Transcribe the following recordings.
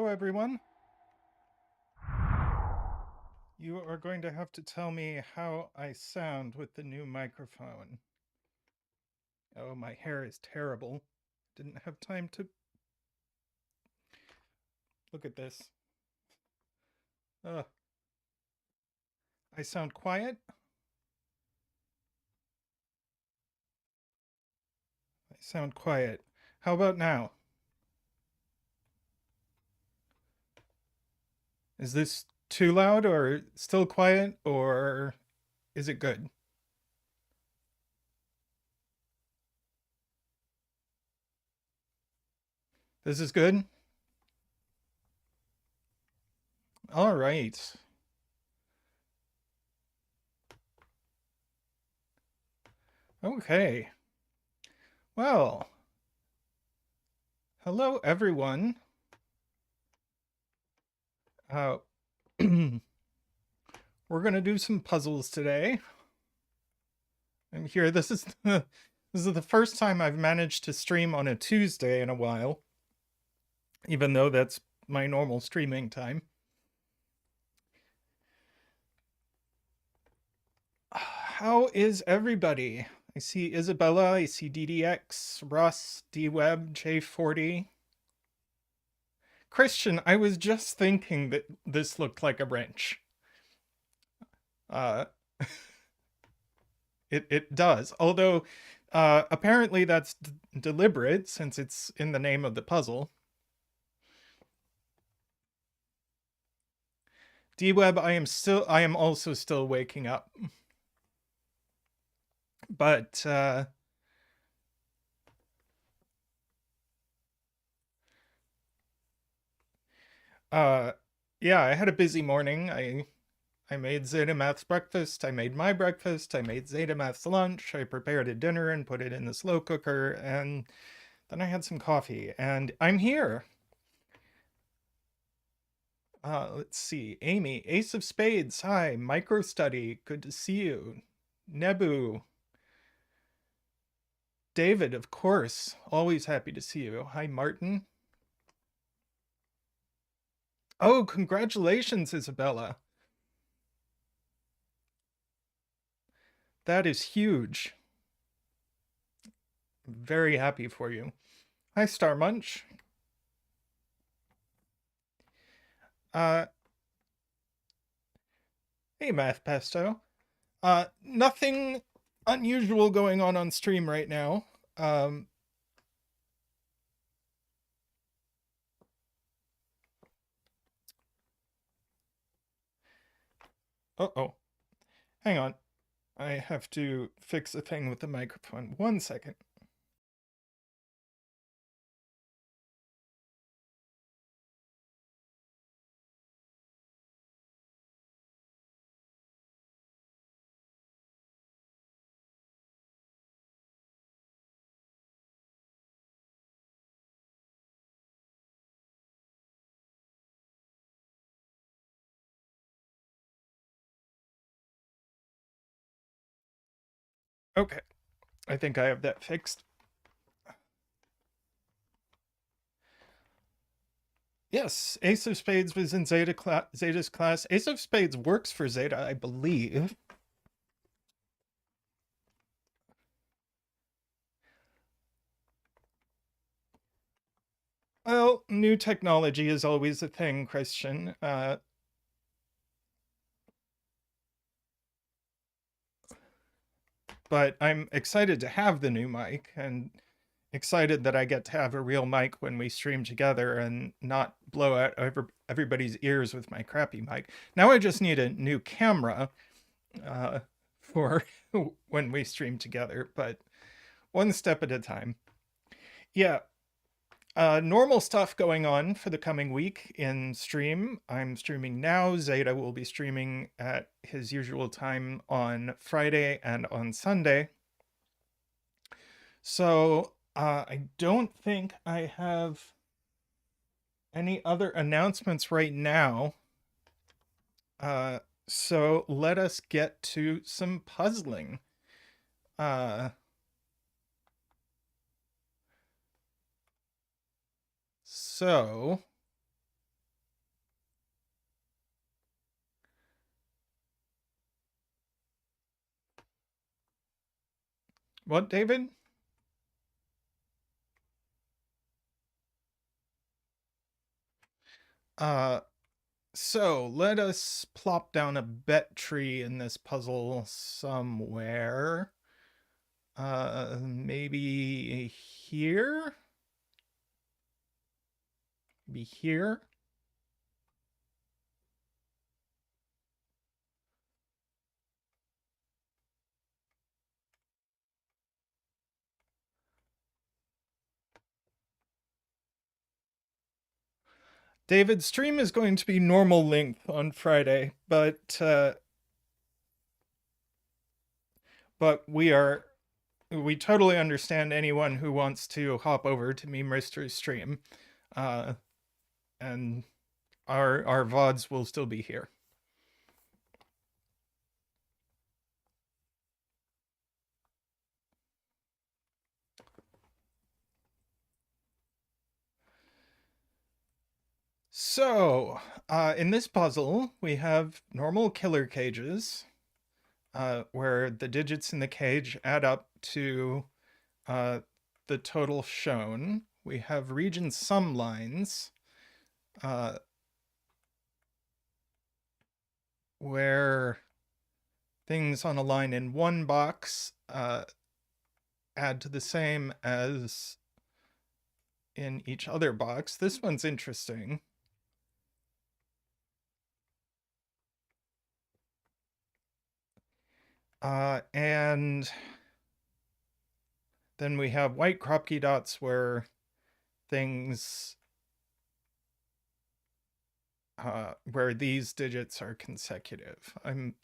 Hello, everyone. You are going to have to tell me how I sound with the new microphone. Oh, my hair is terrible. Didn't have time to look at this. I sound quiet. I sound quiet. How about now? Is this too loud or still quiet or is it good? This is good? All right. Okay. Well, hello, everyone. Uh, we're going to do some puzzles today. I'm here. This is the first time I've managed to stream on a Tuesday in a while, even though that's my normal streaming time. How is everybody? I see Isabella, I see DDX, Russ, DWeb, J40. Christian, I was just thinking that this looked like a wrench. Uh, it does. Although, apparently that's deliberate since it's in the name of the puzzle. DWeb, I am also still waking up. But yeah, I had a busy morning. I made Zeta Math's breakfast, I made my breakfast, I made Zeta Math's lunch, I prepared a dinner and put it in the slow cooker, and then I had some coffee, and I'm here. Let's see. Amy, Ace of Spades, hi. Micro Study, good to see you. Nebu. David, of course, always happy to see you. Hi, Martin. Oh, congratulations, Isabella. That is huge. Very happy for you. Hi, Star Munch. Uh, hey, Math Pesto. Nothing unusual going on stream right now. Uh-oh. Hang on. I have to fix a thing with the microphone. 1 second. Okay. I think I have that fixed. Yes, Ace of Spades was in Zeta's class. Ace of Spades works for Zeta, I believe. Well, new technology is always a thing, Christian. But I'm excited to have the new mic and excited that I get to have a real mic when we stream together and not blow out everybody's ears with my crappy mic. Now I just need a new camera for when we stream together, but one step at a time. Yeah, normal stuff going on for the coming week in stream. I'm streaming now. Zeta will be streaming at his usual time on Friday and on Sunday. So I don't think I have any other announcements right now. So let us get to some puzzling. So What, David? Uh, so let us plop down a bet tree in this puzzle somewhere. Maybe here? Maybe here? David's stream is going to be normal length on Friday, but we totally understand anyone who wants to hop over to Meme Roaster's stream, uh, and our VODs will still be here. So, in this puzzle, we have normal killer cages, where the digits in the cage add up to uh, the total shown. We have region sum lines, uh, where things on a line in one box add to the same as in each other box. This one's interesting. And then we have white Kropke dots where things where these digits are consecutive. I'm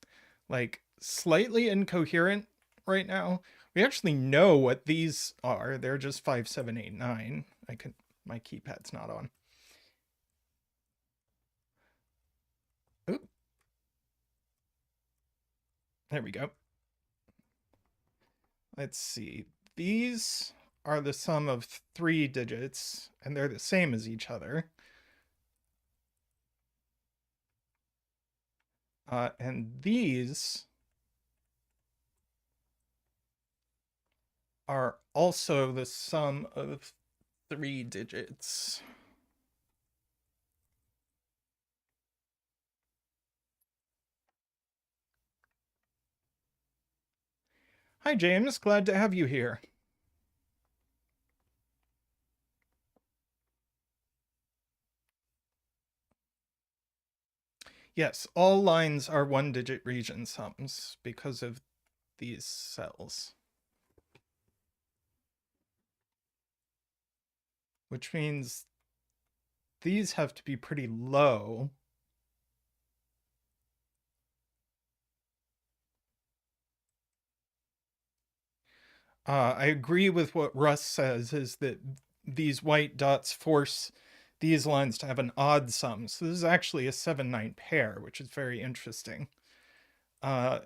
like slightly incoherent right now. We actually know what these are. They're just 5, 7, 8, 9. My keypad's not on. Oop. There we go. Let's see. These are the sum of 3 digits, and they're the same as each other. And these are also the sum of 3 digits. Hi, James. Glad to have you here. Yes, all lines are 1-digit region sums because of these cells. Which means these have to be pretty low. I agree with what Russ says, is that these white dots force these lines to have an odd sum. So this is actually a 7-9 pair, which is very interesting. Uh,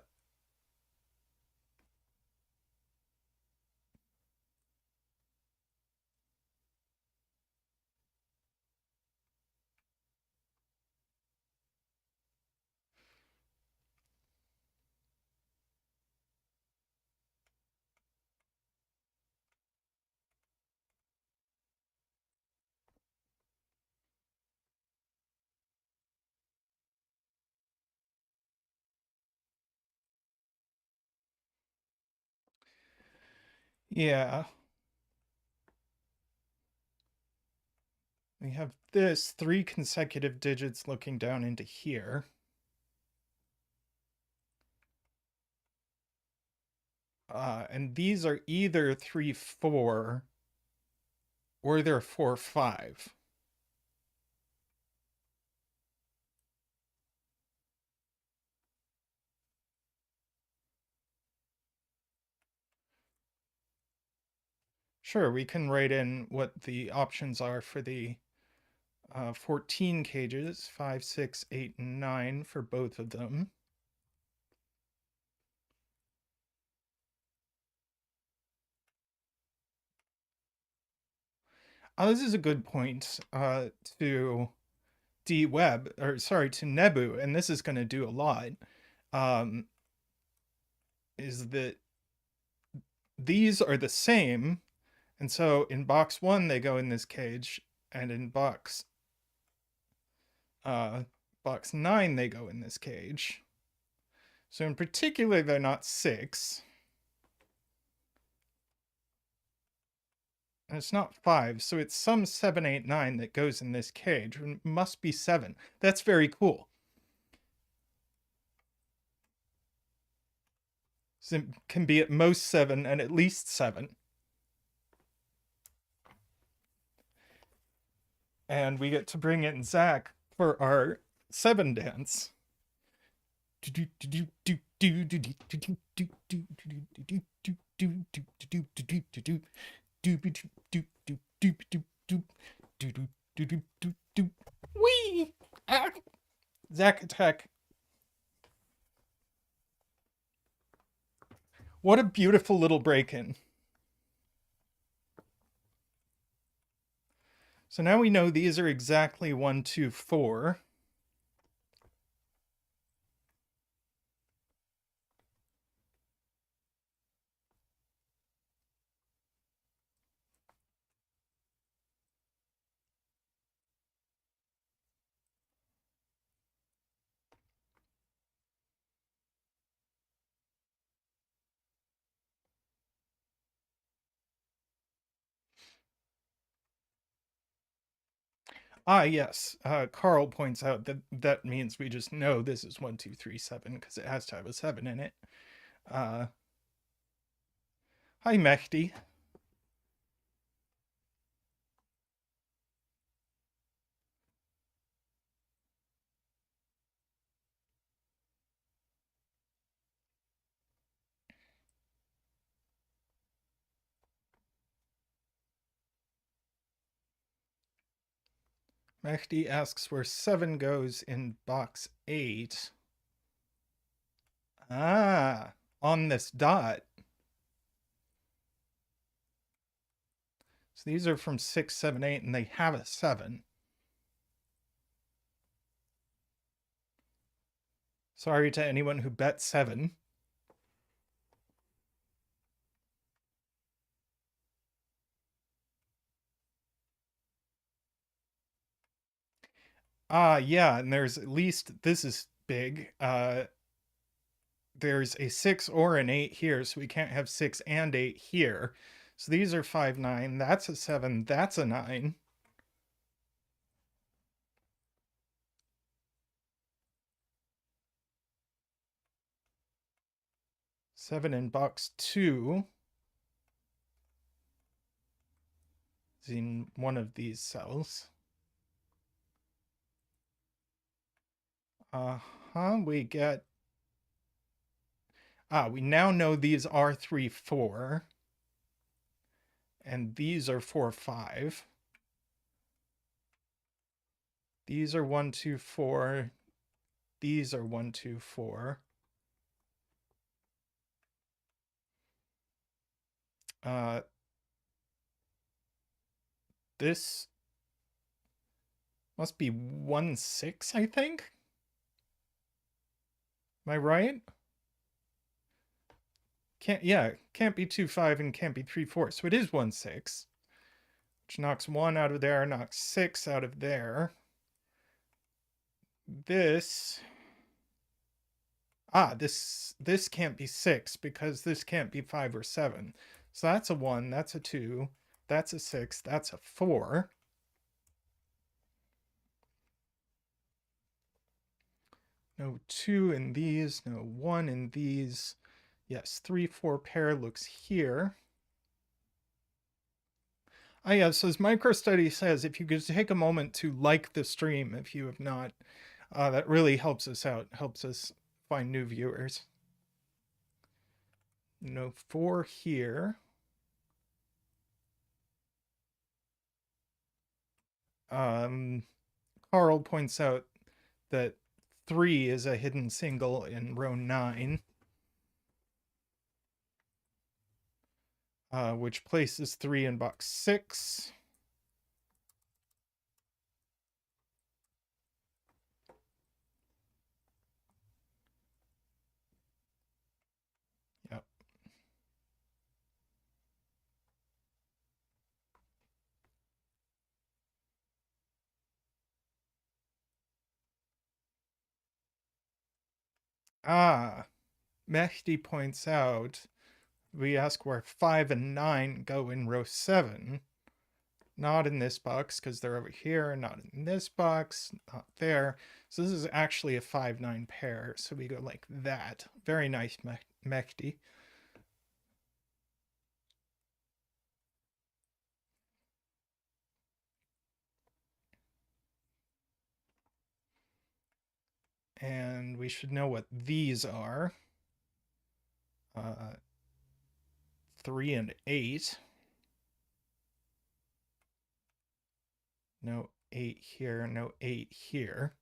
yeah. We have this 3 consecutive digits looking down into here. And these are either 3, 4, or they're 4, 5. Sure, we can write in what the options are for the 14 cages, 5, 6, 8, and 9 for both of them. This is a good point to D-Web, or sorry, to Nebu, and this is going to do a lot, is that these are the same, and so in box 1 they go in this cage, and in uh, box 9 they go in this cage. So in particular, they're not 6. And it's not 5, so it's some 7, 8, 9 that goes in this cage. It must be 7. That's very cool. So it can be at most 7 and at least 7. And we get to bring in Zach for our 7 dance. Wee! Ah! Zach attack. What a beautiful little break-in. So now we know these are exactly 1, 2, 4. Ah, yes. Carl points out that that means we just know this is 1, 2, 3, 7 because it has to have a 7 in it. Uh, Hi, Mehdi. Mehdi asks where 7 goes in box 8. Ah, on this dot. So these are from 6, 7, 8, and they have a 7. Sorry to anyone who bet 7. Ah, yeah, and there's at least, this is big. There's a 6 or an 8 here, so we can't have 6 and 8 here. So these are 5, 9. That's a 7. That's a 9. Seven in box 2 is in one of these cells. We get... we now know these are 3, 4. And these are 4, 5. These are 1, 2, 4. These are 1, 2, 4. This must be 1, 6, I think? Am I right? Can't be 2, 5 and can't be 3, 4. So it is 1, 6. Which knocks 1 out of there, knocks 6 out of there. This this can't be 6 because this can't be 5 or 7. So that's a 1, that's a 2, that's a 6, that's a 4. No 2 in these, no 1 in these. Yes, 3, 4 pair looks here. Ah, yes, as MicroStudy says, if you could take a moment to like the stream if you have not, that really helps us out, helps us find new viewers. No 4 here. Carl points out that 3 is a hidden single in row 9. Which places 3 in box 6. Yep. Ah, Mehdi points out, we ask where 5 and 9 go in row 7. Not in this box because they're over here, not in this box, not there. So this is actually a 5-9 pair. So we go like that. Very nice, Mehdi. And we should know what these are. 3 and 8. No 8 here, no 8 here.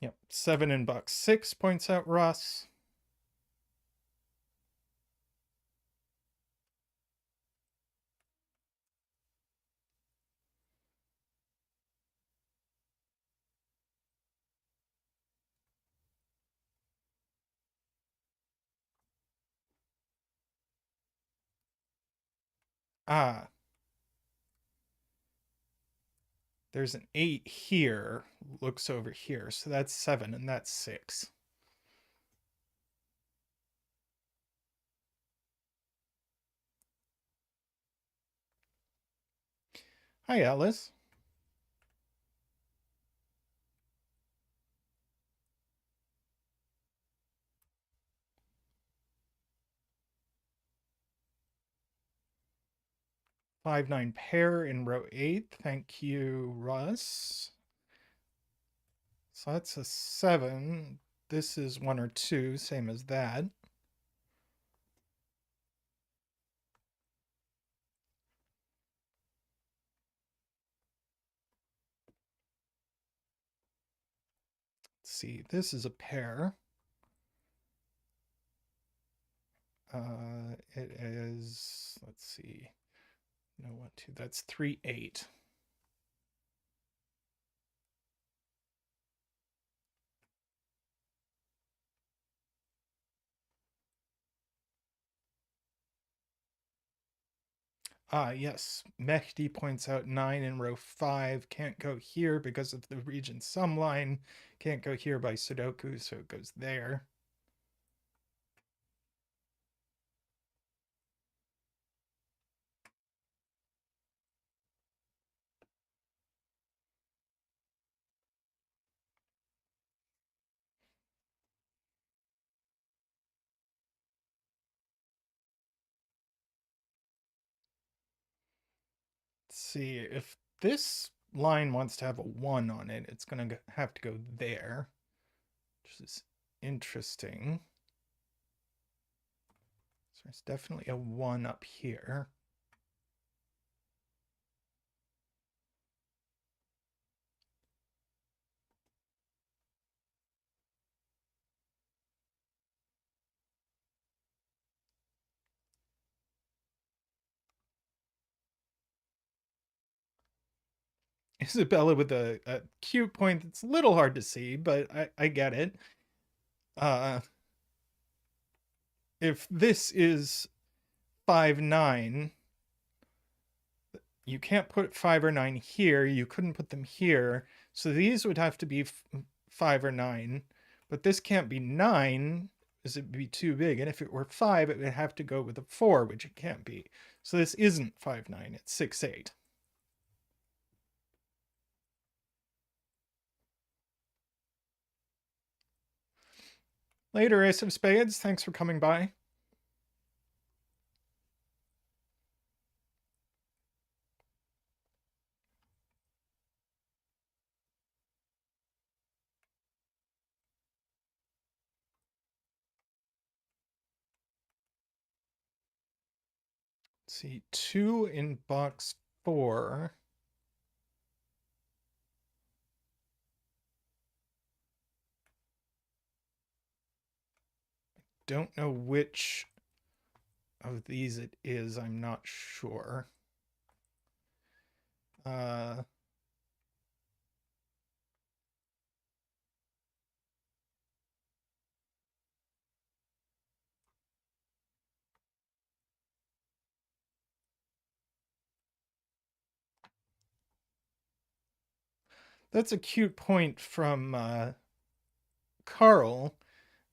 Yep, 7 in box 6, points out Ross. Ah, there's an 8 here, looks over here. So that's 7 and that's 6. Hi, Alice. Five, 9 pair in row 8. Thank you, Russ. So that's a 7. This is 1 or 2, same as that. Let's see, this is a pair. It is, let's see, no 1, 2, that's 3, 8. Ah, yes. Mehdi points out 9 in row 5 can't go here because of the region sum line. Can't go here by Sudoku, so it goes there. Let's see, if this line wants to have a 1 on it, it's going to have to go there, which is interesting. So there's definitely a 1 up here. Isabella with a cute point that's a little hard to see, but I get it. If this is 5, 9, you can't put 5 or 9 here. You couldn't put them here. So these would have to be 5 or 9. But this can't be 9 because it'd be too big. And if it were 5, it would have to go with a 4, which it can't be. So this isn't 5, 9. It's 6, 8. Later, Ace of Spades. Thanks for coming by. Let's see, 2 in box 4. Don't know which of these it is. I'm not sure. That's a cute point from Carl,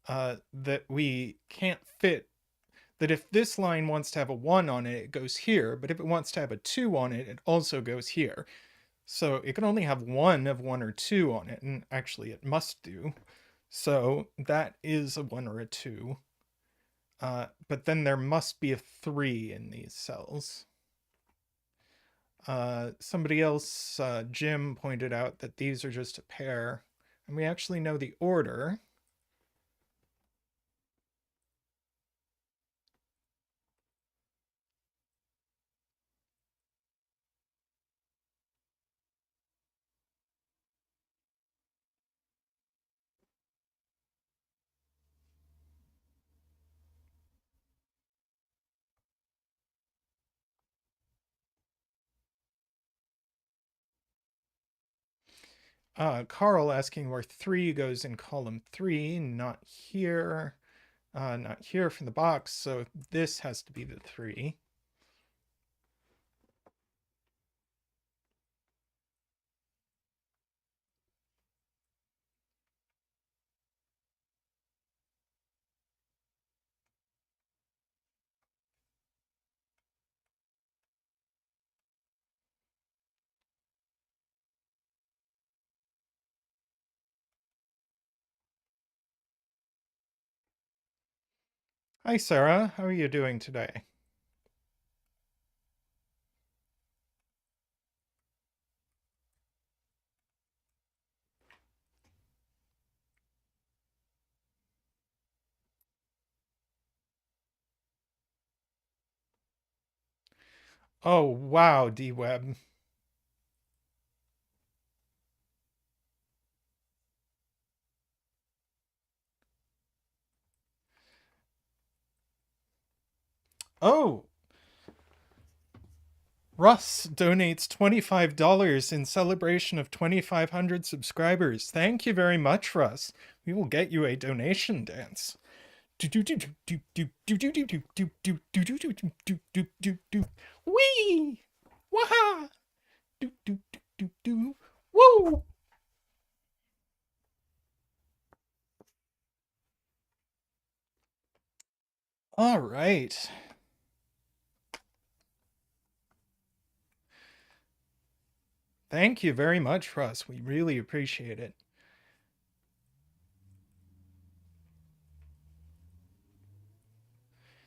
that we can't fit, that if this line wants to have a 1 on it, it goes here, but if it wants to have a 2 on it, it also goes here. So it can only have one of 1 or 2 on it, and actually it must do. So that is a 1 or a 2. But then there must be a 3 in these cells. Somebody else, Jim, pointed out that these are just a pair, and we actually know the order. Carl asking where 3 goes in column 3, not here. Not here from the box, so this has to be the 3. Hi, Sarah. How are you doing today? Oh, wow, D-Web. Oh, Russ donates $25 in celebration of 2,500 subscribers. Thank you very much, Russ. We will get you a donation dance. Wee! Waha! Woo! All right. Thank you very much, Russ. We really appreciate it.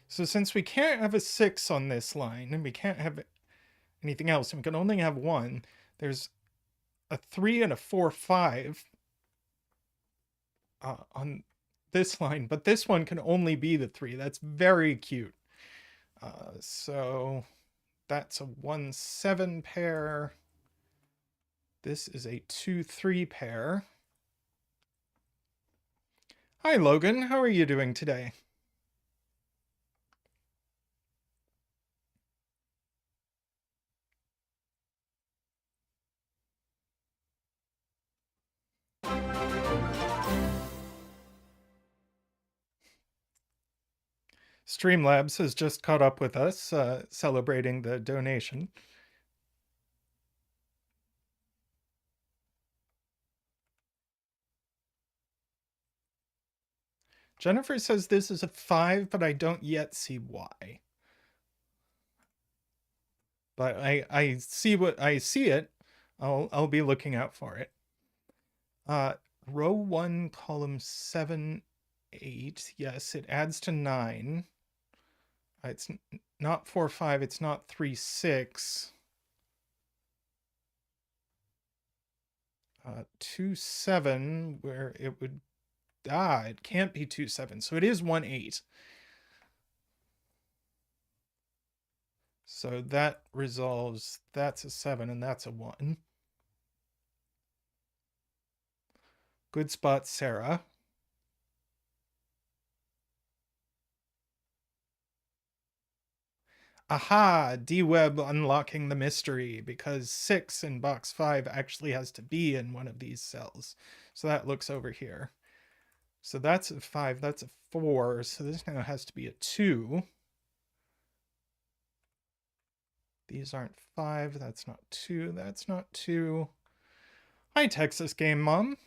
So since we can't have a 6 on this line, and we can't have anything else, and we can only have 1, there's a 3 and a 4, 5 on this line, but this one can only be the 3. That's very cute. So that's a 1, 7 pair. This is a 2, 3 pair. Hi, Logan. How are you doing today? Streamlabs has just caught up with us, celebrating the donation. Jennifer says this is a 5, but I don't yet see why. But I see what I see it. I'll be looking out for it. Row 1, column 7, 8. Yes, it adds to 9. It's not 4, 5. It's not 3, 6. 2, 7, where it would... it can't be 2, 7. So it is 1, 8. So that resolves, that's a 7 and that's a 1. Good spot, Sarah. Aha! D-Web unlocking the mystery, because 6 in box 5 actually has to be in one of these cells. So that looks over here. So that's a 5, that's a 4, so this now has to be a 2. These aren't 5, that's not 2, that's not 2. Hi, Texas Game Mom.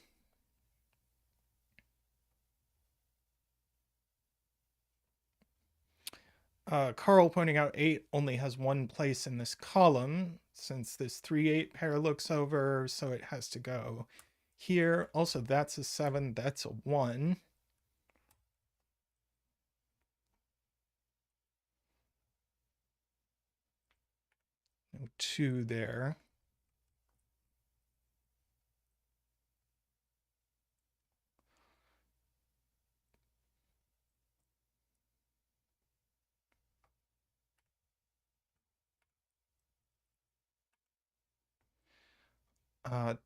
Carl pointing out 8 only has one place in this column, since this 3-8 pair looks over, so it has to go here. Also, that's a 7, that's a 1. No 2 there.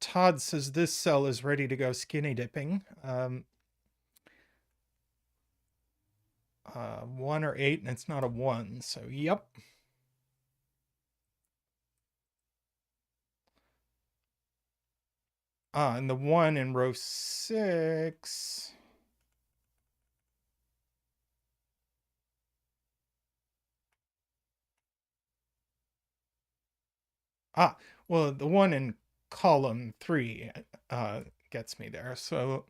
Todd says this cell is ready to go skinny dipping. 1 or 8, and it's not a 1, so yep. And the 1 in row 6. Well, the 1 in column 3 gets me there. So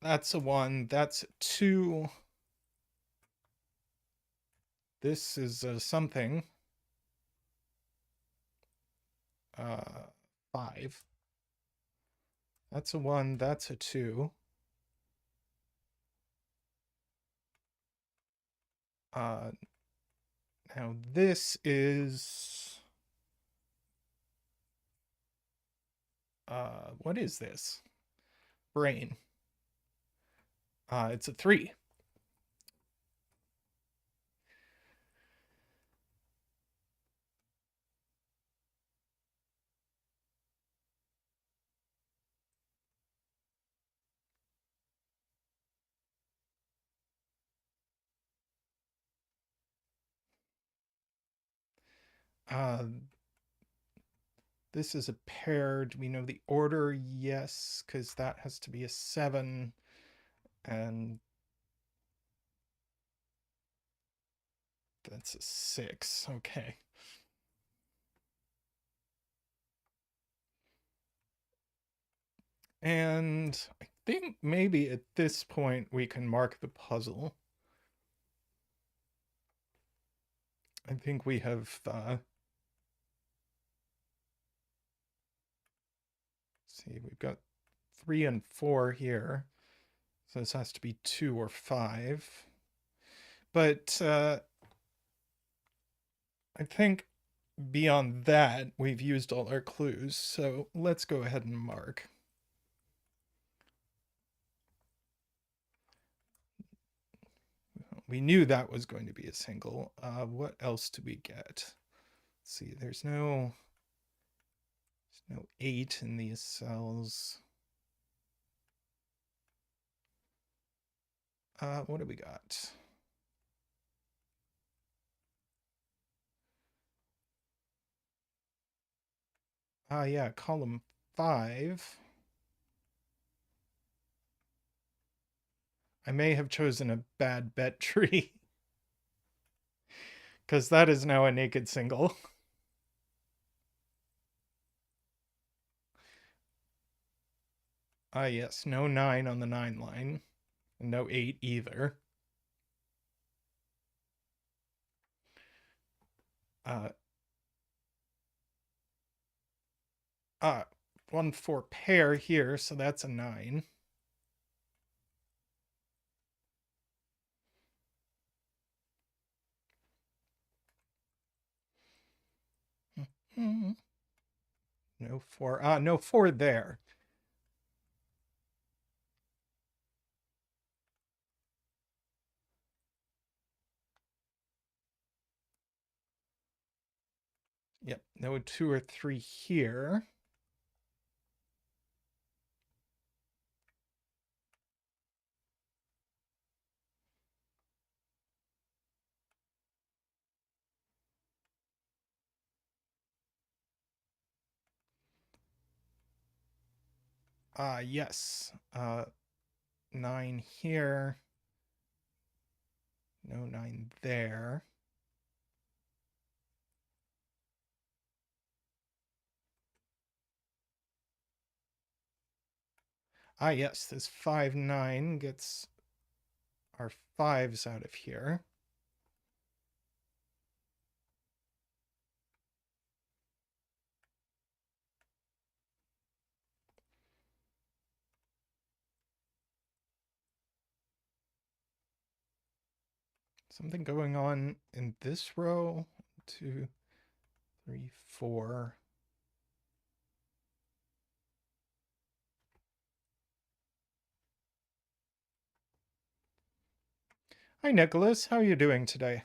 that's a 1, that's a 2. This is something. 5. That's a 1, that's a 2. Now this is what is this? Brain. It's a 3. This is a pair. Do we know the order? Yes, because that has to be a 7. And that's a 6. Okay. And I think maybe at this point we can mark the puzzle. I think we have see, we've got 3 and 4 here. So this has to be 2 or 5. But I think beyond that, we've used all our clues. So let's go ahead and mark. We knew that was going to be a single. What else do we get? Let's see, there's no 8 in these cells. What do we got? Yeah, column 5. I may have chosen a bad bet tree. Because that is now a naked single. Yes, no 9 on the 9 line. And no 8 either. 1 4 pair here, so that's a 9. No 4. No 4 there. Yep, no 2 or 3 here. Yes. 9 here. No 9 there. Ah, yes, this 5-9 gets our 5s out of here. Something going on in this row. 2, 3, 4. Hi, Nicholas. How are you doing today?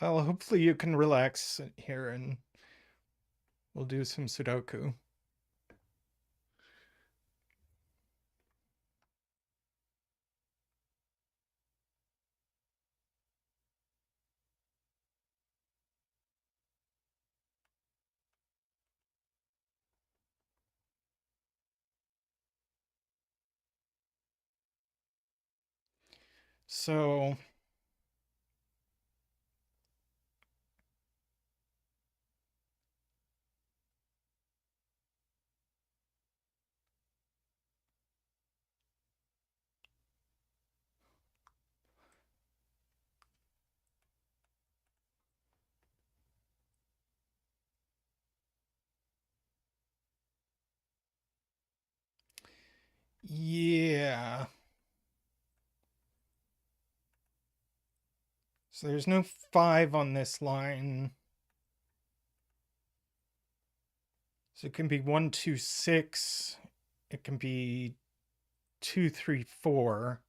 Well, hopefully you can relax here and we'll do some Sudoku. So yeah. So there's no 5 on this line. So it can be 1, 2, 6. It can be 2, 3, 4.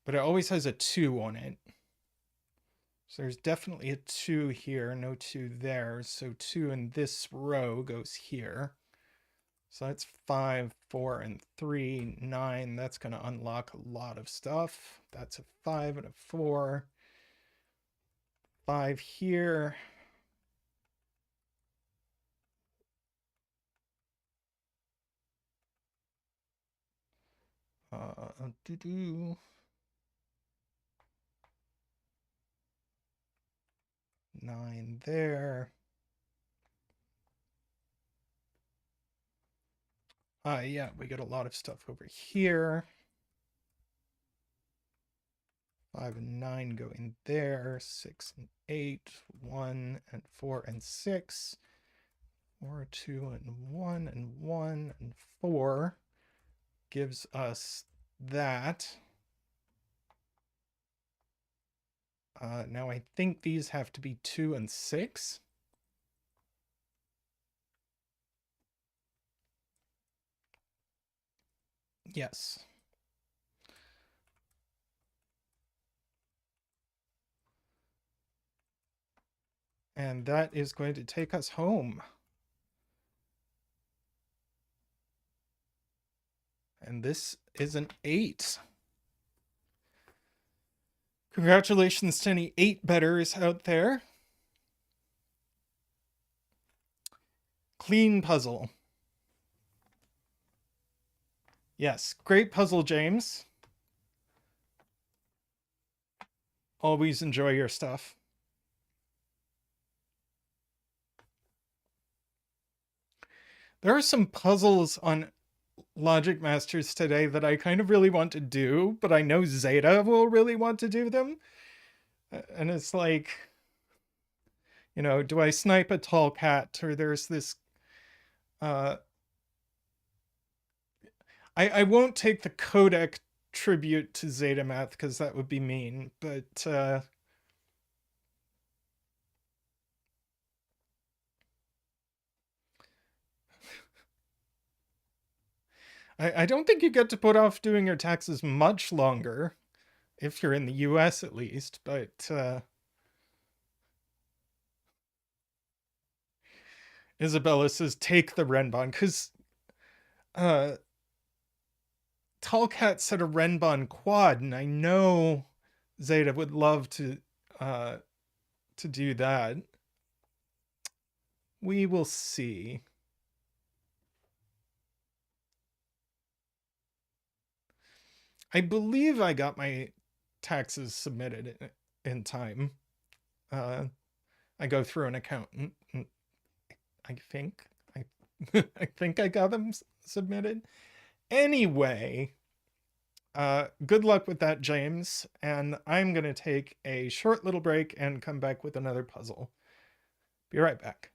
But it always has a 2 on it. So there's definitely a 2 here, no 2 there. So 2 in this row goes here. So that's 5, 4, and 3, 9. That's going to unlock a lot of stuff. That's a 5 and a 4. 5 here. Doo-doo. 9 there. Yeah, we get a lot of stuff over here. 5 and 9 go in there. 6 and 8. 1 and 4 and 6. 4, 2 and 1 and 1 and 4 gives us that. Now I think these have to be 2 and 6. Yes. And that is going to take us home. And this is an 8. Congratulations to any 8-betters out there. Clean puzzle. Yes, great puzzle, James. Always enjoy your stuff. There are some puzzles on Logic Masters today that I kind of really want to do, but I know Zeta will really want to do them. And it's like, do I snipe a tall cat? Or there's this I won't take the codec tribute to Zeta Math because that would be mean, but I don't think you get to put off doing your taxes much longer, if you're in the US at least, but Isabella says take the Renbon, because Tallcat said a Renbon quad, and I know Zeta would love to do that. We will see. I believe I got my taxes submitted in time. I go through an accountant. And I think I think I got them submitted. Anyway, good luck with that, James. And I'm going to take a short little break and come back with another puzzle. Be right back.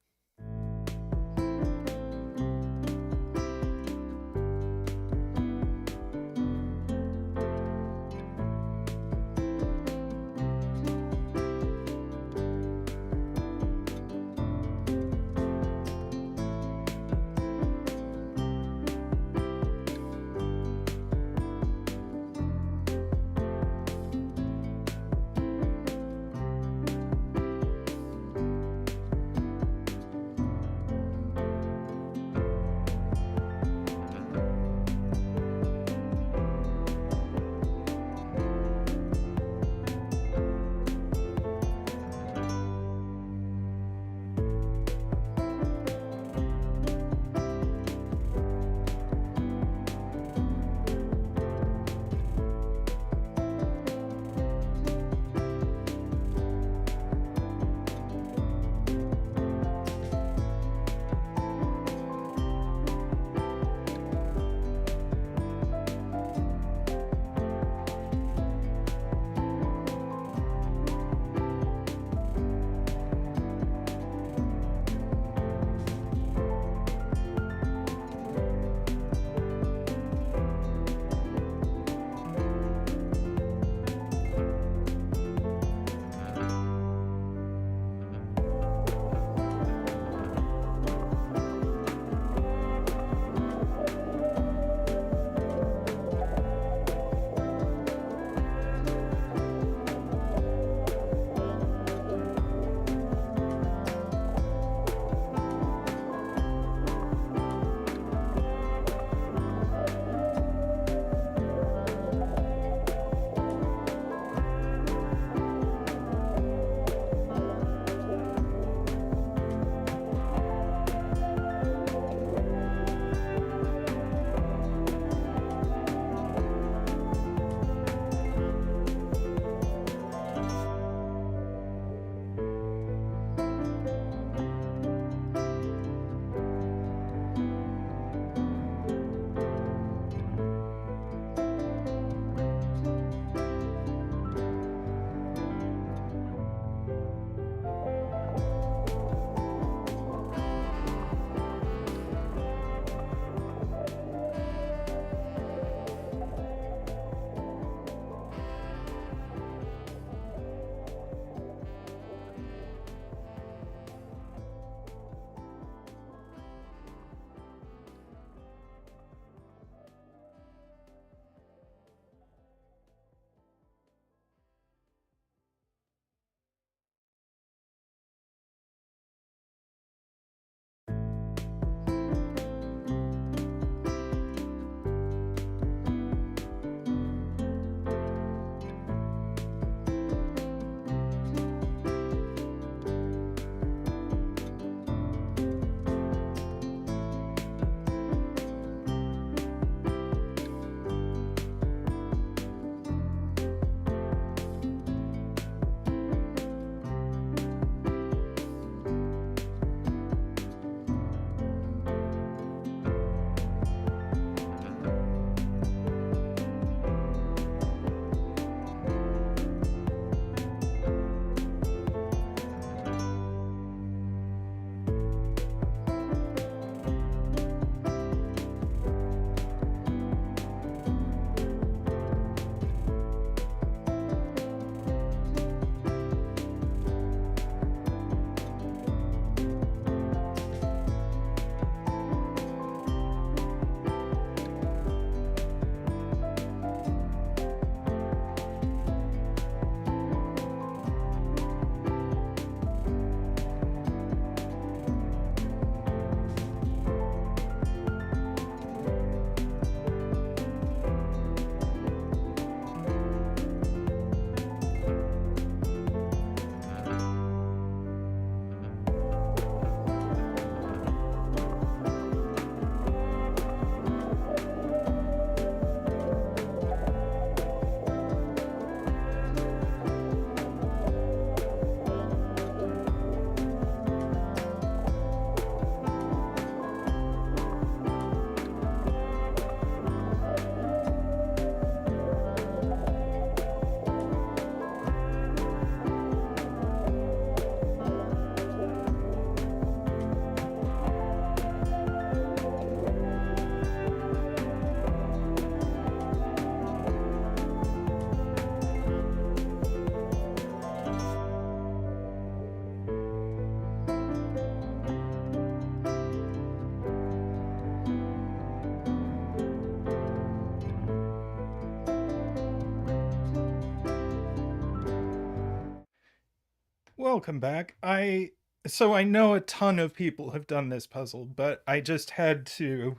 welcome back. So I know a ton of people have done this puzzle, but I just had to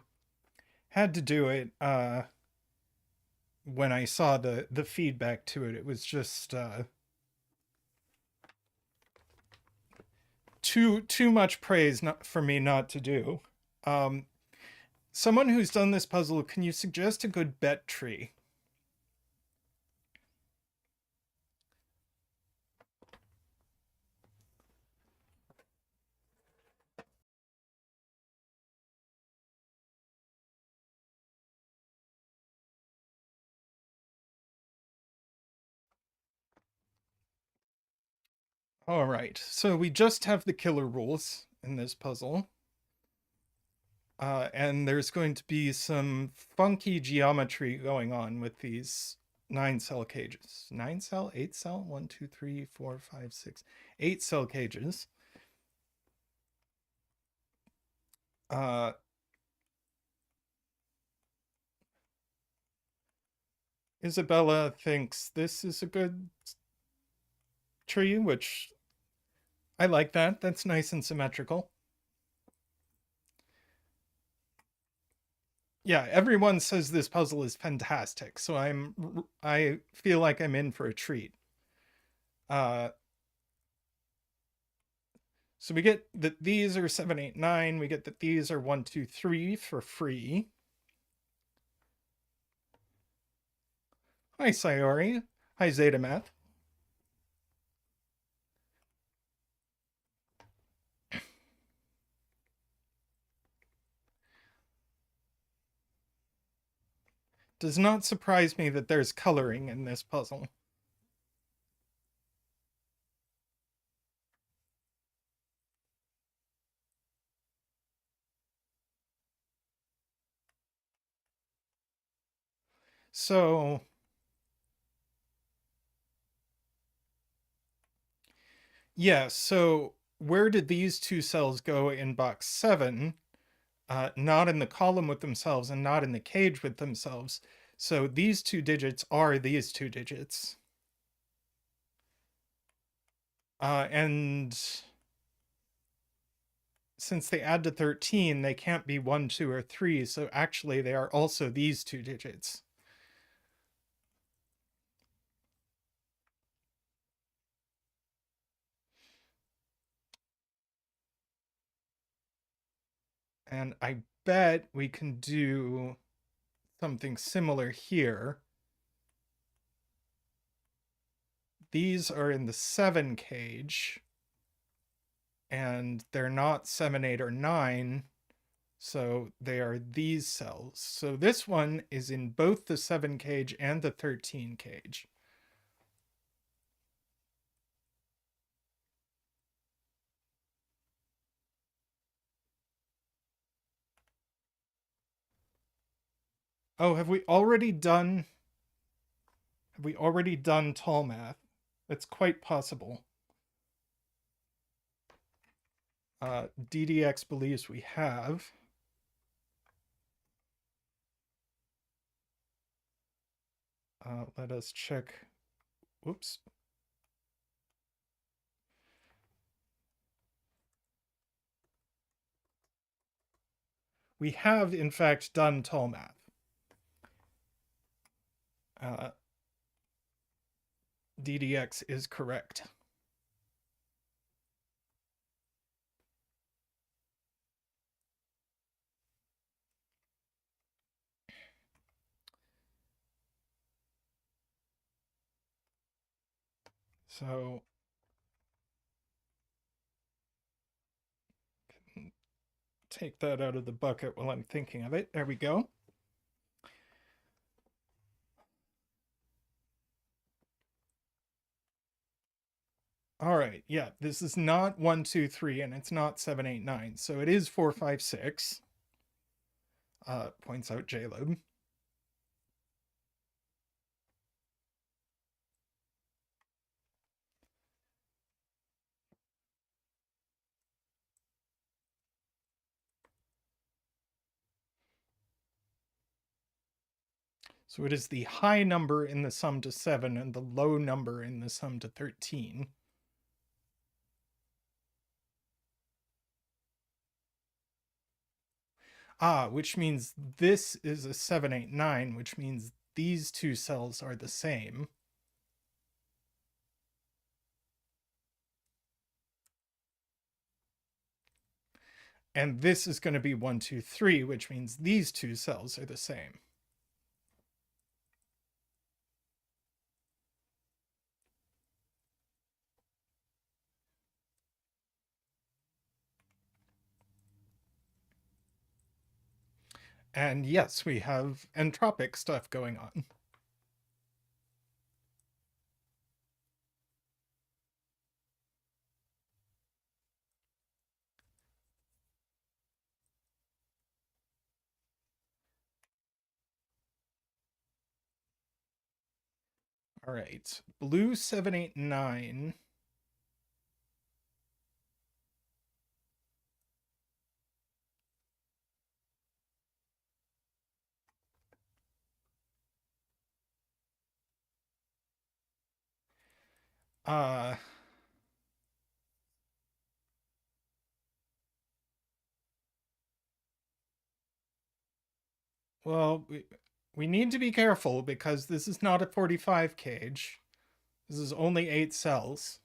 do it when I saw the feedback to it. It was just too much praise not for me not to do. Um Someone who's done this puzzle, can you suggest a good bet tree? All right. So we just have the killer rules in this puzzle. And there's going to be some funky geometry going on with these 9 cell cages. 9 cell, 8 cell, 1, 2, 3, 4, 5, 6, 8 cell cages. Uh, Isabella thinks this is a good tree, which I like that. That's nice and symmetrical. Yeah, everyone says this puzzle is fantastic, so I feel like I'm in for a treat. Uh, so we get that these are 7, 8, 9. We get that these are 1, 2, 3 for free. Hi, Sayori. Hi, Zetamath. Does not surprise me that there's coloring in this puzzle. So yeah, so where did these 2 cells go in box 7? Not in the column with themselves and not in the cage with themselves. So these 2 digits are these 2 digits. And since they add to 13, they can't be 1, 2, or 3. So actually, they are also these 2 digits. And I bet we can do something similar here. These are in the 7 cage, and they're not 7, 8, or 9, so they are these cells. So this one is in both the 7 cage and the 13 cage. Oh, have we already done tall math? That's quite possible. DDX believes we have. Let us check. Whoops. We have, in fact, done tall math. DDX is correct. So take that out of the bucket while I'm thinking of it. There we go. All right, yeah, this is not 1, 2, 3, and it's not 7, 8, 9. So it is 4, 5, 6. Points out Jaleb. So it is the high number in the sum to 7 and the low number in the sum to 13. Ah, which means this is a 789, which means these two cells are the same. And this is going to be 123, which means these two cells are the same. And yes, we have entropic stuff going on. All right, blue 789. Uh, well, we need to be careful because this is not a 45 cage. This is only 8 cells.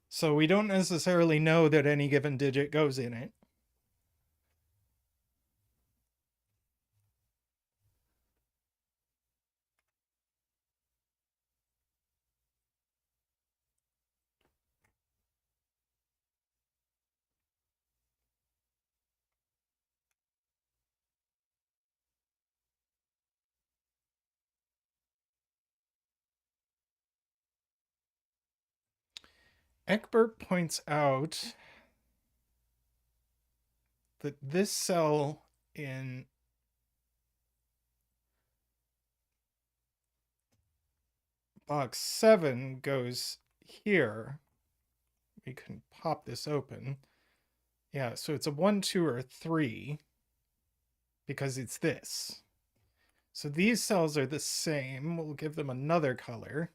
So we don't necessarily know that any given digit goes in it. Eckbert points out that this cell in box 7 goes here. We can pop this open. Yeah, so it's a 1, 2, or 3 because it's this. So these cells are the same. We'll give them another color.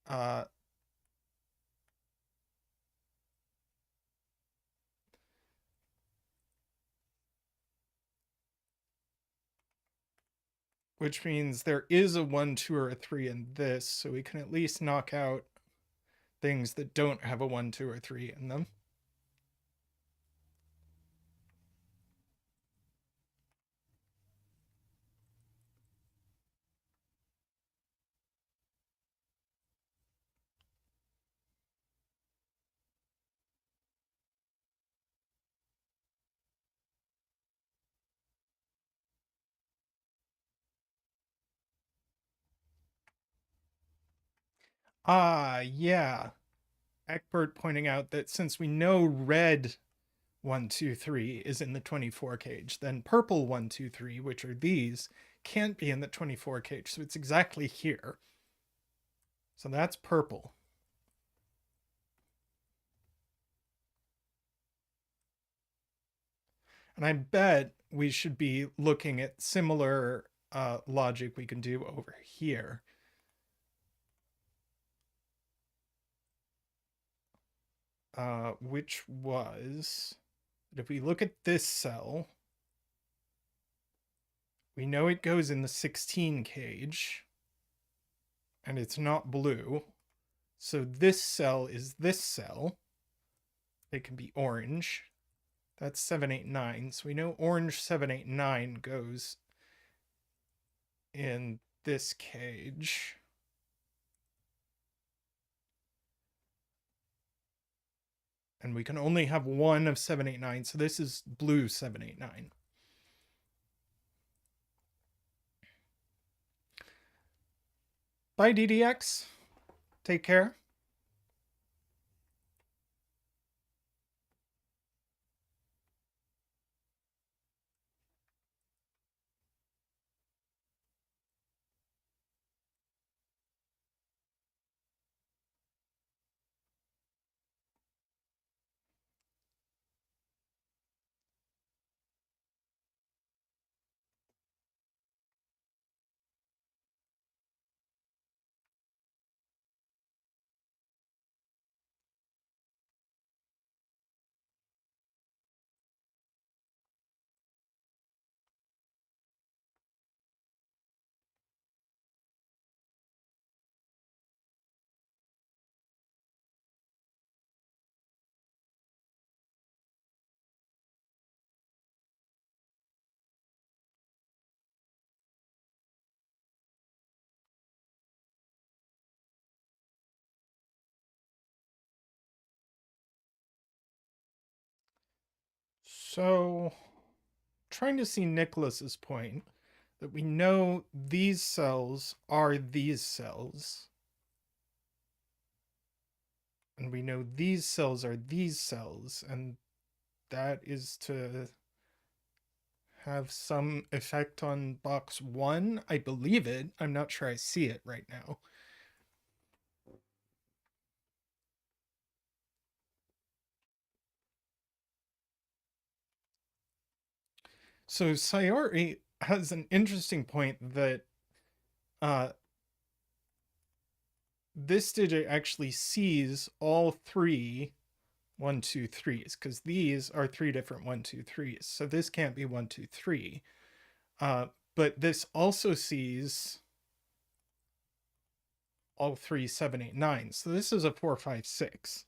Uh, which means there is a 1, 2, or a 3 in this, so we can at least knock out things that don't have a 1, 2, or 3 in them. Ah, yeah. Eckbert pointing out that since we know red 1, 2, 3 is in the 24 cage, then purple 1, 2, 3, which are these, can't be in the 24 cage. So it's exactly here. So that's purple. And I bet we should be looking at similar logic we can do over here. Which was that if we look at this cell, we know it goes in the 16 cage, and it's not blue. So this cell is this cell. It can be orange. That's 789. So we know orange 789 goes in this cage. And we can only have one of 789. So this is blue 789. Bye, DDX. Take care. So, trying to see Nicholas's point that we know these cells are these cells, and we know these cells are these cells, and that is to have some effect on box 1. I believe it. I'm not sure I see it right now. So Sayori has an interesting point that uh, this digit actually sees all three 1, 2, 3s, because these are three different 1, 2, 3s. So this can't be 1, 2, 3. But this also sees all three 7, 8, 9. So this is a 4, 5, 6.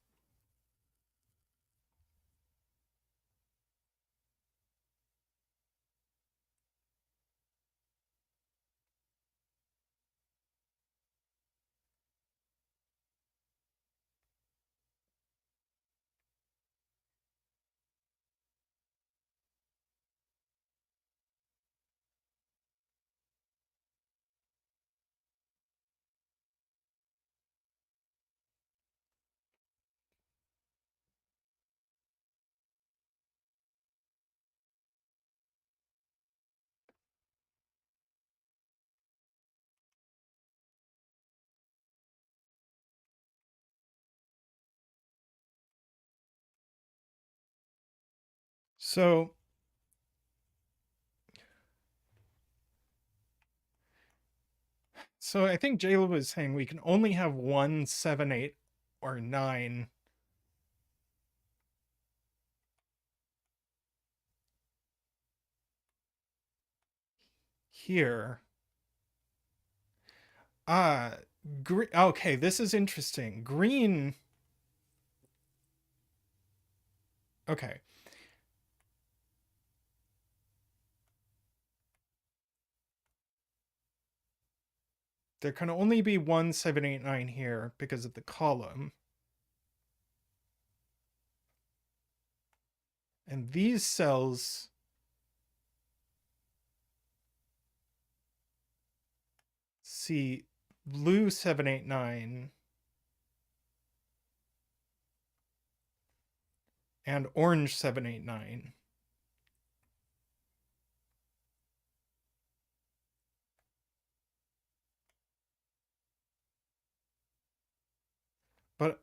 So I think Jayla was saying we can only have 1, 7, 8, or 9 here. Ah, okay, this is interesting. Green. Okay. There can only be 1, 7, 8, 9 here because of the column. And these cells see blue 7, 8, 9 and orange 7, 8, 9. But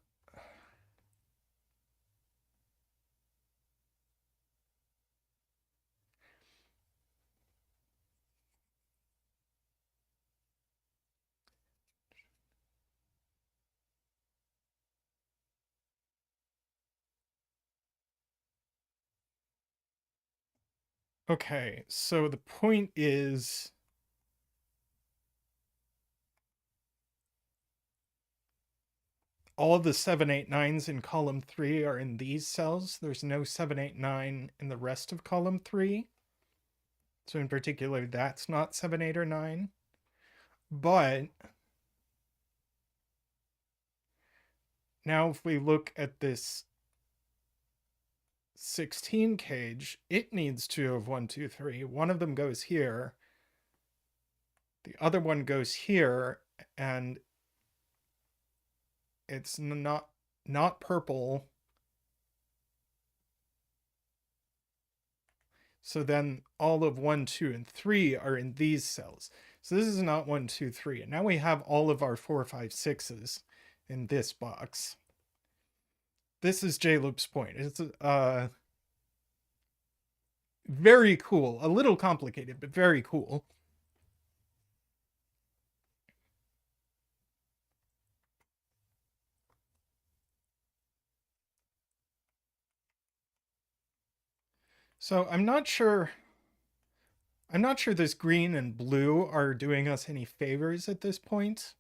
okay, so the point is all of the 7, 8, 9s in column 3 are in these cells. There's no 7, 8, 9 in the rest of column 3. So in particular, that's not 7, 8, or 9. But now if we look at this 16 cage, it needs 2 of 1, 2, 3. One of them goes here. The other one goes here, and it's not purple. So then all of 1, 2, and 3 are in these cells. So this is not 1, 2, 3. And now we have all of our 4, 5, 6s in this box. This is J-Loop's point. It's very cool. A little complicated, but very cool. So I'm not sure this green and blue are doing us any favors at this point.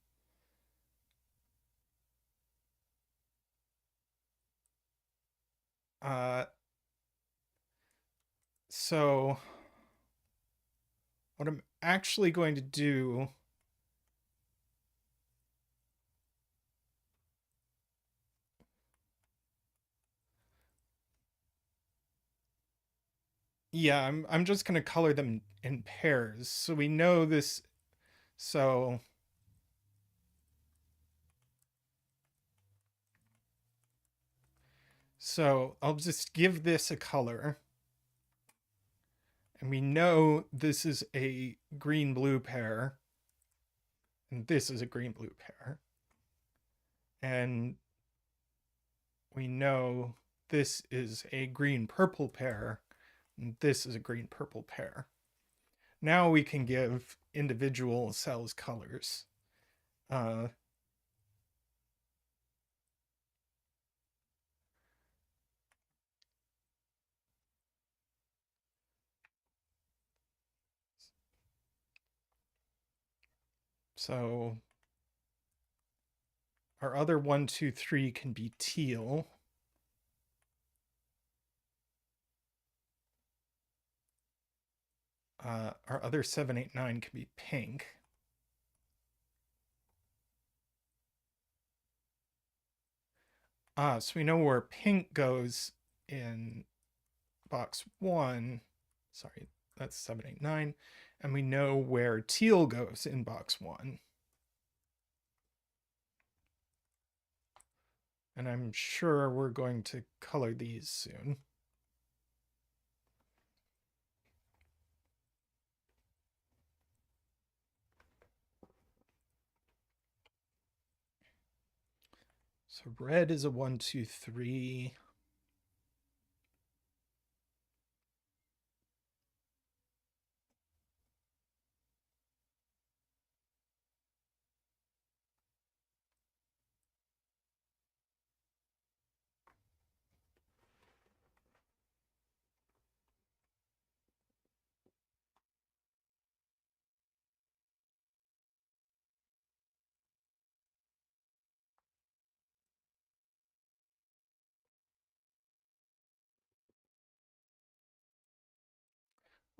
So what I'm actually going to do Yeah, I'm just gonna color them in pairs. So we know this. So I'll just give this a color. And we know this is a green blue pair. And this is a green blue pair. And we know this is a green purple pair. And this is a green purple pair. Now we can give individual cells colors. Uh, so our other 1, 2, 3 can be teal. Our other 7, 8, 9 can be pink. So we know where pink goes in box 1. Sorry, that's 7, 8, 9. And we know where teal goes in box 1. And I'm sure we're going to color these soon. So red is a 1, 2, 3.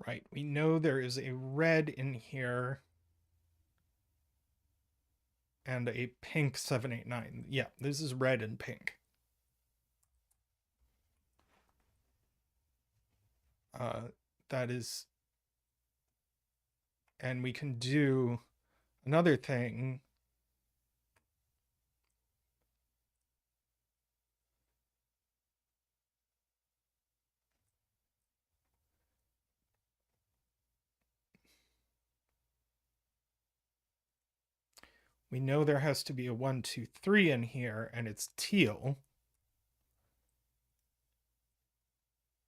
Right, we know there is a red in here and a pink 7, 8, 9. Yeah, this is red and pink. That is, and we can do another thing. We know there has to be a 1, 2, 3 in here, and it's teal.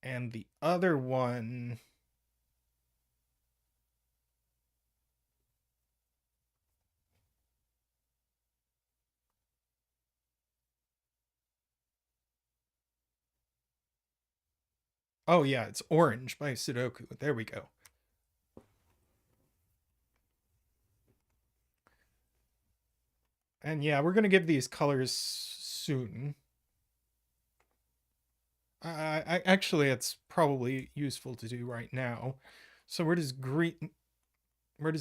And the other one, oh yeah, it's orange by Sudoku. There we go. And yeah, we're going to give these colors soon. Actually, it's probably useful to do right now. So where does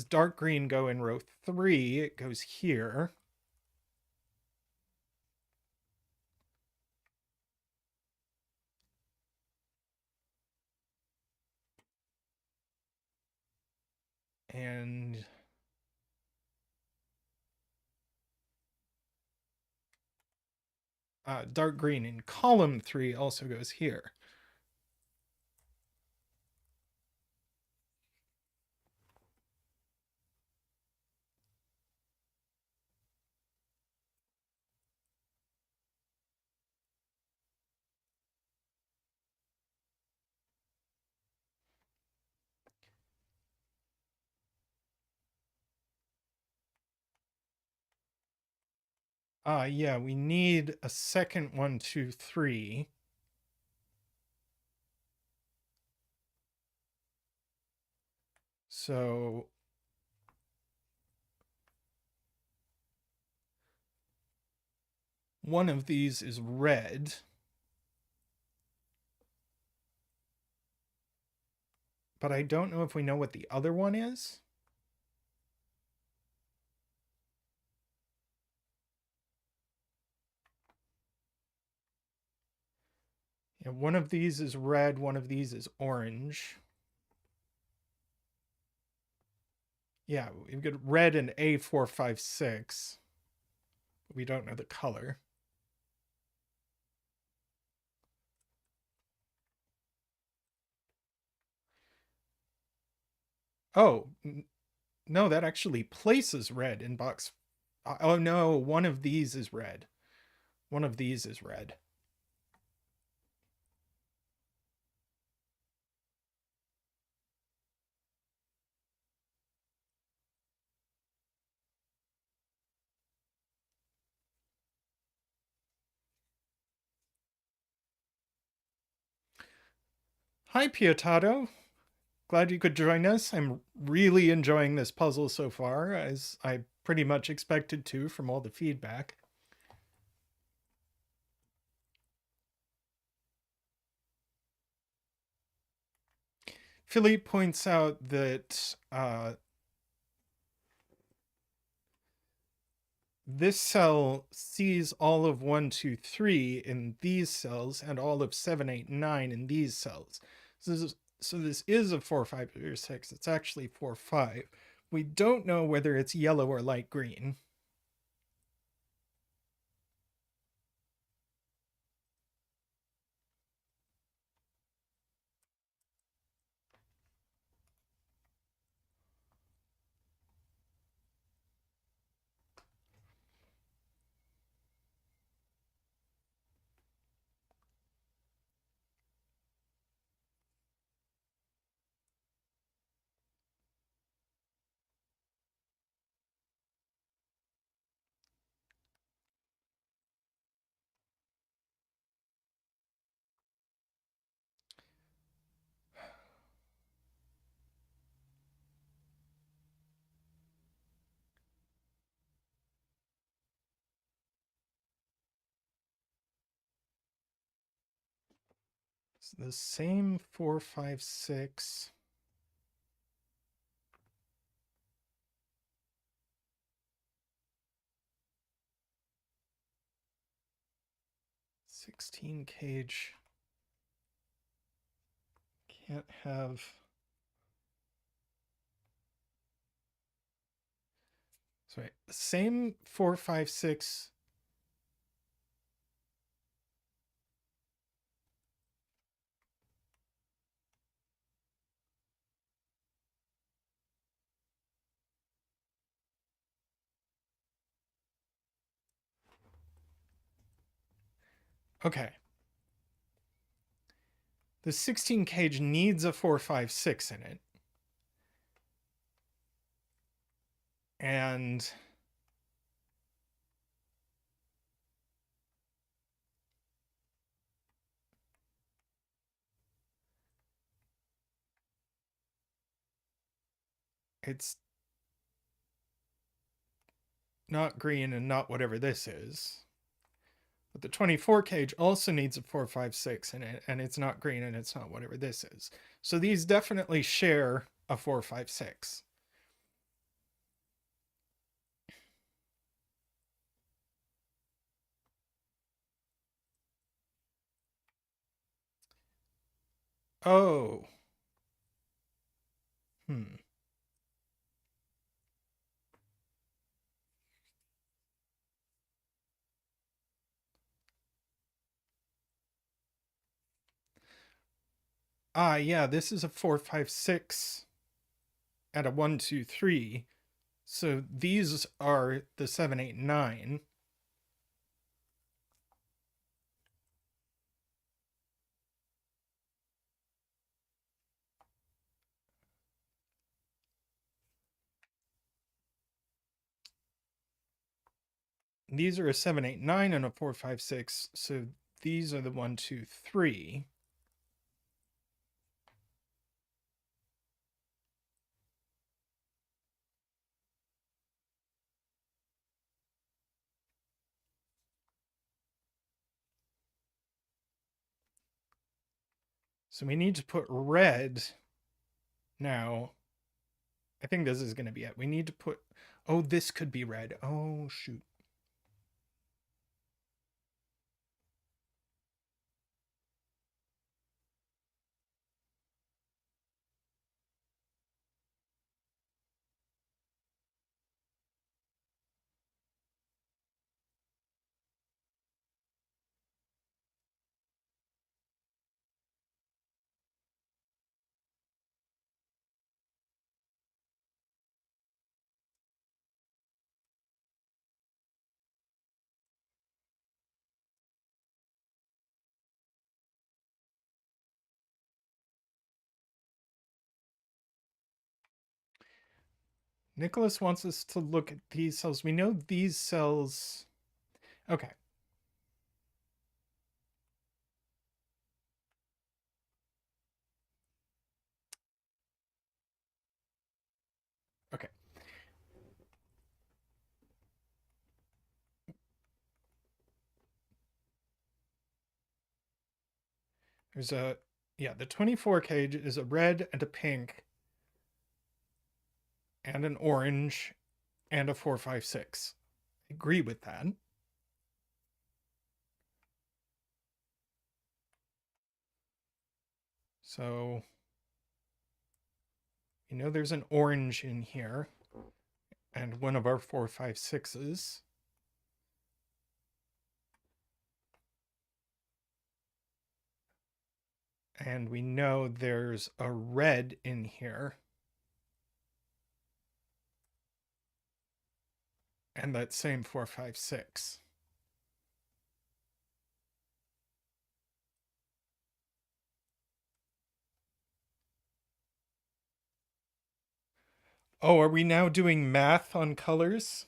dark green go in row 3? It goes here. And dark green in column 3 also goes here. Yeah, we need a second 1, 2, 3. So one of these is red. But I don't know if we know what the other one is. Yeah, one of these is red, one of these is orange. Yeah, we've got red and A456. We don't know the color. Oh, no, that actually places red in box. Oh no, one of these is red. One of these is red. Hi, Piatato. Glad you could join us. I'm really enjoying this puzzle so far, as I pretty much expected to from all the feedback. Philippe points out that this cell sees all of 1, 2, 3 in these cells and all of 7, 8, 9 in these cells. So this is a 4, 5, or 6. It's actually 4, 5. We don't know whether it's yellow or light green. It's the same 4, 5, 6. Sixteen cage can't have. Sorry, same 4, 5, 6. Okay. The 16 cage needs a 4, 5, 6 in it. And it's not green and not whatever this is. But the 24 cage also needs a 4, 5, 6 in it, and it's not green and it's not whatever this is. So these definitely share a 4, 5, 6. Oh. Hmm. Ah, yeah, this is a 4, 5, 6 and a 1, 2, 3. So these are the 7, 8, 9. These are a 7, 8, 9 and a 4, 5, 6. So these are the 1, 2, 3. So we need to put red now. I think this is going to be it. We need to put. Oh, this could be red. Oh, shoot. Nicholas wants us to look at these cells. We know these cells. Okay. Okay. There's a, yeah, the 24 cage is a red and a pink and an orange and a 456. I agree with that. So, you know, there's an orange in here and one of our 456s. And we know there's a red in here. And that same 456. Oh, are we now doing math on colors?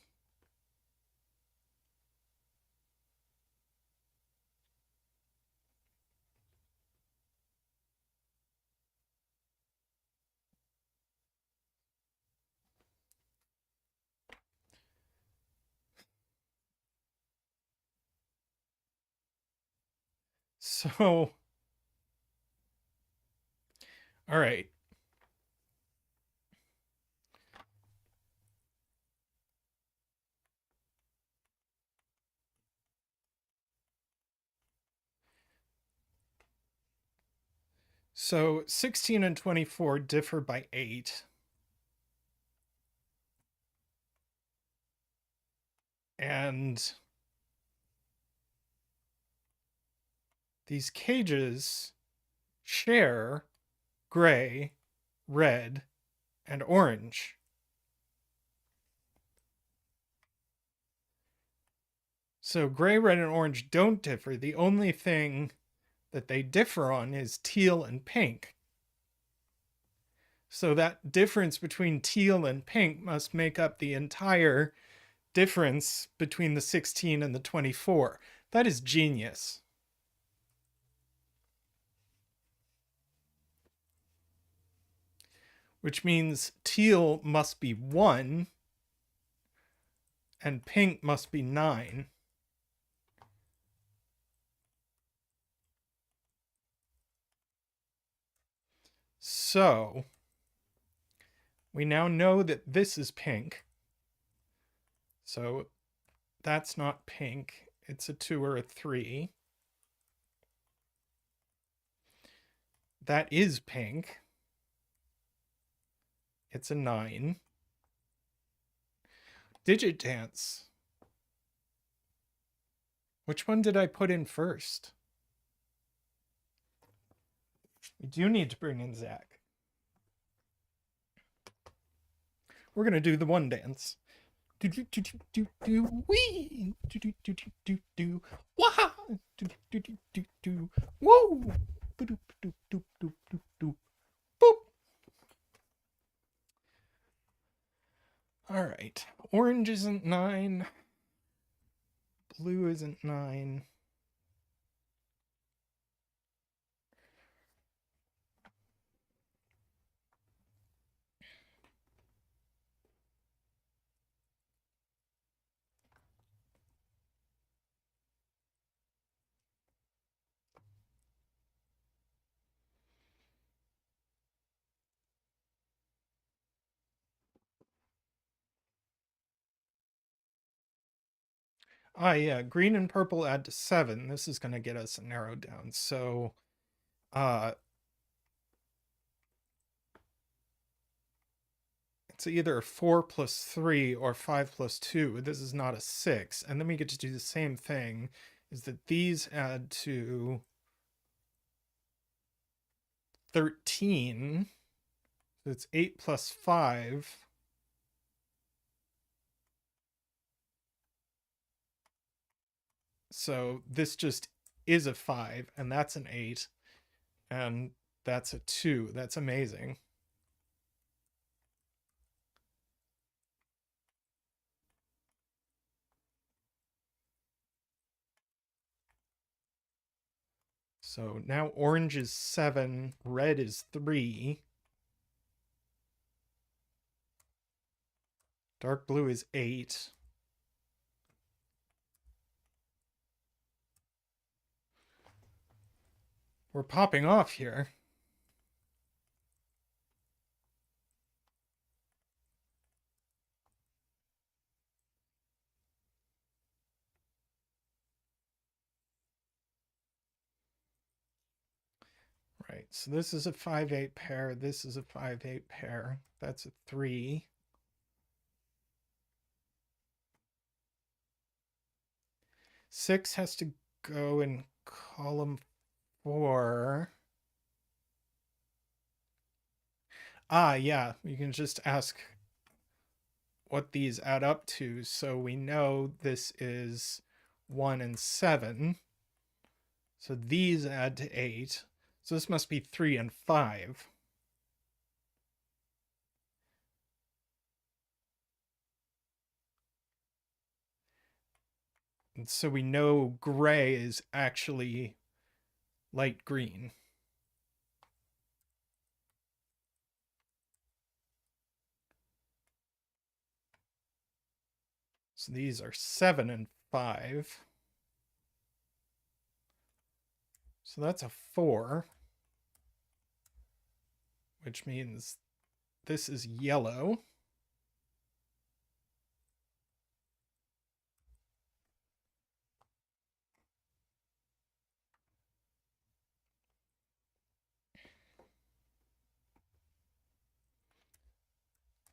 So, all right. So 16 and 24 differ by 8. And these cages share gray, red, and orange. So gray, red, and orange don't differ. The only thing that they differ on is teal and pink. So that difference between teal and pink must make up the entire difference between the 16 and the 24. That is genius. Which means teal must be 1 and pink must be 9. So we now know that this is pink. So that's not pink. It's a 2 or a 3. That is pink. It's a 9. Digit dance. Which one did I put in first? We do need to bring in Zach. We're going to do the one dance. Do do do do do do wee do do do do do do wah do do do do do woo do do do do do do do boop. All right, orange isn't 9, blue isn't 9. Ah, yeah, green and purple add to 7. This is going to get us narrowed down. So, it's either 4 plus 3 or 5 plus 2. This is not a 6. And then we get to do the same thing, is that these add to 13. So it's 8 plus 5. So this just is a 5, and that's an 8, and that's a 2. That's amazing. So now orange is 7, red is 3, dark blue is 8. We're popping off here. Right, so this is a 5-8 pair, this is a 5-8 pair, that's a 3. Six has to go in column 4. Ah, yeah, you can just ask what these add up to, so we know this is 1 and 7. So these add to 8. So this must be 3 and 5. And so we know gray is actually light green. So these are 7 and 5. So that's a 4, which means this is yellow.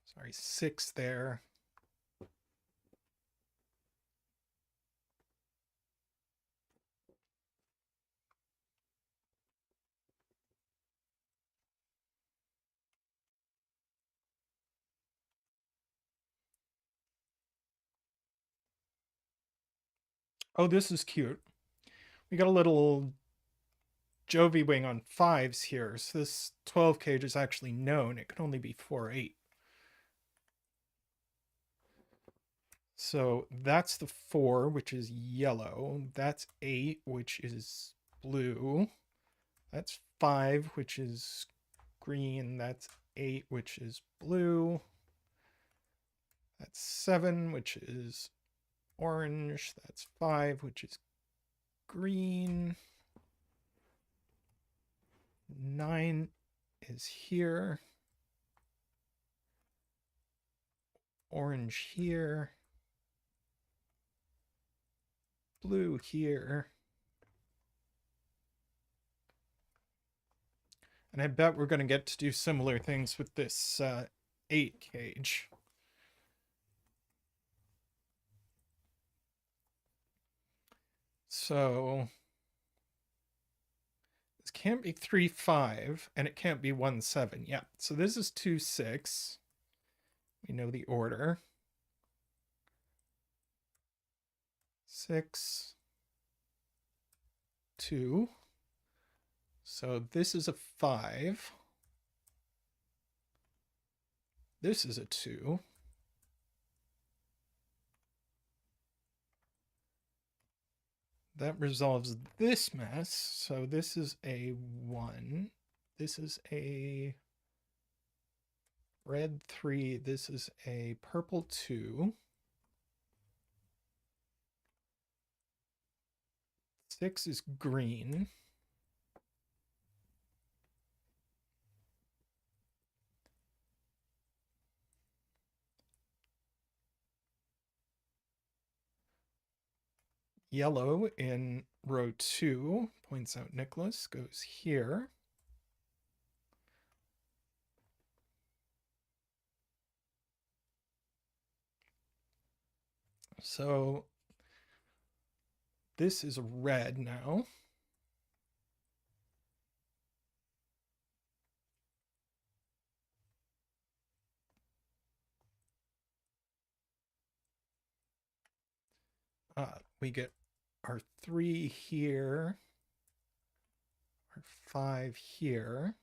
Sorry, 6 there. Oh, this is cute. We got a little Jovi wing on 5s here. So this 12 cage is actually known. It can only be 4-8. So that's the 4, which is yellow. That's 8, which is blue. That's 5, which is green. That's 8, which is blue. That's 7, which is orange. That's 5, which is green. 9 is here. Orange here. Blue here. And I bet we're going to get to do similar things with this 8 cage. So this can't be 3-5, and it can't be 1-7. Yeah, so this is 2-6. We know the order. 6, 2. So this is a 5. This is a 2. That resolves this mess. So this is a 1. This is a red 3. This is a purple 2. 6 is green. Yellow in row 2, points out Nicholas, goes here. So this is red now. We get our 3 here, our 5 here.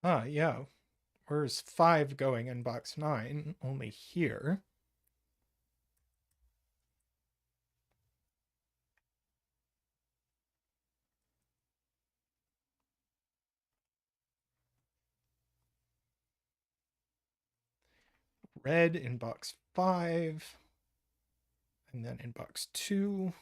Ah, yeah. Where's 5 going in box 9? Only here. Red in box 5. And then in box 2.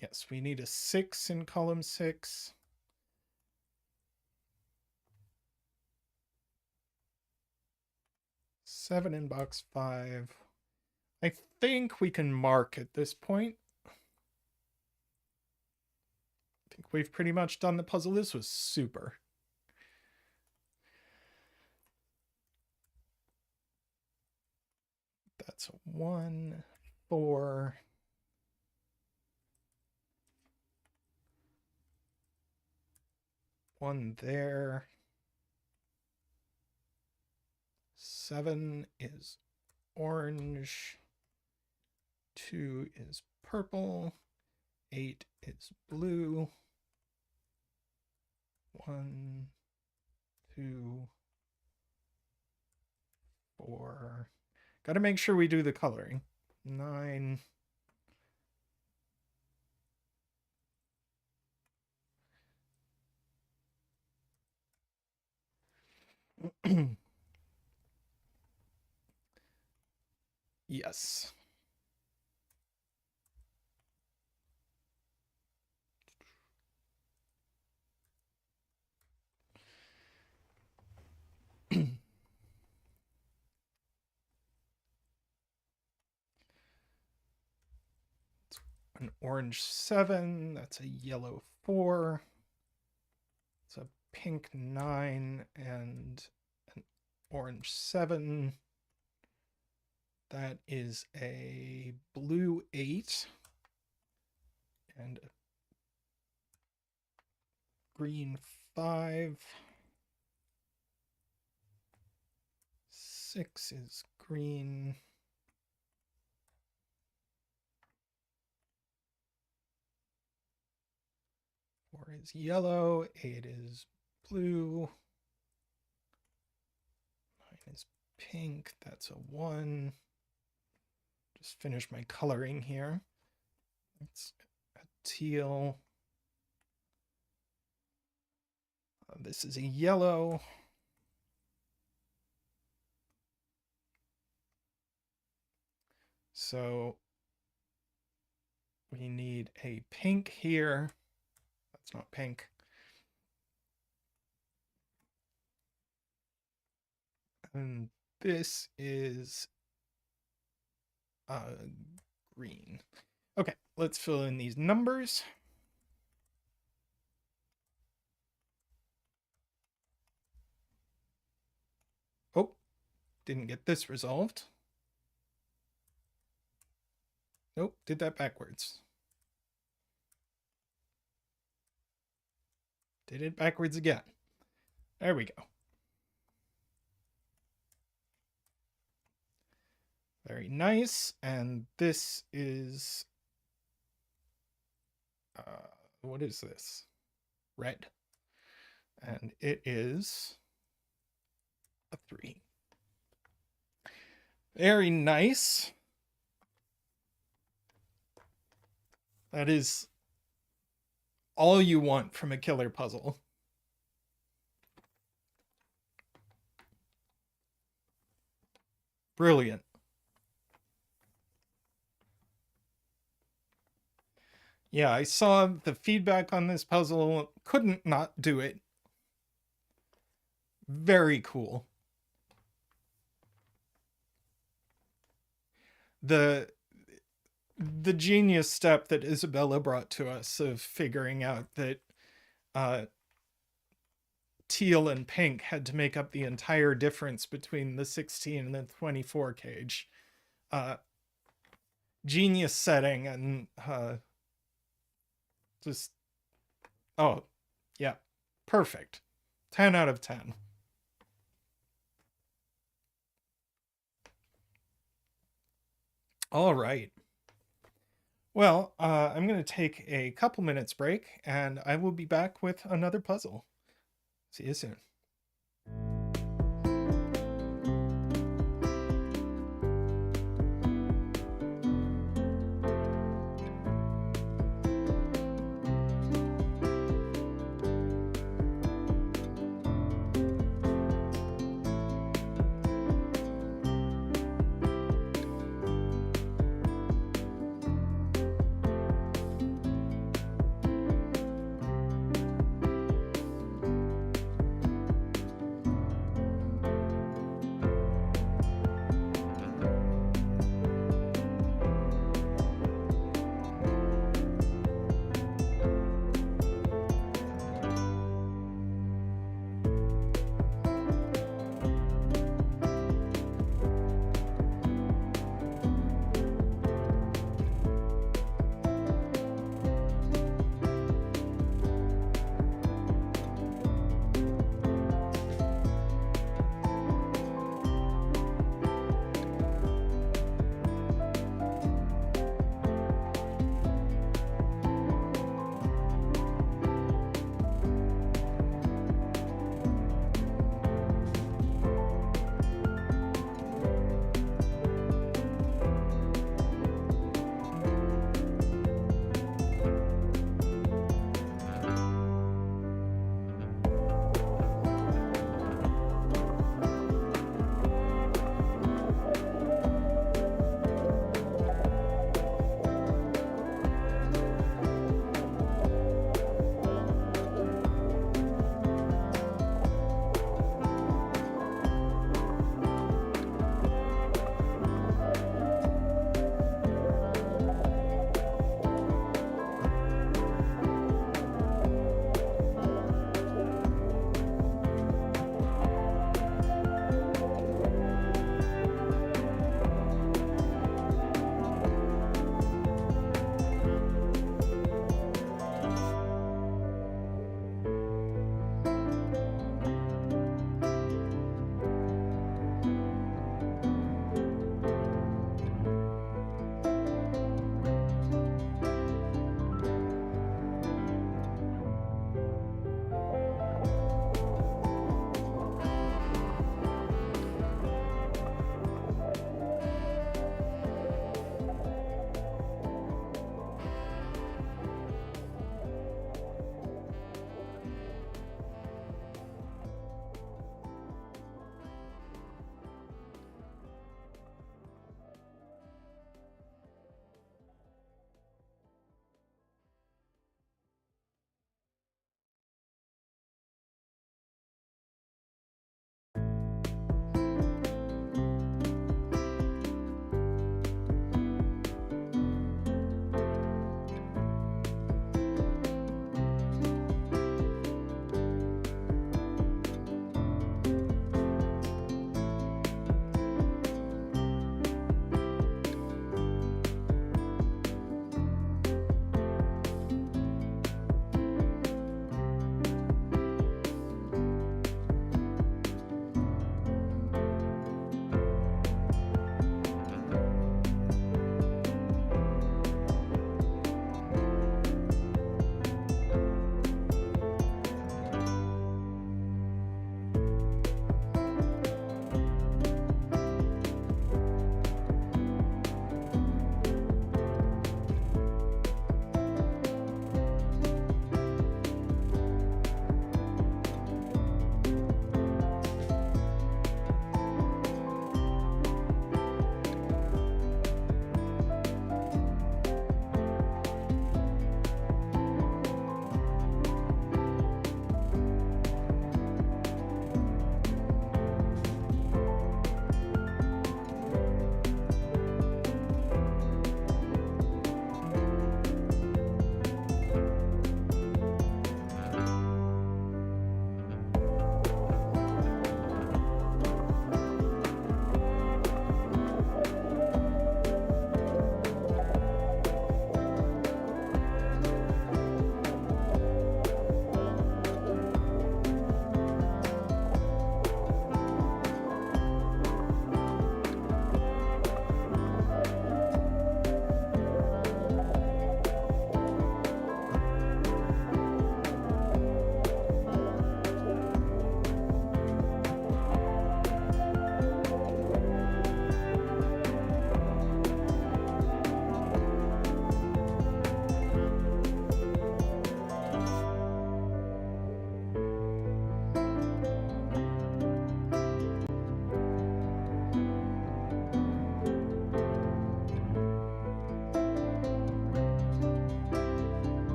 Yes, we need a 6 in column 6. Seven in box 5. I think we can mark at this point. I think we've pretty much done the puzzle. This was super. That's a 1, 4. One there. 7 is orange. 2 is purple. 8 is blue. 1, 2, 4. Got to make sure we do the coloring. 9. Yes. An orange 7. That's a yellow 4. It's a pink 9 and an orange 7. That is a blue 8 and a green 5. 6 is green. 4 is yellow. 8 is blue. 9 is pink. That's a 1. Just finish my coloring here. It's a teal. This is a yellow. So we need a pink here. That's not pink. And this is green. Okay, let's fill in these numbers. Oh, didn't get this resolved. Nope, did that backwards. Did it backwards again. There we go. Very nice. And this is... what is this? Red. And it is a 3. Very nice. That is all you want from a killer puzzle. Brilliant. Yeah, I saw the feedback on this puzzle. Couldn't not do it. Very cool. The genius step that Isabella brought to us of figuring out that teal and pink had to make up the entire difference between the 16 and the 24 cage. Genius setting and Just, oh, yeah, perfect. 10 out of 10. All right. Well, I'm going to take a couple minutes break and I will be back with another puzzle. See you soon.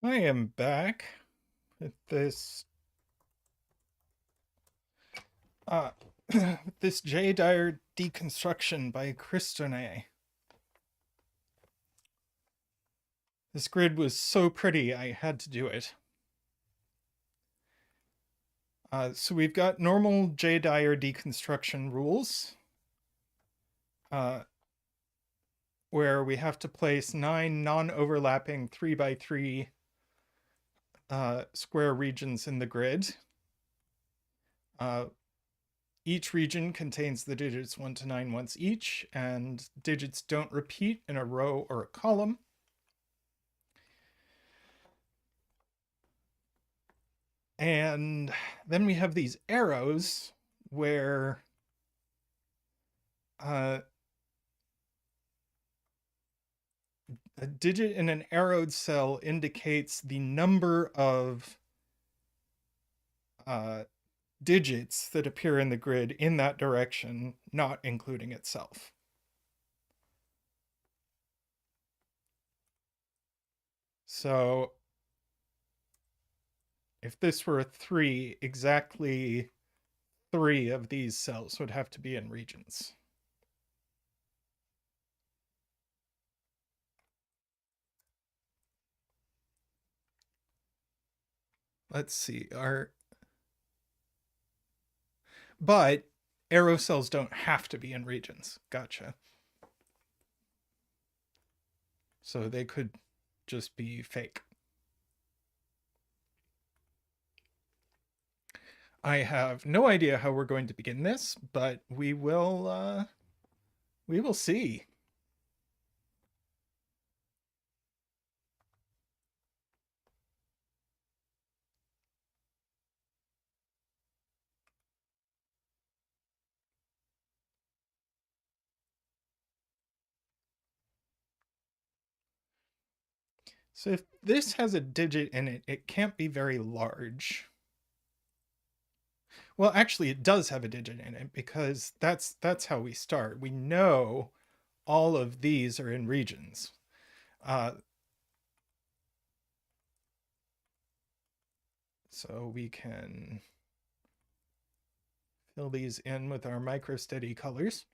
I am back with this this J. Dyer Deconstruction by Christounet. This grid was so pretty, I had to do it. So we've got normal J. Dyer deconstruction rules, where we have to place 9 non-overlapping 3x3 square regions in the grid. Each region contains the digits 1 to 9 once each, and digits don't repeat in a row or a column. And then we have these arrows where a digit in an arrowed cell indicates the number of digits that appear in the grid in that direction, not including itself. So if this were a 3, exactly 3 of these cells would have to be in regions. Let's see, but arrow cells don't have to be in regions. Gotcha. So they could just be fake. I have no idea how we're going to begin this, but we will see. So if this has a digit in it, it can't be very large. Well, actually, it does have a digit in it because that's how we start. We know all of these are in regions. So we can fill these in with our microsteady colors.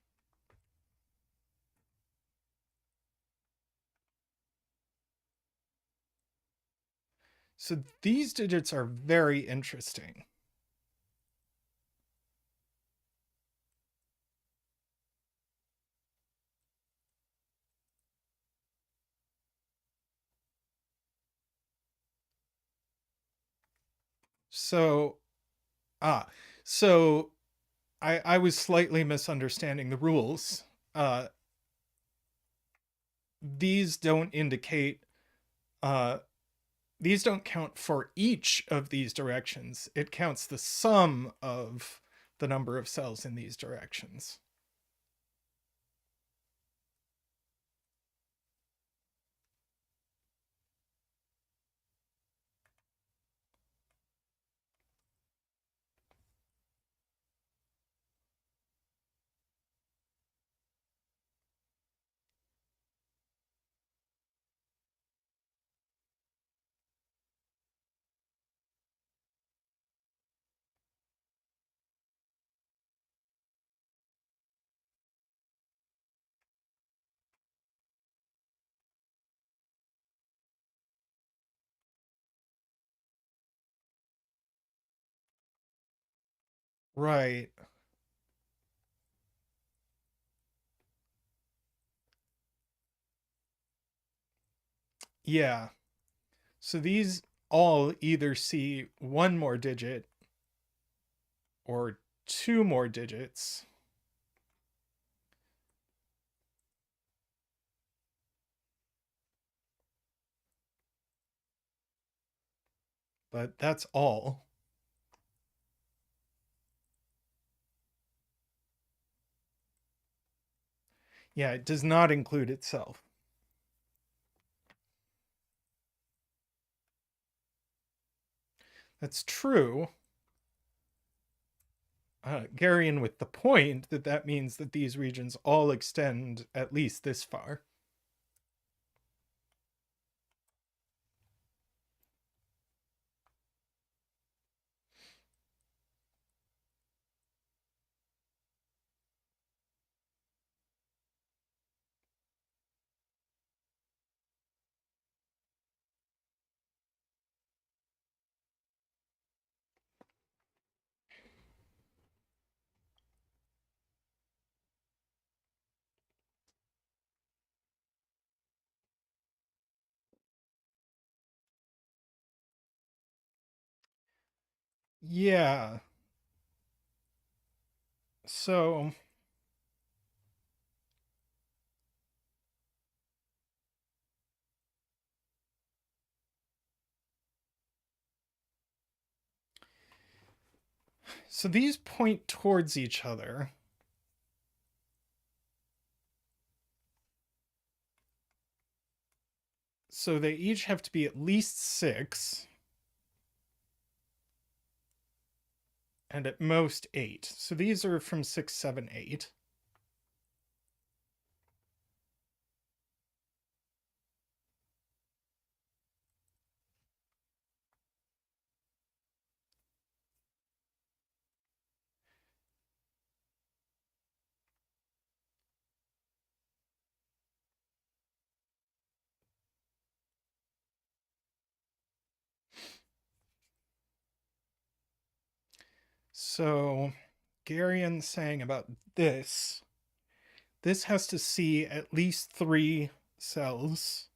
So these digits are very interesting. So, so I was slightly misunderstanding the rules. These don't indicate, these don't count for each of these directions. It counts the sum of the number of cells in these directions. Right. Yeah. So these all either see 1 more digit or 2 more digits. But that's all. Yeah, it does not include itself. That's true. Garian with the point that that means that these regions all extend at least this far. Yeah. So so these point towards each other. So they each have to be at least 6 and at most 8. So these are from 6, 7, 8. So Garian's saying about this. This has to see at least 3 cells,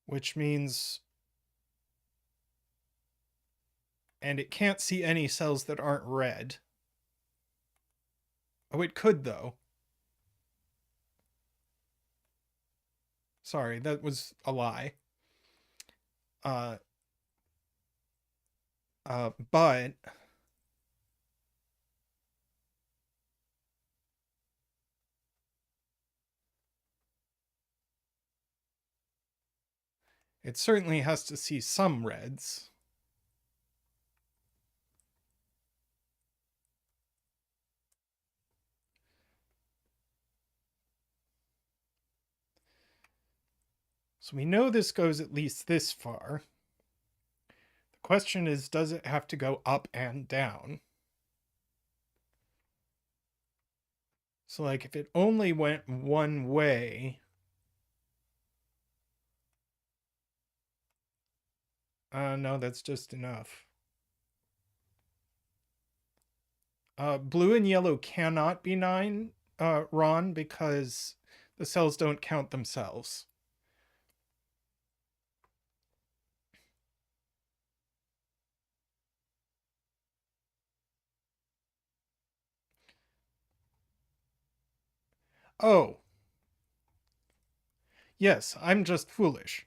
which means, and it can't see any cells that aren't red. Oh, it could though. Sorry, that was a lie. Uh, but it certainly has to see some reds. So we know this goes at least this far. The question is, does it have to go up and down? So, like, if it only went one way, no, that's just enough. Blue and yellow cannot be 9, Ron, because the cells don't count themselves. Oh, yes, I'm just foolish.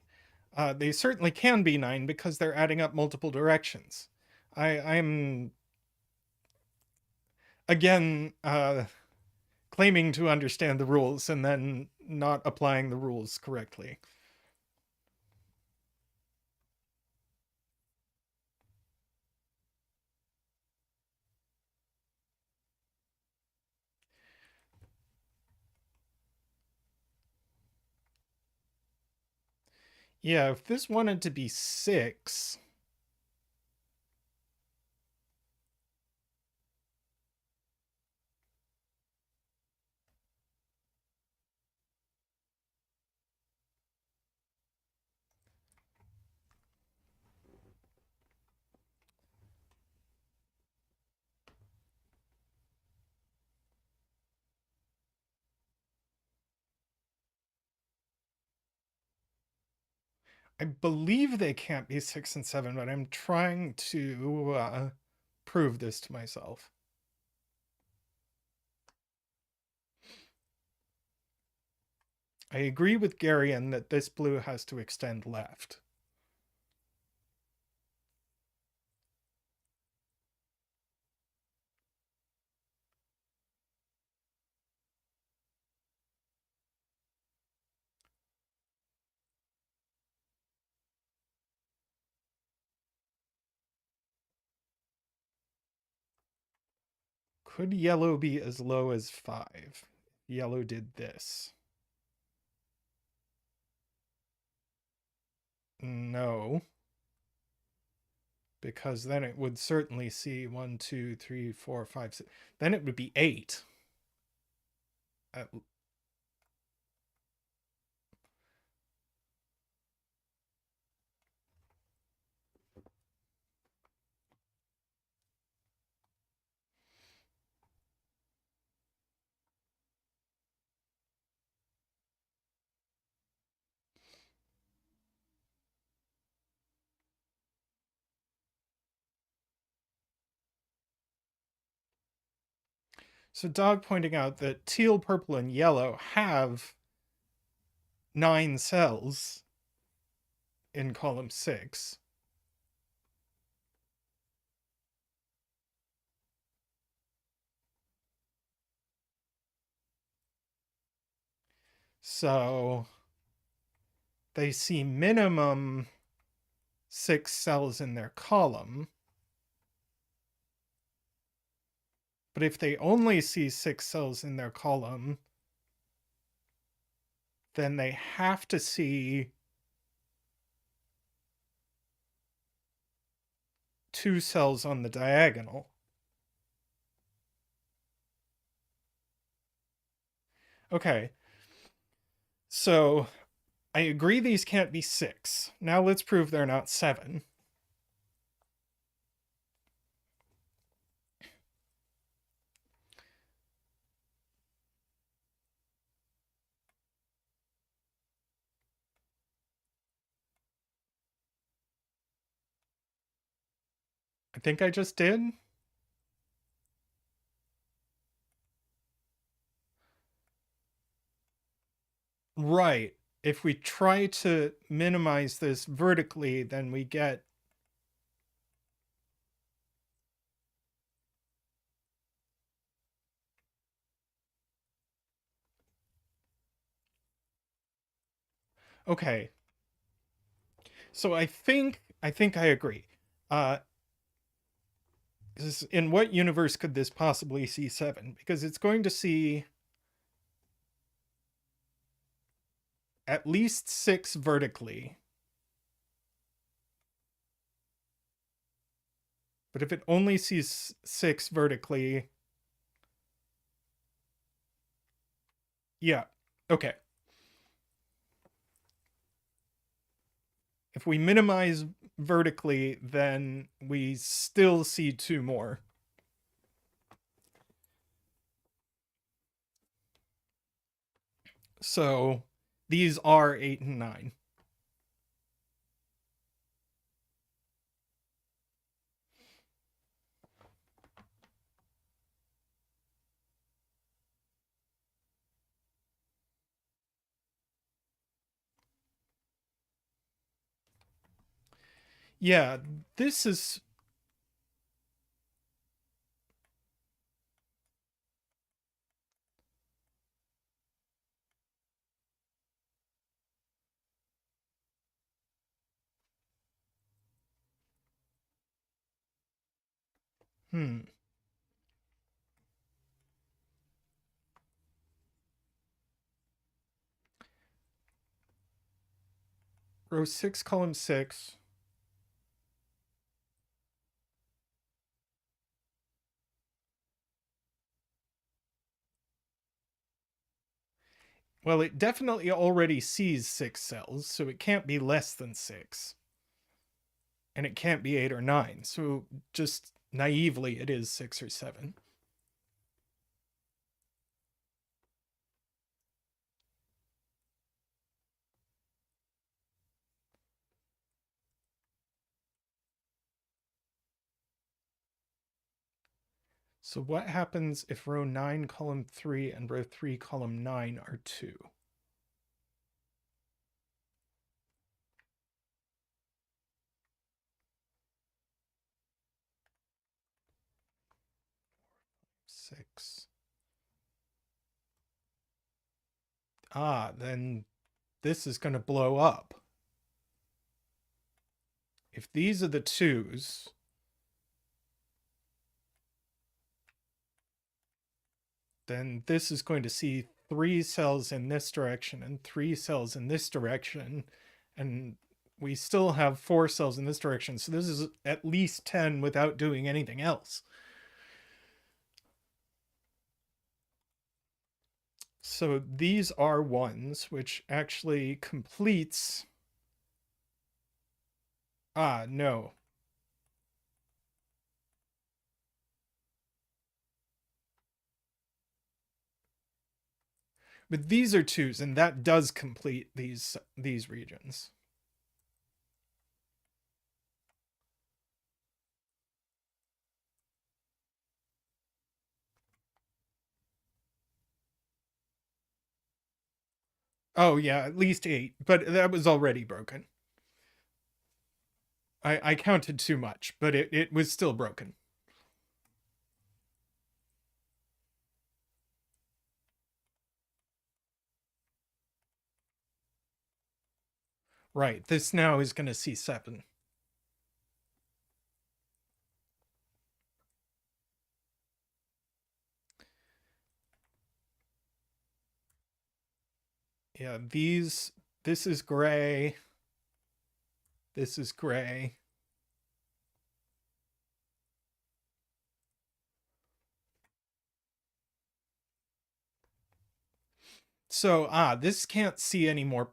They certainly can be 9 because they're adding up multiple directions. I'm again claiming to understand the rules and then not applying the rules correctly. Yeah, if this wanted to be 6, I believe they can't be 6 and 7, but I'm trying to prove this to myself. I agree with Garion that this blue has to extend left. Could yellow be as low as 5? Yellow did this. No. Because then it would certainly see 1, 2, 3, 4, 5, 6. Then it would be 8. At So Dog pointing out that teal, purple, and yellow have 9 cells in column 6. So they see minimum 6 cells in their column. But if they only see 6 cells in their column, then they have to see 2 cells on the diagonal. Okay. So I agree these can't be 6. Now let's prove they're not 7. I think I just did. Right. If we try to minimize this vertically, then we get okay. So I think I agree. In what universe could this possibly see 7? Because it's going to see at least 6 vertically. But if it only sees 6 vertically, yeah, okay. If we minimize vertically, then we still see 2 more. So these are 8 and 9. Yeah, this is row 6, column 6. Well, it definitely already sees 6 cells, so it can't be less than 6. And it can't be 8 or 9. So just naively, it is 6 or 7. So what happens if row 9, column 3, and row 3, column 9 are 2? Six. Then this is going to blow up. If these are the 2s, then this is going to see 3 cells in this direction and 3 cells in this direction, and we still have 4 cells in this direction, so this is at least 10 without doing anything else. So these are 1s, which actually completes... no. But these are 2s, and that does complete these regions. Oh yeah, at least 8, but that was already broken. I counted too much, but it was still broken. Right, this now is going to see 7. Yeah, this is gray. This is gray. So, this can't see any more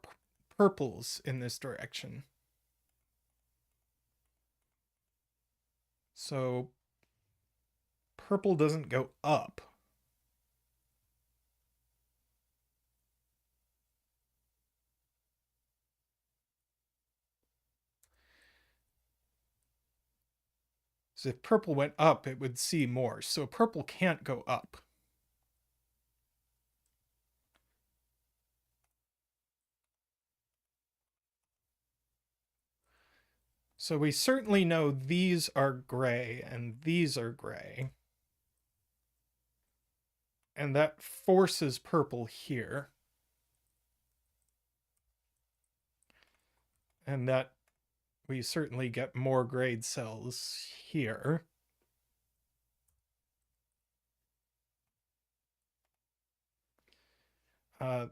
purples in this direction. So, purple doesn't go up. So if purple went up, it would see more. So purple can't go up. So we certainly know these are gray and these are gray. And that forces purple here. And that we certainly get more grayed cells here.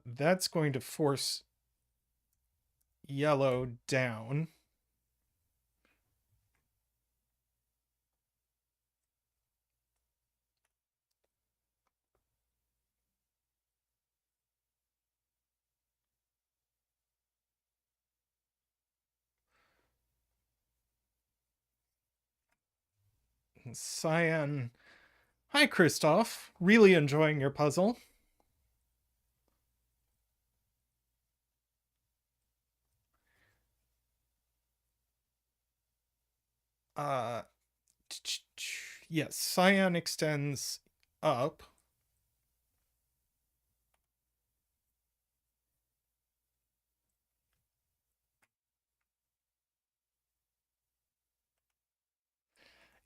That's going to force yellow down. And cyan. Hi, Christoph. Really enjoying your puzzle. Uh, yes, cyan extends up.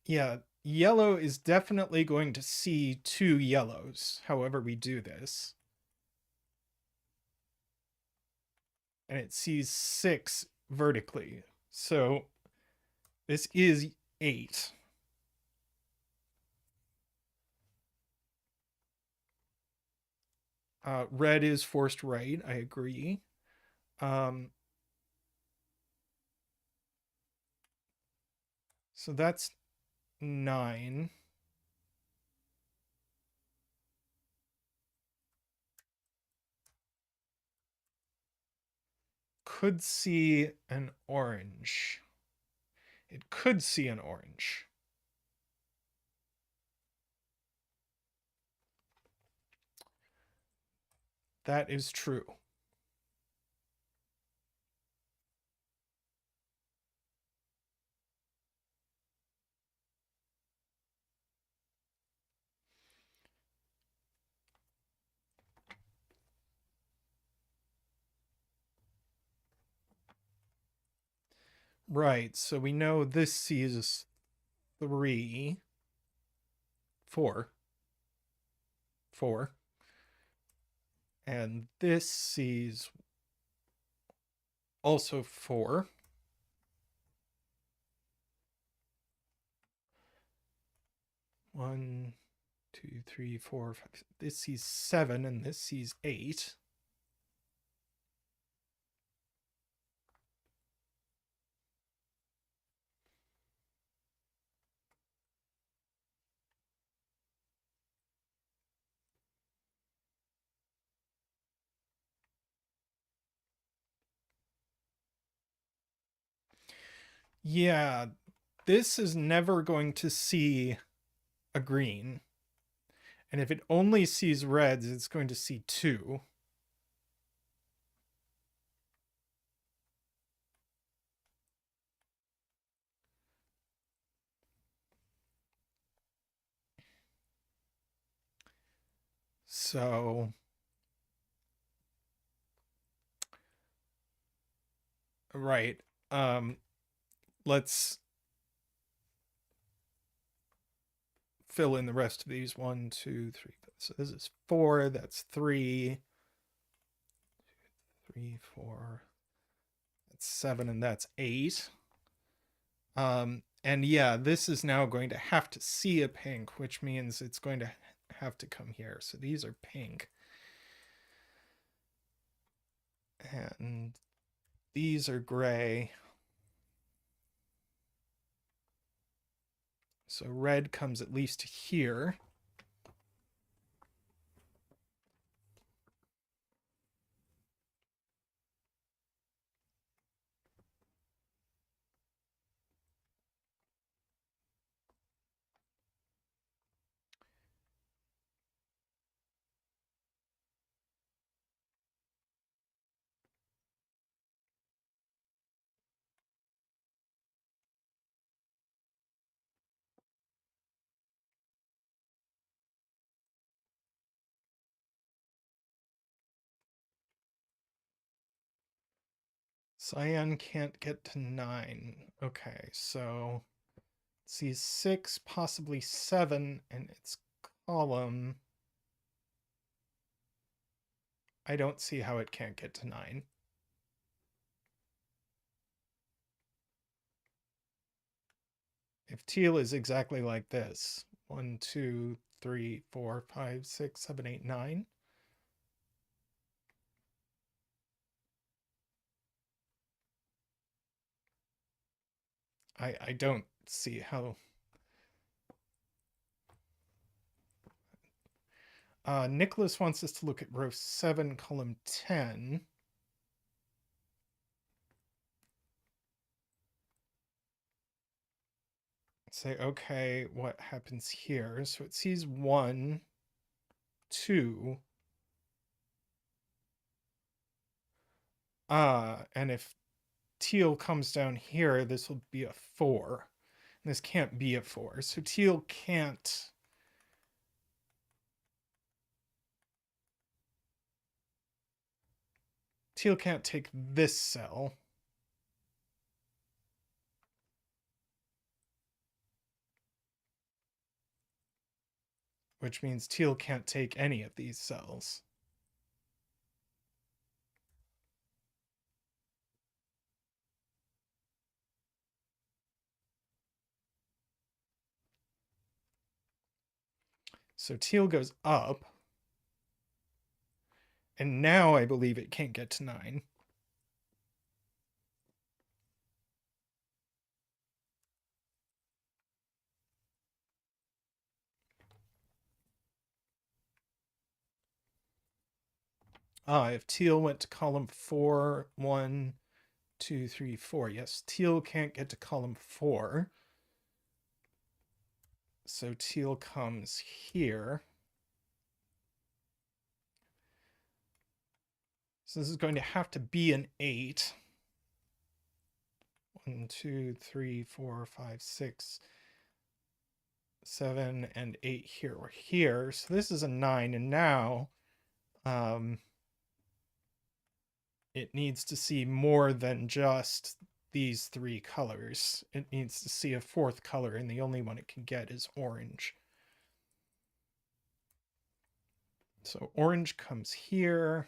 Yeah, yellow is definitely going to see 2 yellows, however we do this. And it sees 6 vertically. So this is 8. Red is forced right, I agree. Um, so that's 9. Could see an orange. It could see an orange. That is true. Right, so we know this sees 3, 4, 4. And this sees also 4. One, two, three, four, five. This sees 7 and this sees 8. Yeah, this is never going to see a green. And if it only sees reds, it's going to see 2. So Right. Let's fill in the rest of these. 1, 2, 3. So this is 4. That's 3. 3, 4. That's 7, and that's 8. And yeah, this is now going to have to see a pink, which means it's going to have to come here. So these are pink. And these are gray. So red comes at least here. Cyan can't get to 9. Okay, so see 6, possibly 7, and its column. I don't see how it can't get to 9. If teal is exactly like this, 1, 2, 3, 4, 5, 6, 7, 8, 9. I don't see how. Nicholas wants us to look at row 7, column 10. Say, okay, what happens here? So it sees 1, 2. And if teal comes down here, this will be a 4. And this can't be a 4. So teal can't. Teal can't take this cell. Which means teal can't take any of these cells. So teal goes up. And now I believe it can't get to 9. If teal went to column 4, 1, 2, 3, 4. Yes, teal can't get to column 4. So teal comes here. So this is going to have to be an 8. 1, 2, 3, 4, 5, 6, 7, and 8 here. We're here. So this is a 9. And now it needs to see more than just these 3 colors. It needs to see a 4th color, and the only one it can get is orange. So orange comes here.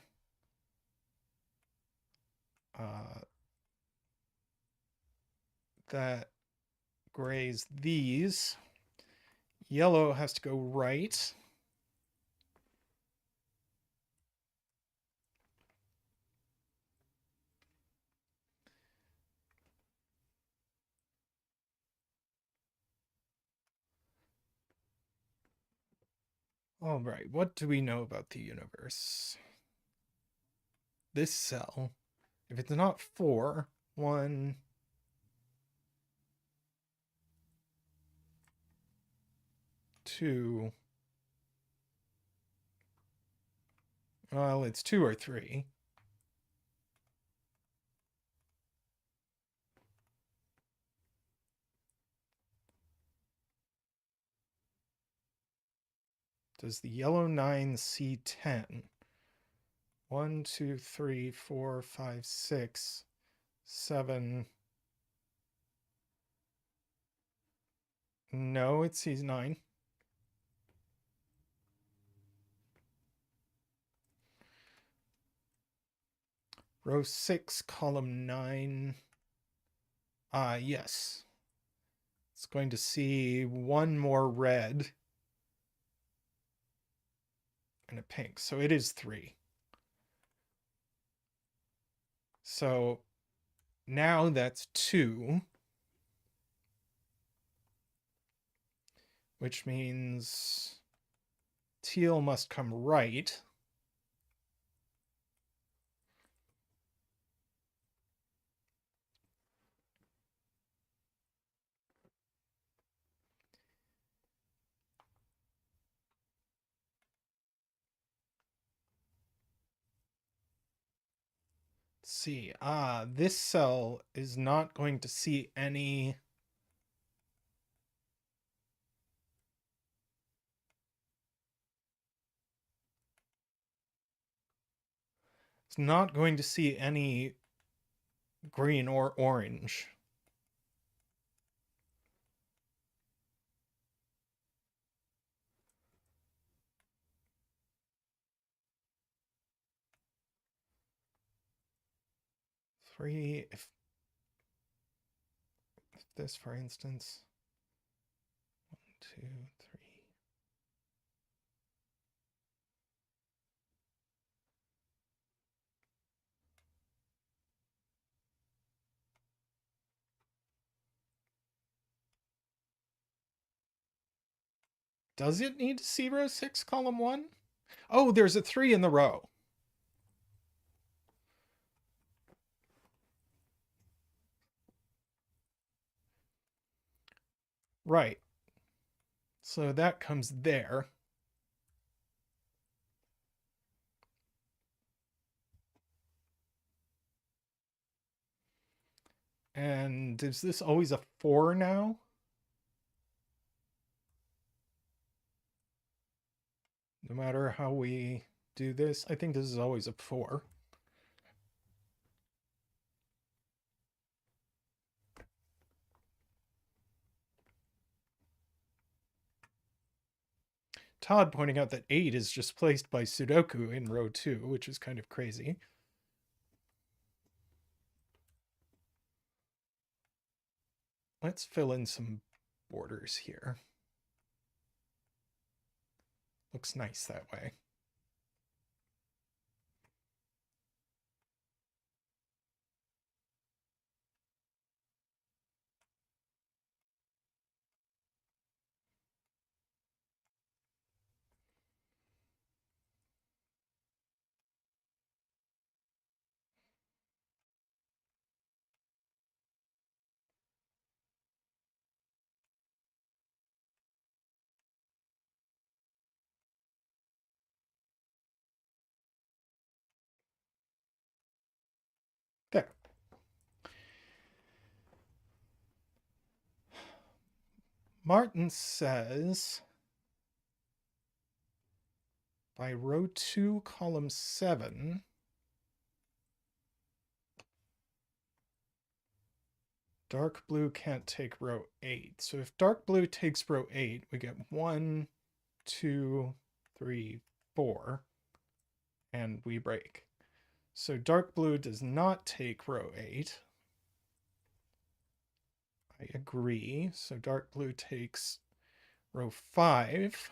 That grays these. Yellow has to go right. All right, what do we know about the universe? This cell, if it's not 4, 1, 2, well, it's 2 or 3. Does the yellow 9 see 10? 1, 2, 3, 4, 5, 6, 7. No, it sees 9. Row 6, column 9. Yes. It's going to see one more red and a pink. So it is 3. So now that's 2. Which means teal must come right. Let's see. This cell is not going to see any. It's not going to see any green or orange. Three, if this, for instance, 1, 2, 3. Does it need to see row 6, column 1? Oh, there's a 3 in the row. Right. So that comes there. And is this always a 4 now? No matter how we do this, I think this is always a 4. Todd pointing out that 8 is just placed by Sudoku in row 2, which is kind of crazy. Let's fill in some borders here. Looks nice that way. There. Martin says by row 2, column 7, dark blue can't take row 8. So if dark blue takes row 8, we get 1, 2, 3, 4, and we break. So dark blue does not take row 8. I agree. So dark blue takes row 5.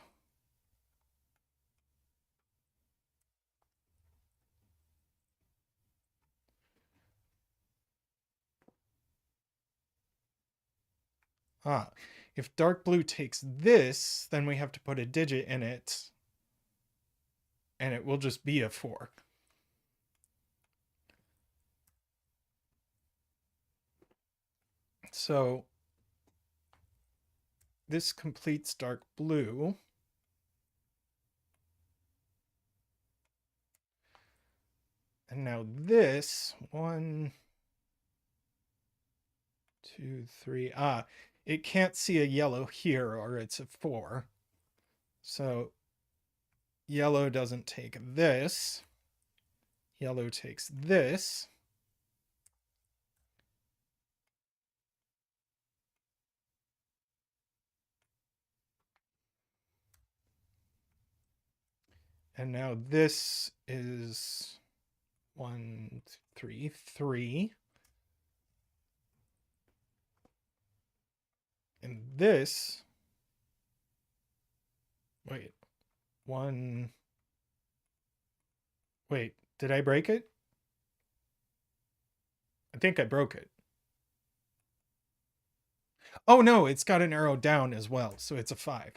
If dark blue takes this, then we have to put a digit in it, and it will just be a 4. So this completes dark blue. And now this, 1, 2, 3. It can't see a yellow here or it's a 4. So yellow doesn't take this. Yellow takes this. And now this is 1, 3, 3. And this, wait, 1, wait, did I break it? I think I broke it. Oh no, it's got an arrow down as well, so it's a 5.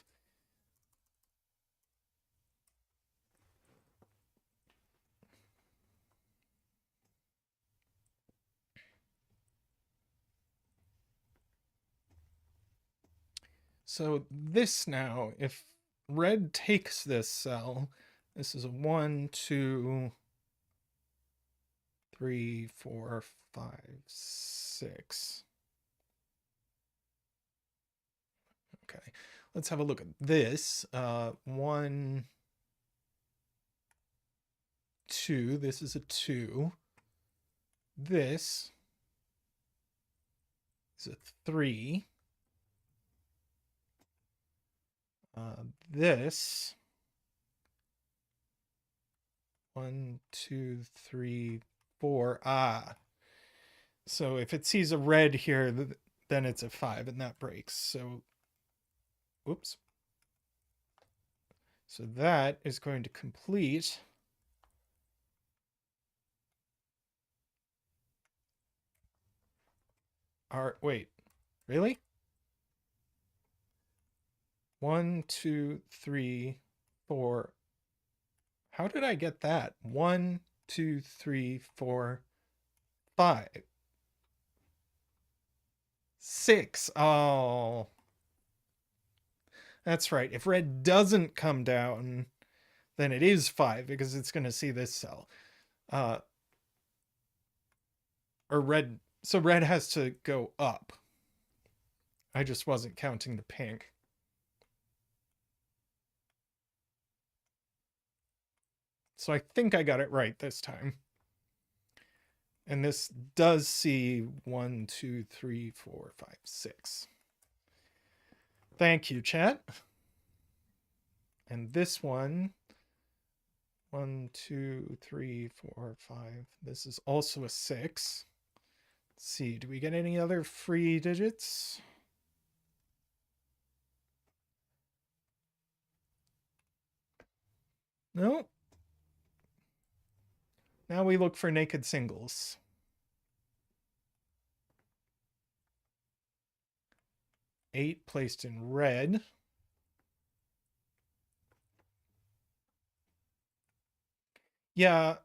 So this now, if red takes this cell, this is a 1, 2, 3, 4, 5, 6. Okay, let's have a look at this. 1, 2. This is a 2. This is a 3. This 1, 2, 3, 4. So if it sees a red here, then it's a 5, and that breaks. So, whoops. So that is going to complete our. Wait, really? 1, 2, 3, 4. How did I get that? 1, 2, 3, 4, 5. 6. Oh. That's right. If red doesn't come down, then it is 5 because it's going to see this cell. Or red. So red has to go up. I just wasn't counting the pink. So I think I got it right this time. And this does see 1, 2, 3, 4, 5, 6. Thank you, chat. And this one, 1, 2, 3, 4, 5. This is also a 6. Let's see, do we get any other free digits? No. Now we look for naked singles. 8 placed in red. Yeah.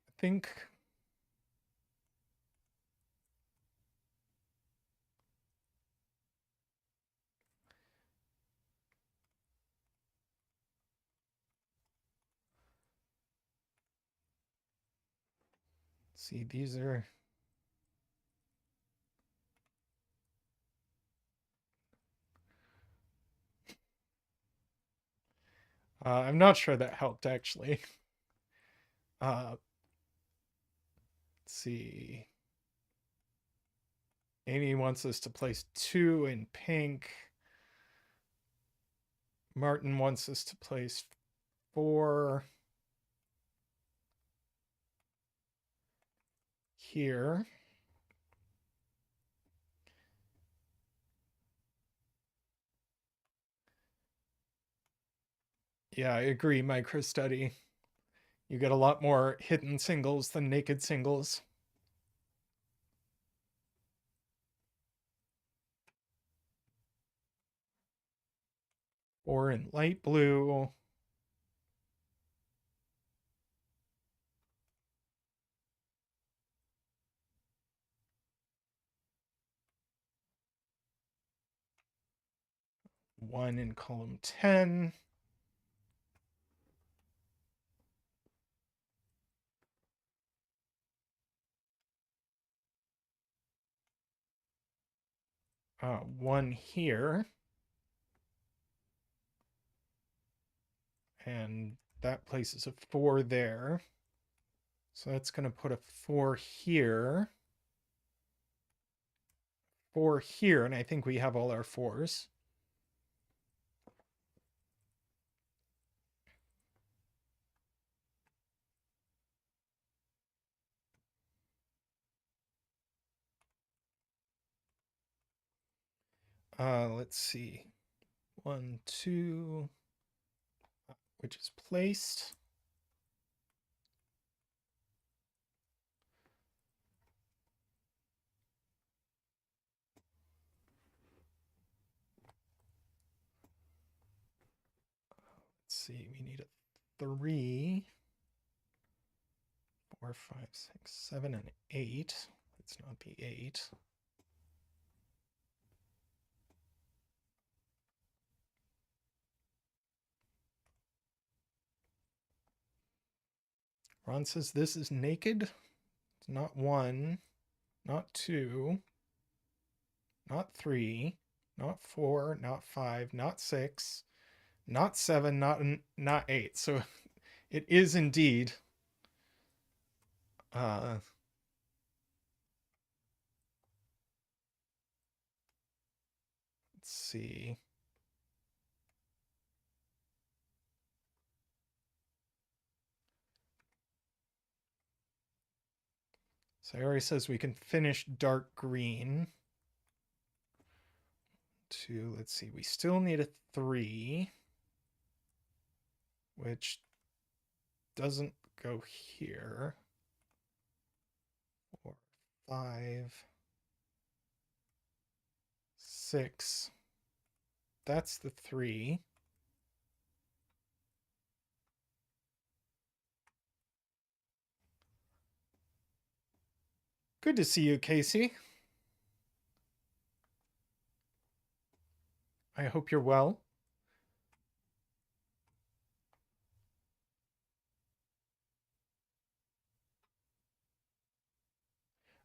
I think. See, these are. I'm not sure that helped actually. Let's see. Amy wants us to place 2 in pink. Martin wants us to place 4 here. Yeah, I agree, micro study. You get a lot more hidden singles than naked singles. Or in light blue. One in column 10. One here. And that places a 4 there. So that's going to put a 4 here. 4 here, and I think we have all our 4s. Let's see. 1, 2, which is placed. Let's see, we need a 3, 4, 5, 6, 7, and 8. Let's not be 8. Ron says this is naked. It's not 1, not 2, not 3, not 4, not 5, not 6, not 7, not 8. So it is indeed let's see. Sayori says we can finish dark green. 2, let's see. We still need a 3, which doesn't go here. 4, 5, 6. That's the 3. Good to see you, Casey. I hope you're well.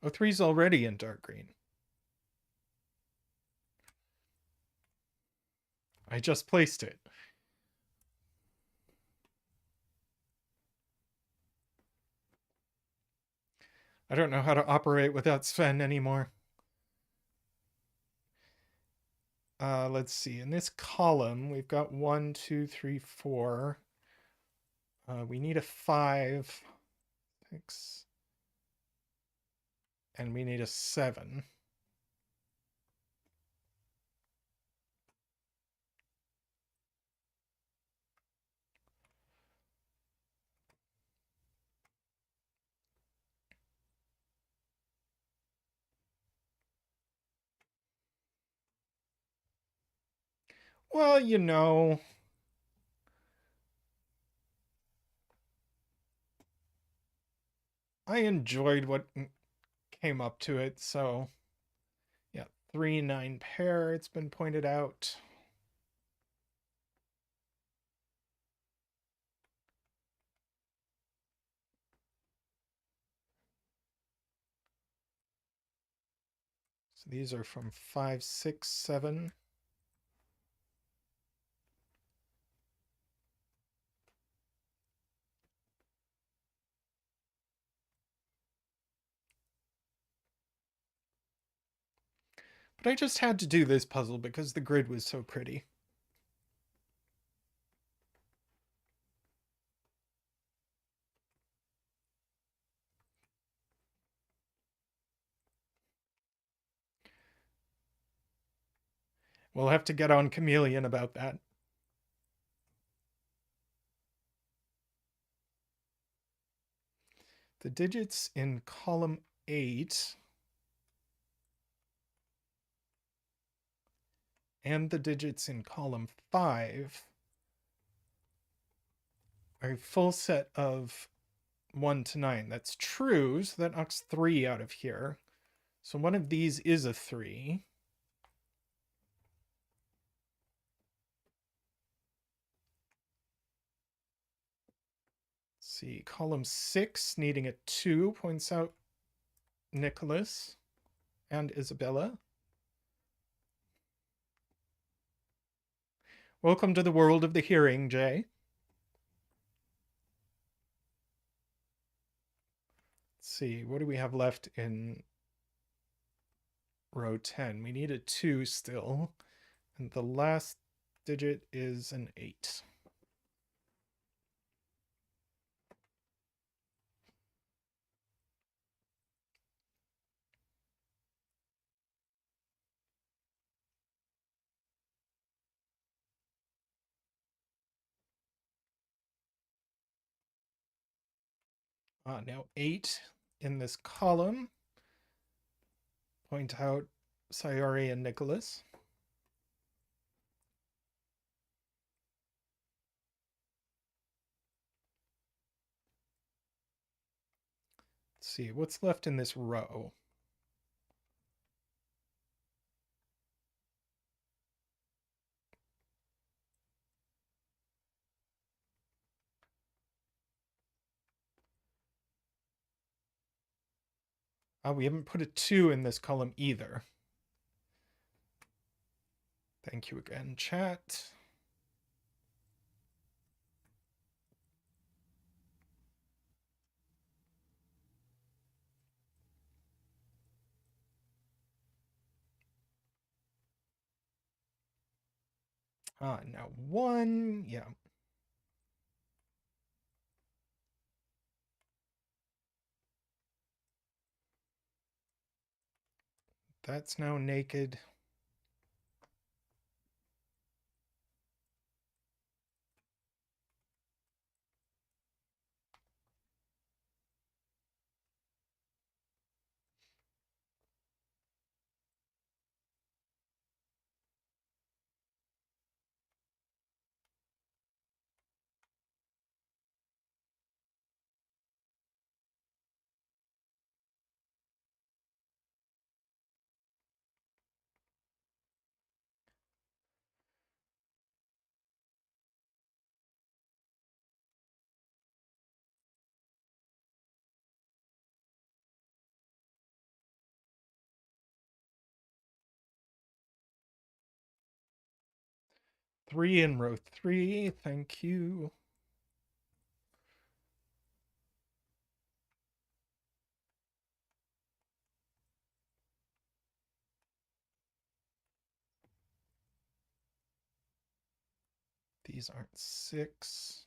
Oh, 3's already in dark green. I just placed it. I don't know how to operate without Sven anymore. Let's see. In this column, we've got 1, 2, 3, 4. We need a 5, 6, and we need a 7. Well, you know, I enjoyed what came up to it, so yeah, 3, 9 pair, it's been pointed out. So these are from 5, 6, 7. But I just had to do this puzzle because the grid was so pretty. We'll have to get on Chameleon about that. The digits in column 8 and the digits in column 5 are a full set of 1 to 9. That's true, so that knocks 3 out of here. So one of these is a 3. Let's see, column 6 needing a 2 points out Nicholas and Isabella. Welcome to the world of the hearing, Jay. Let's see, what do we have left in row 10. We need a 2 still. And the last digit is an 8. Now 8 in this column. Point out Sayori and Nicholas. Let's see, what's left in this row? We haven't put a 2 in this column either. Thank you again, chat. Now 1, yeah. That's now naked. Three in row 3, thank you. These aren't 6.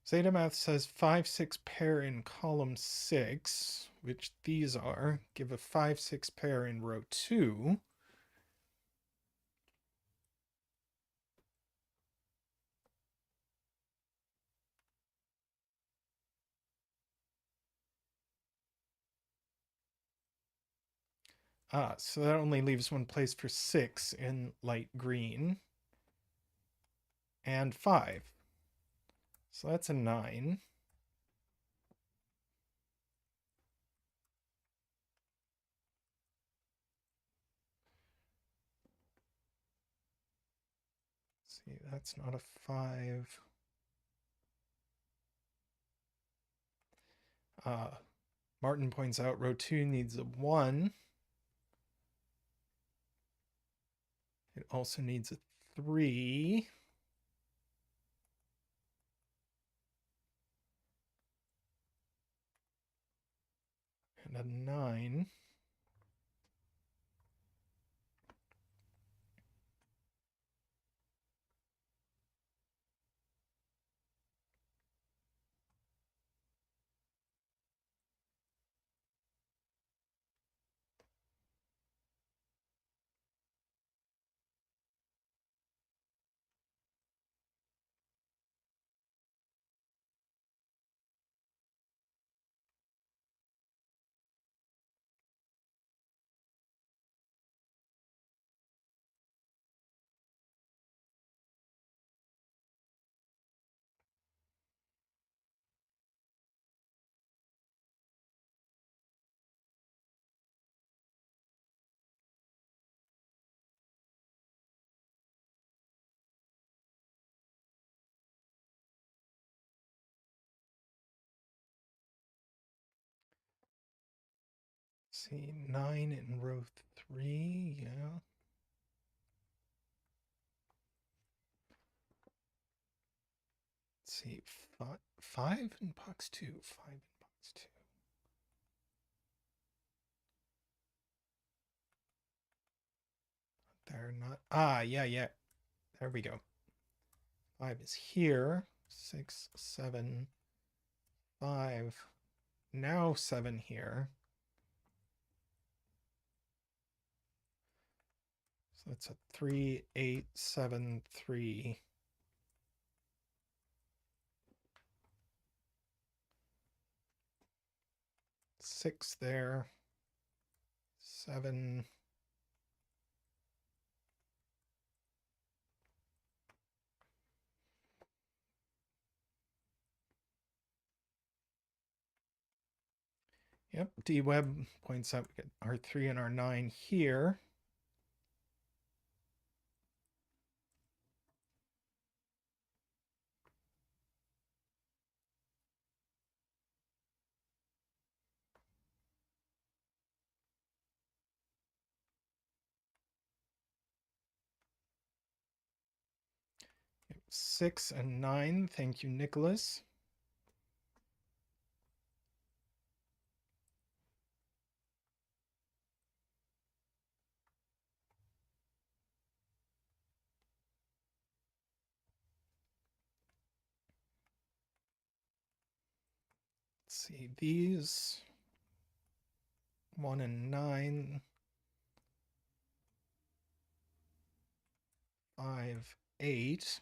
Zeta Math says 5, 6 pair in column 6, which these are. Give a 5, 6 pair in row 2. So that only leaves one place for 6 in light green. And 5. So that's a 9. See, that's not a 5. Martin points out row 2 needs a 1. It also needs a 3. And a 9. See, 9 in row 3, yeah. see, five in box 2, 5 in box 2. They're not, yeah. There we go. 5 is here, 6, 7, 5. Now 7 here. So it's a 3, 8, 7, 3. Six there. 7. Yep, D-Web points out we get R3 and R9 here. Yep, 6 and 9, thank you, Nicholas. Let's see, these 1 and 9, 5, 8.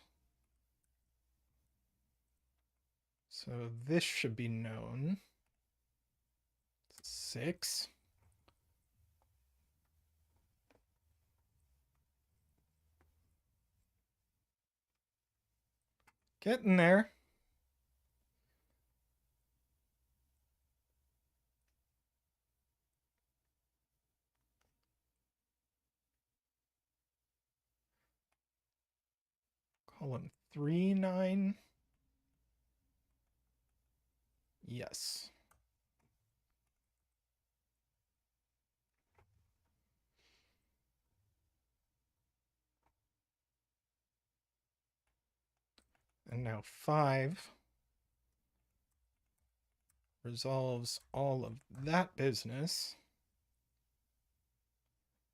So this should be known. 6. Getting there. Column 3, 9. Yes. And now 5 resolves all of that business.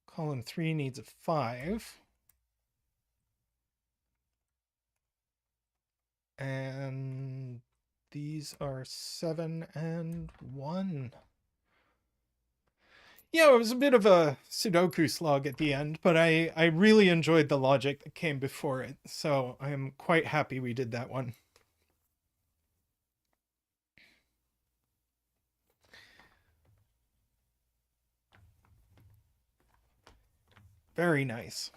Column 3 needs a 5. And these are 7 and 1. Yeah, it was a bit of a Sudoku slog at the end, but I really enjoyed the logic that came before it, so I'm quite happy we did that one. Very nice.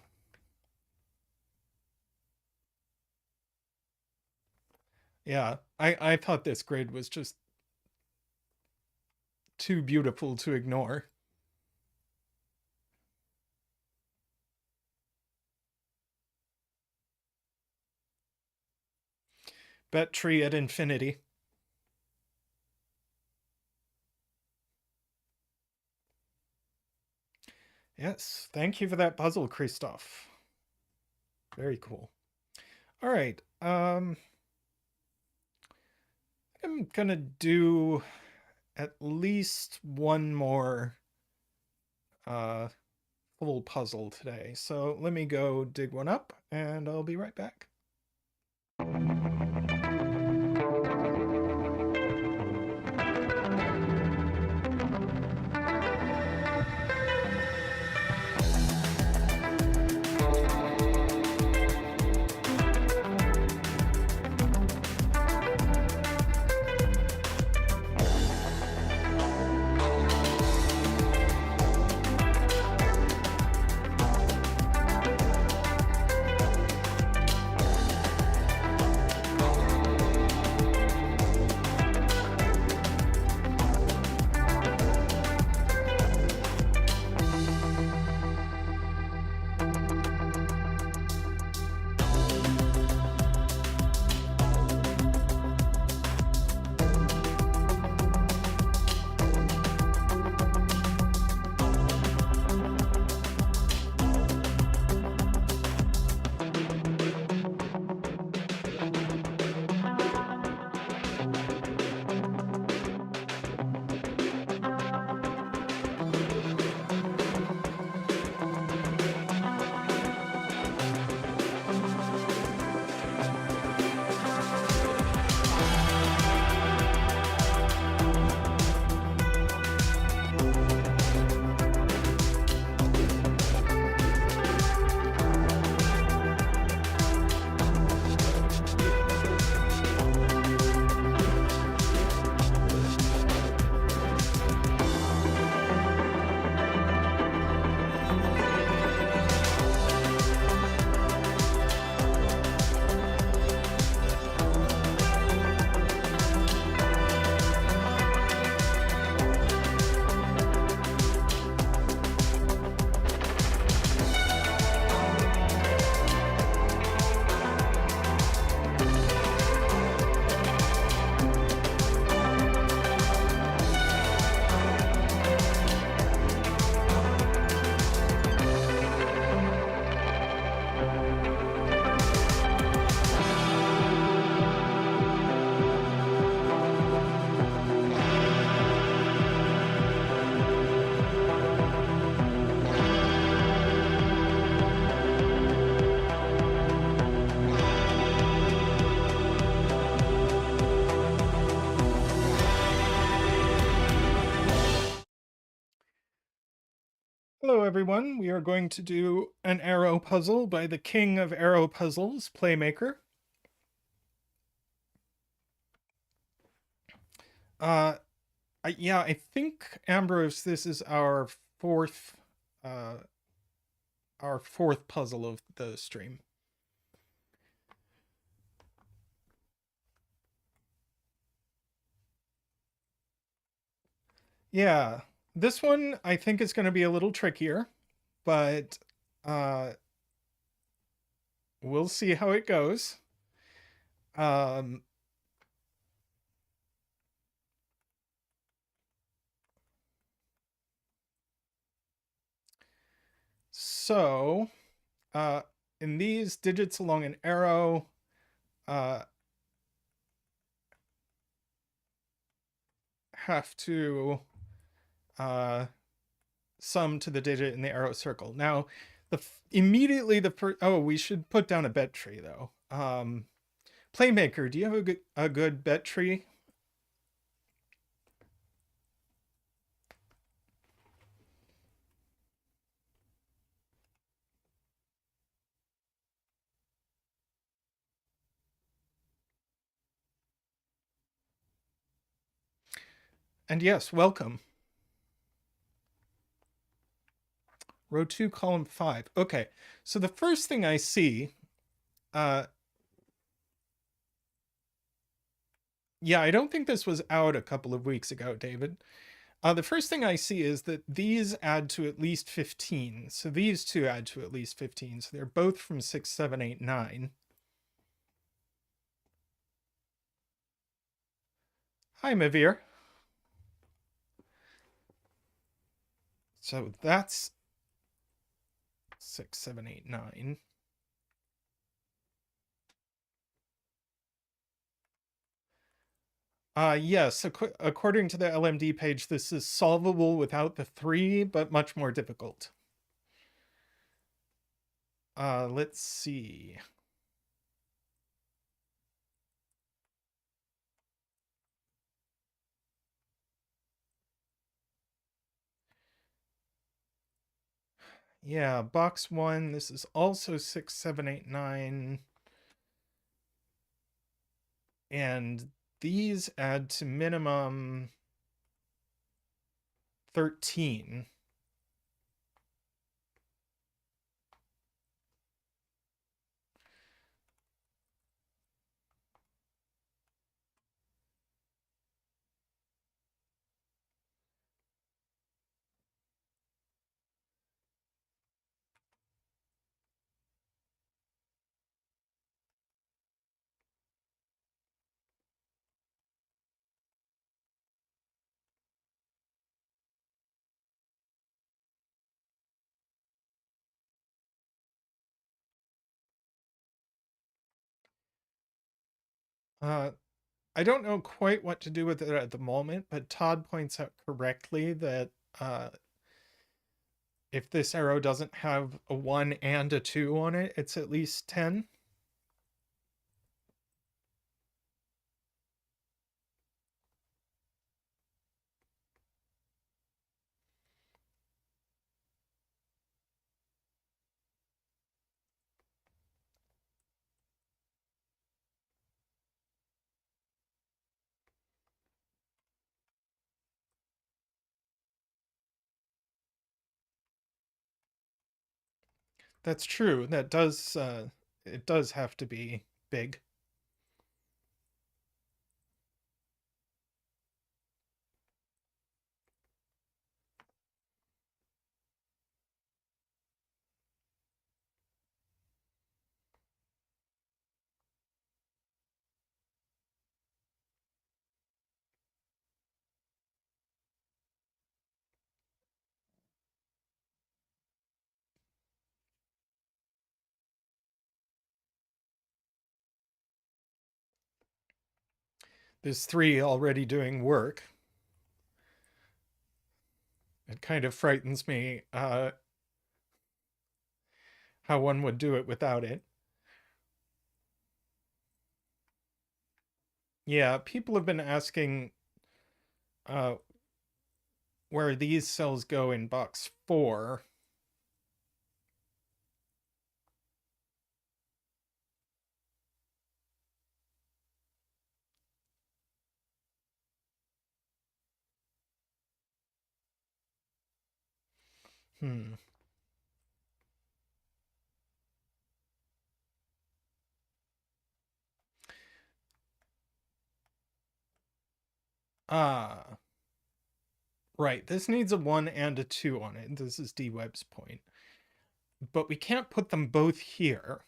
Yeah, I thought this grid was just too beautiful to ignore. Bet tree at infinity. Yes, thank you for that puzzle, Christoph. Very cool. All right, I'm gonna do at least one more full puzzle today. So let me go dig one up and I'll be right back. Hello, everyone. We are going to do an arrow puzzle by the king of arrow puzzles, Playmaker. Uh, I think, Ambrose, this is uh, our fourth puzzle of the stream. Yeah, this one I think is going to be a little trickier, but uh, we'll see how it goes. Um, so, uh, in these digits along an arrow, uh, have to uh, sum to the digit in the arrow circle. Now, immediately oh, we should put down a bet tree though. Playmaker, do you have a good bet tree? And yes, welcome. Row 2, column 5. Okay, so the first thing I see, yeah, I don't think this was out a couple of weeks ago, David. The first thing I see is that these add to at least 15. So these two add to at least 15. So they're both from 6, 7, 8, 9. Hi, Mavir. So that's 6, 7, 8, 9. Yes, according to the LMD page, this is solvable without the 3, but much more difficult. Let's see. Yeah, box 1, this is also 6, 7, 8, 9. And these add to minimum 13. Uh, I don't know quite what to do with it at the moment, but Todd points out correctly that uh, if this arrow doesn't have a 1 and a 2 on it, it's at least 10. That's true. That does it does have to be big. There's 3 already doing work. It kind of frightens me how one would do it without it. Yeah, people have been asking uh, where these cells go in box 4. Hmm. Ah, right. This needs a 1 and a 2 on it. This is D-Web's point. But we can't put them both here.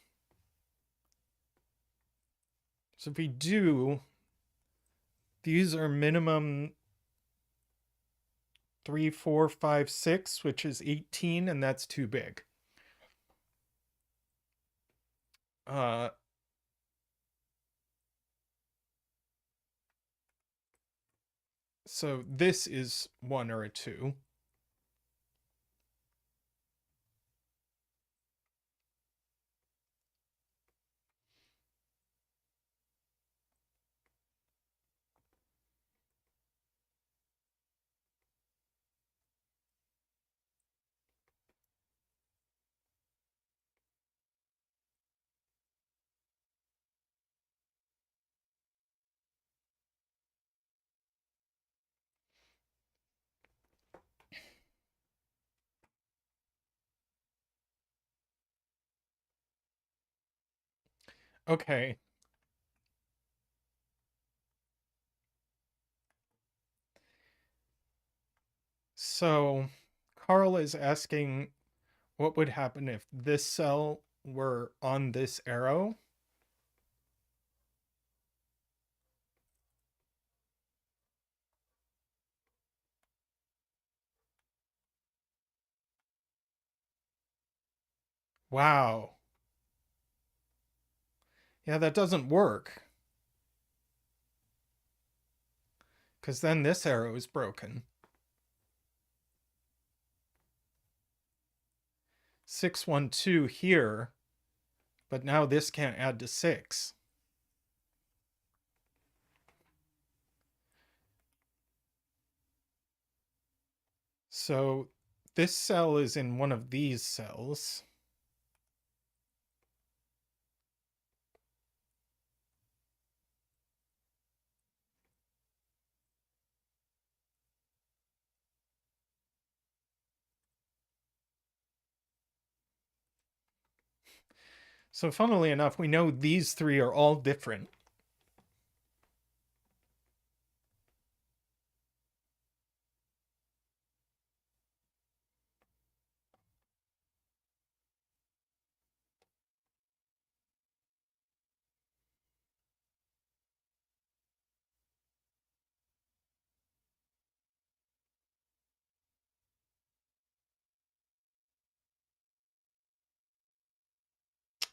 So if we do, these are minimum 3, 4, 5, 6, which is 18, and that's too big. Uh, so this is 1 or a 2. Okay. So Carl is asking what would happen if this cell were on this arrow. Wow. Yeah, that doesn't work. Because then this arrow is broken. 612 here, but now this can't add to 6. So this cell is in one of these cells. So funnily enough, we know these three are all different.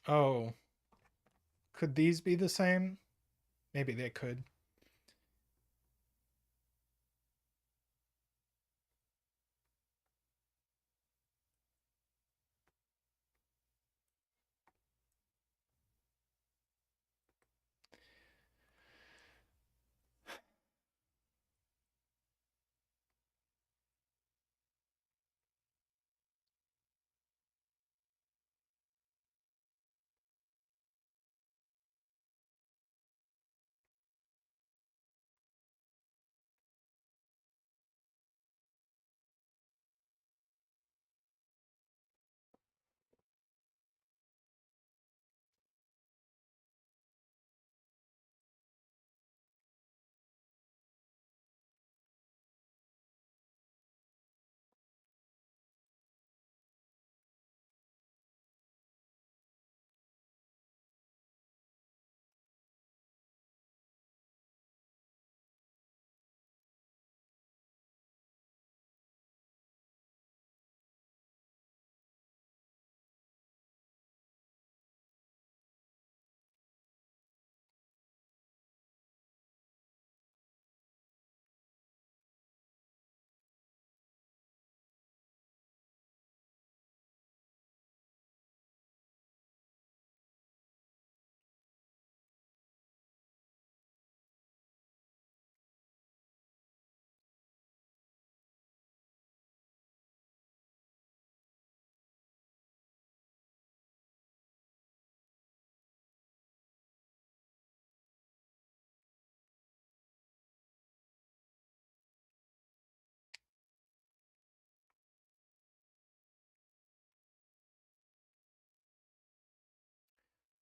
Oh, could these be the same? Maybe they could.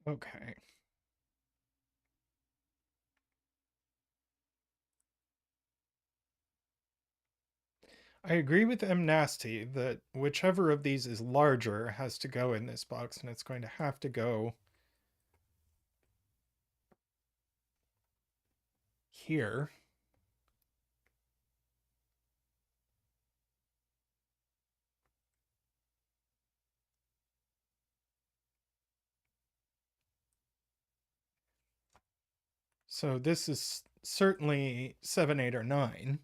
Okay. I agree with M. Nasty that whichever of these is larger has to go in this box, and it's going to have to go here. So this is certainly 7, 8, or 9.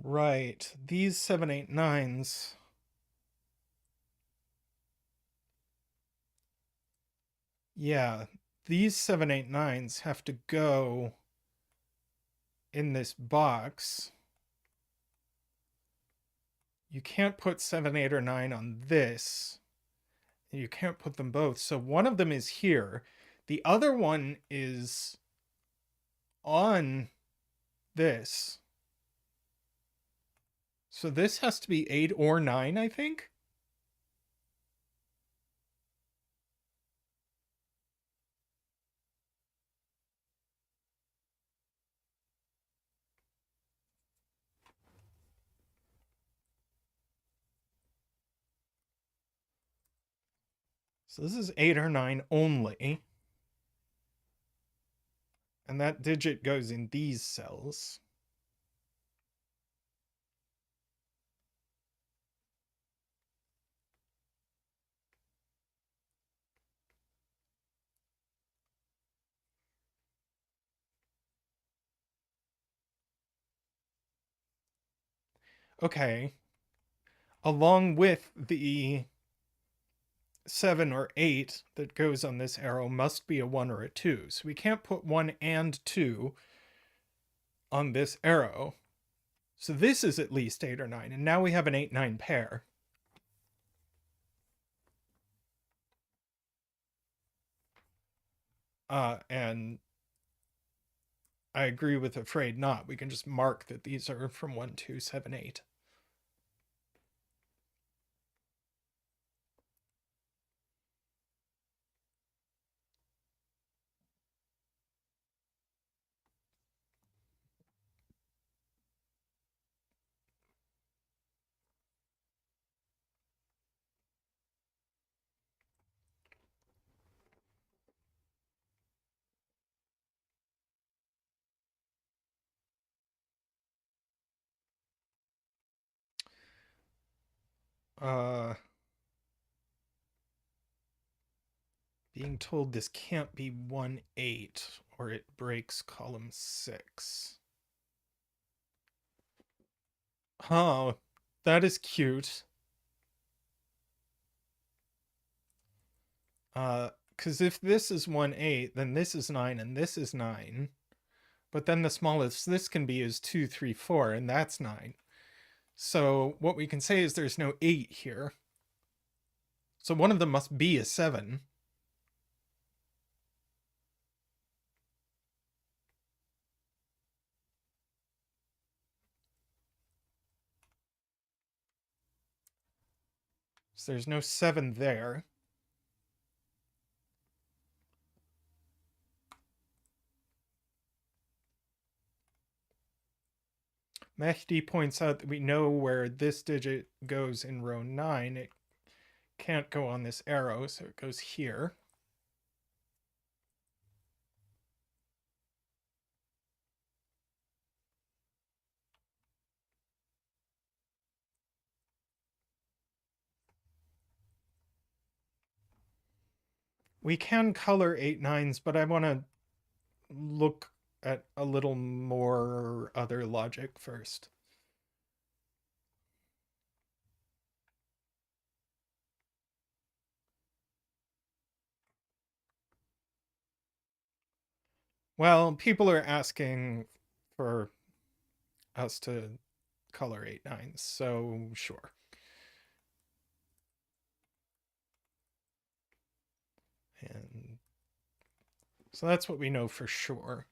Right. These 7, 8, 9s. Yeah. These 7, 8, 9s have to go in this box. You can't put 7, 8, or 9 on this. You can't put them both. So one of them is here. The other one is on this. So this has to be 8 or 9, I think. So this is 8 or 9 only. And that digit goes in these cells. Okay. Along with the 7 or 8 that goes on this arrow must be a 1 or a 2. So we can't put 1 and 2 on this arrow. So this is at least 8 or 9. And now we have an 8, 9 pair. And I agree with Afraid Not. We can just mark that these are from 1, 2, 7, 8. Being told this can't be 1, 8 or it breaks column 6. Oh, that is cute. Because if this is 1, 8, then this is 9 and this is 9. But then the smallest this can be is 2, 3, 4, and that's 9. So what we can say is there's no 8 here. So one of them must be a 7. So there's no 7 there. Mehdi points out that we know where this digit goes in row 9. It can't go on this arrow, so it goes here. We can color 8, 9s, but I want to look at a little more other logic first. Well, people are asking for us to color 8 9s, so sure. And so that's what we know for sure.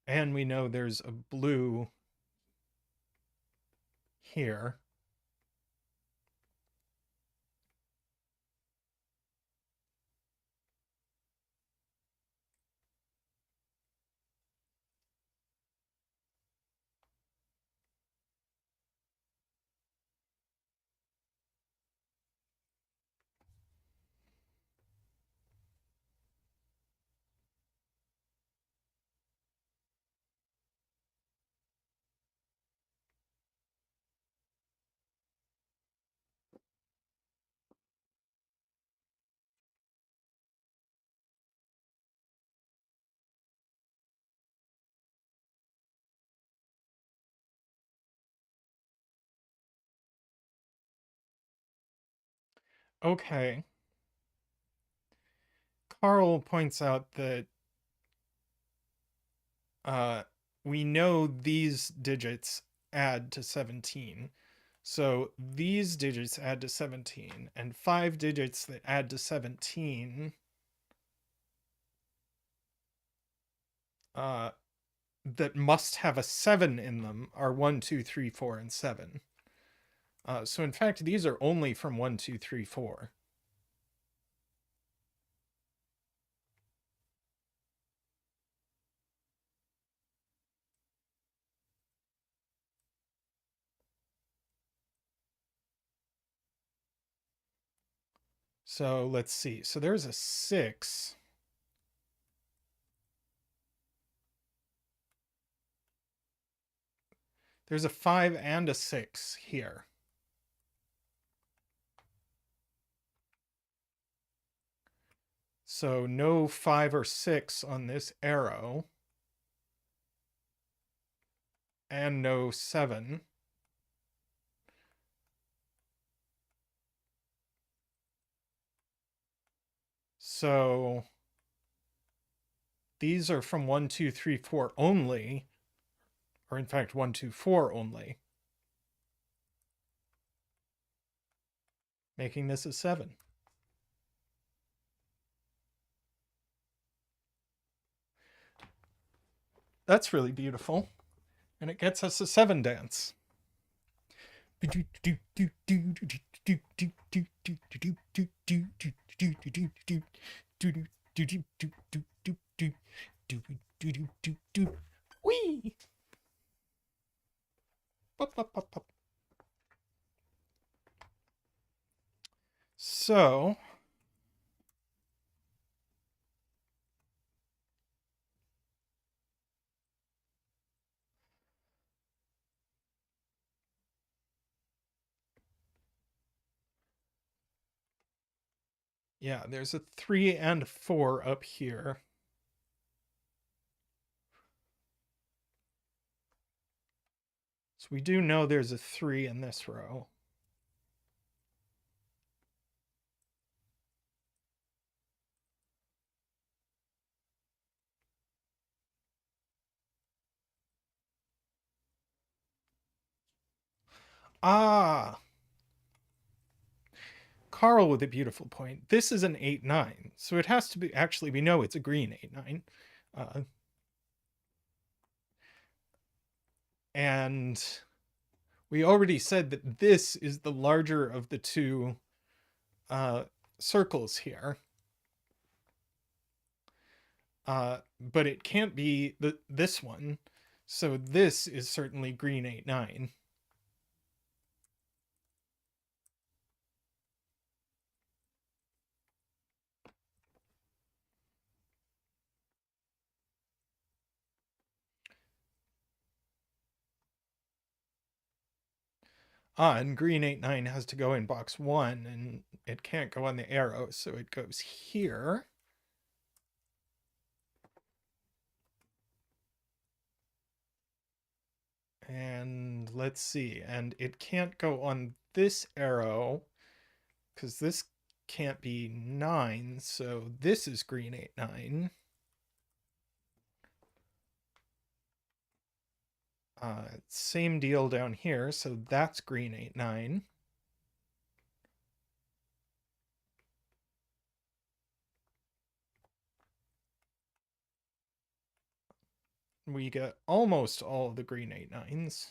And we know there's a blue here. Okay. Carl points out that uh, we know these digits add to 17. So these digits add to 17, and 5 digits that add to 17 that must have a 7 in them are 1, 2, 3, 4, and 7. So in fact, these are only from 1, 2, 3, 4. So let's see. So there's a 6. There's a 5 and a 6 here. So no 5 or 6 on this arrow. And no 7. So these are from 1, 2, 3, 4 only, or in fact 1, 2, 4 only, making this a 7. That's really beautiful. And it gets us a 7 dance. Whee! So yeah, there's a 3 and a 4 up here. So we do know there's a 3 in this row. Ah, Carl with a beautiful point. This is an 8 9. So it has to be, actually, we know it's a green 8 9. And we already said that this is the larger of the two circles here. But it can't be this one. So this is certainly green 8 9. And green 8 9 has to go in box 1, and it can't go on the arrow, so it goes here. And let's see, and it can't go on this arrow, because this can't be 9, so this is green 8, 9. Same deal down here, so that's green 8, 9. We get almost all of the green 8, 9s.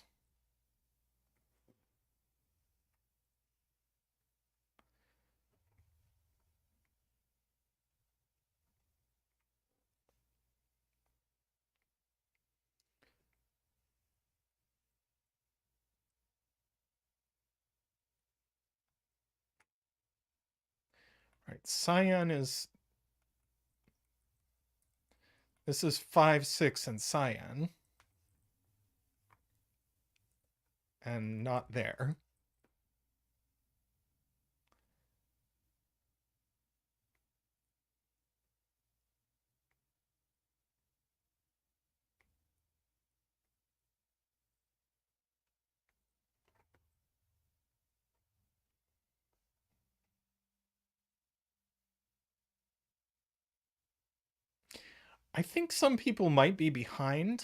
Right, cyan is... This is 5, 6, and cyan. And not there. I think some people might be behind.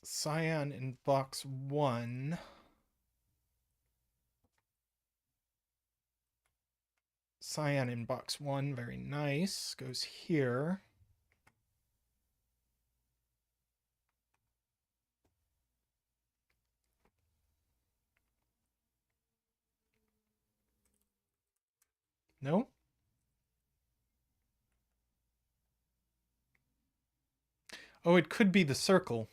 Cyan in box 1. Cyan in box 1, very nice. Goes here. No? Oh, it could be the circle.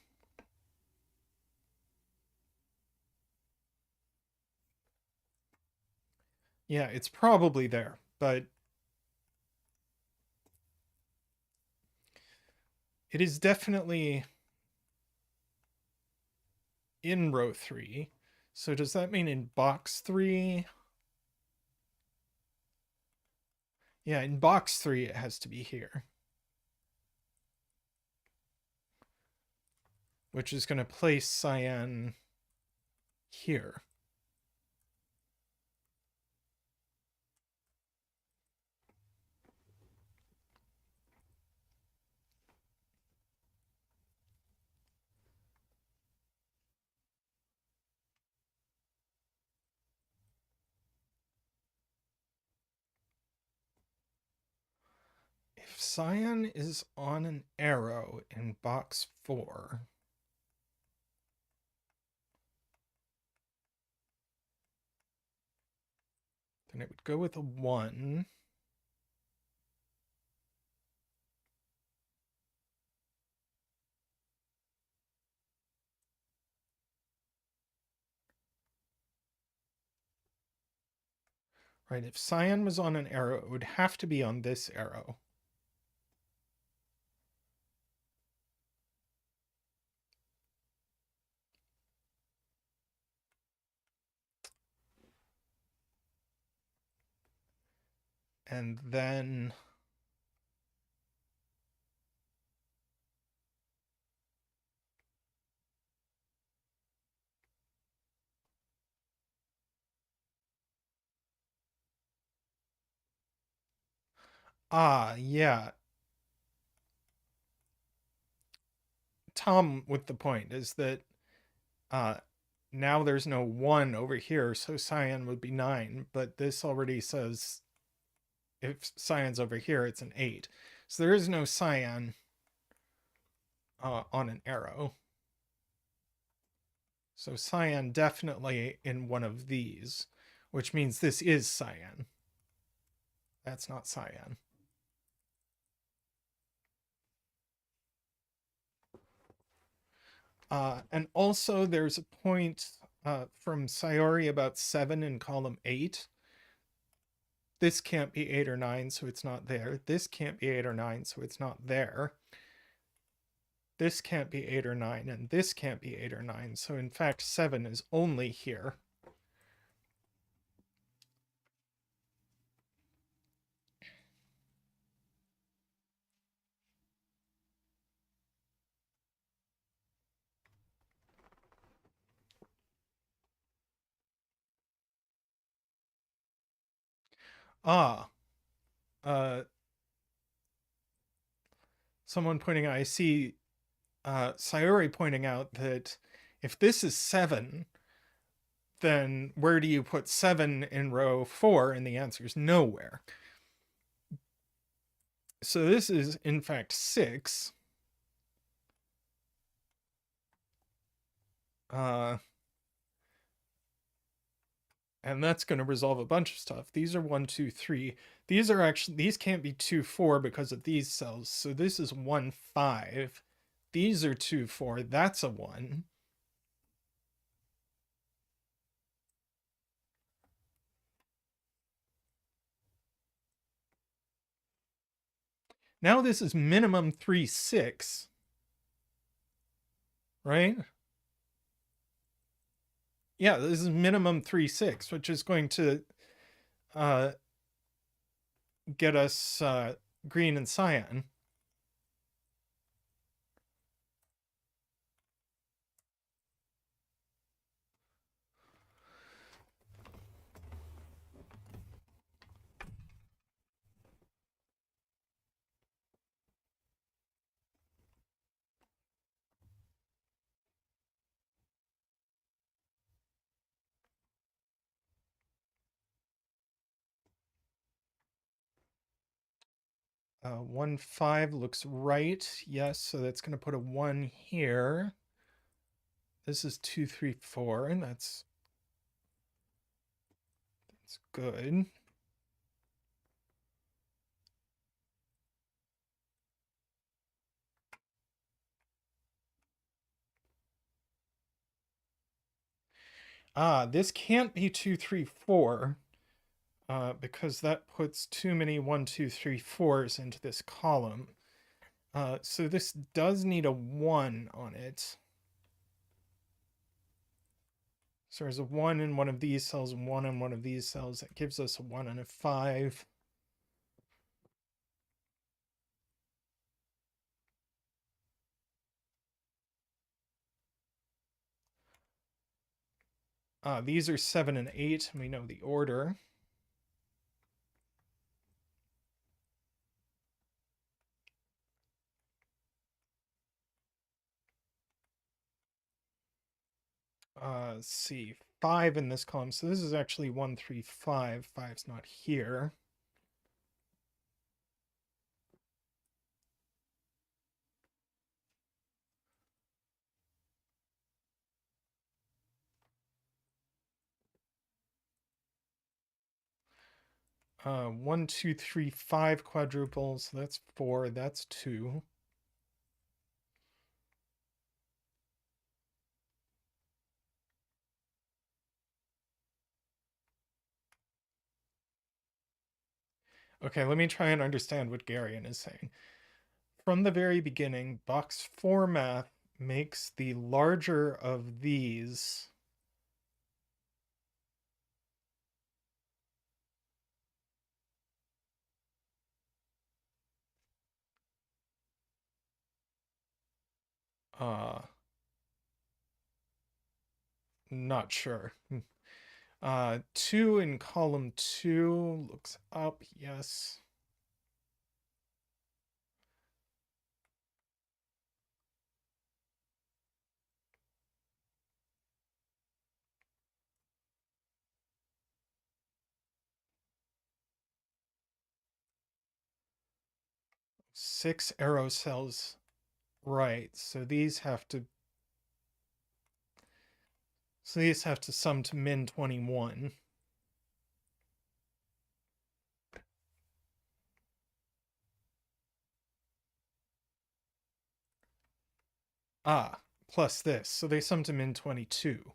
Yeah, it's probably there, but it is definitely in row 3. So does that mean in box 3? Yeah, in box 3 it has to be here. Which is going to place cyan here. If cyan is on an arrow in box 4, then it would go with a 1. Right, if cyan was on an arrow, it would have to be on this arrow. And then... yeah. Tom with the point is that now there's no 1 over here, so cyan would be 9, but this already says if cyan's over here, it's an 8. So there is no cyan on an arrow. So cyan definitely in one of these, which means this is cyan. That's not cyan. And also there's a point from Sayori about 7 in column 8. This can't be 8 or 9, so it's not there. This can't be 8 or 9, so it's not there. This can't be 8 or 9, and this can't be 8 or 9. So in fact, 7 is only here. Ah, someone pointing out, I see Sayori pointing out that if this is 7, then where do you put 7 in row 4? And the answer is nowhere. So this is, in fact, 6. And that's going to resolve a bunch of stuff. These are 1, 2, 3. These are actually, these can't be 2, 4 because of these cells. So this is 1, 5. These are 2, 4. That's a 1. Now this is minimum 3, 6. Right? Yeah, this is minimum 3, 6, which is going to get us green and cyan. Uh, 1, 5 looks right. Yes, so that's going to put a 1 here. This is 2, 3, 4, and that's good. Ah, this can't be 2, 3, 4, because that puts too many 1, 2, 3, 4s into this column. So this does need a 1 on it. So there's a 1 in one of these cells and 1 in one of these cells. That gives us a 1 and a 5. These are 7 and 8, and we know the order. Let's see, 5 in this column. So this is actually 1, 3, 5. 5's not here. One, 2, 3, 5 quadruples. So that's 4. That's 2. Okay, let me try and understand what Garion is saying. From the very beginning, box 4 math makes the larger of these uh not sure. 2 in column 2 looks up, yes. Six arrow cells, right? So these have to sum to min 21. Ah, plus this, so they sum to min 22.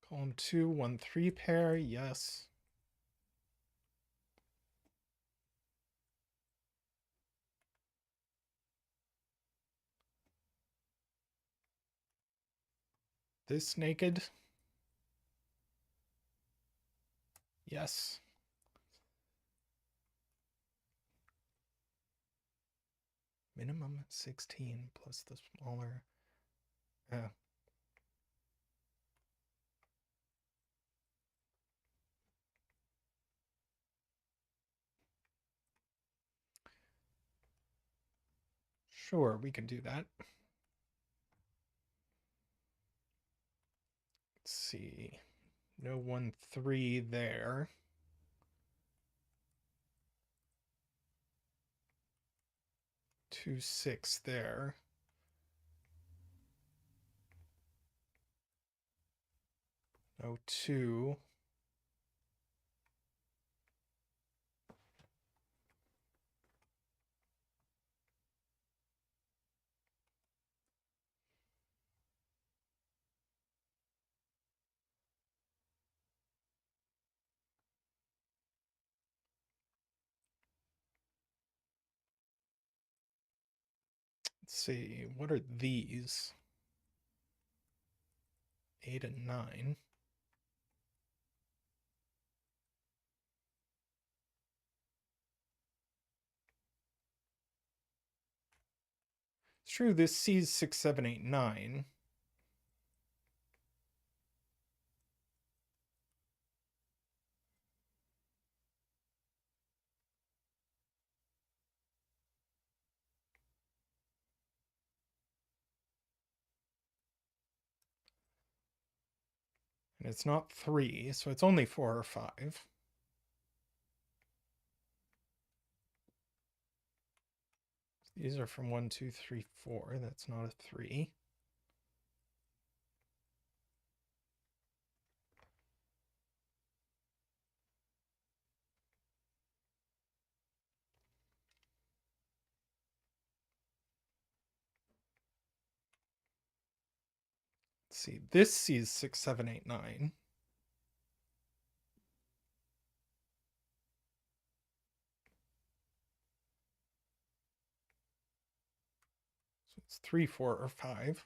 Column 2, 1, 3 pair, yes. This naked. Yes. Minimum 16 plus the smaller. Yeah. Sure, we can do that. Let's see. No 1, 3 there. Two, 6 there. No 2. Let's see. What are these? 8 and 9. It's true, this sees 6, 7, 8, 9. And it's not 3, so it's only 4 or 5. These are from 1, 2, 3, 4. That's not a 3. Let's see. This sees 6, 7, 8, 9. So it's 3, 4, or 5.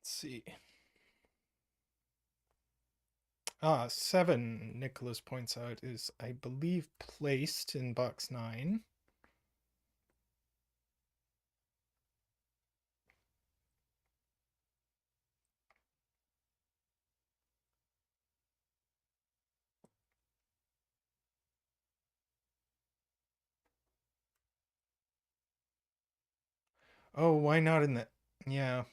Let's see. 7, Nicholas points out, is, I believe, placed in box 9. Oh, why not in the... Yeah.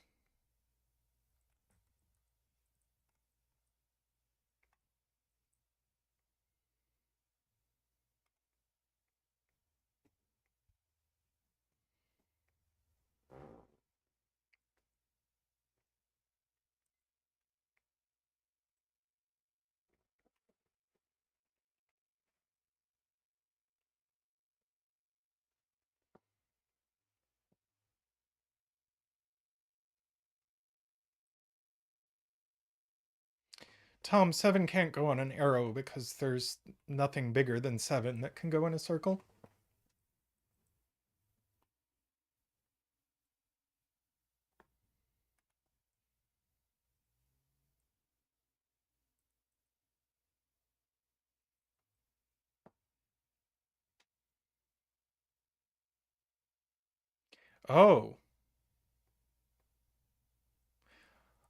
Tom, 7 can't go on an arrow because there's nothing bigger than 7 that can go in a circle. Oh.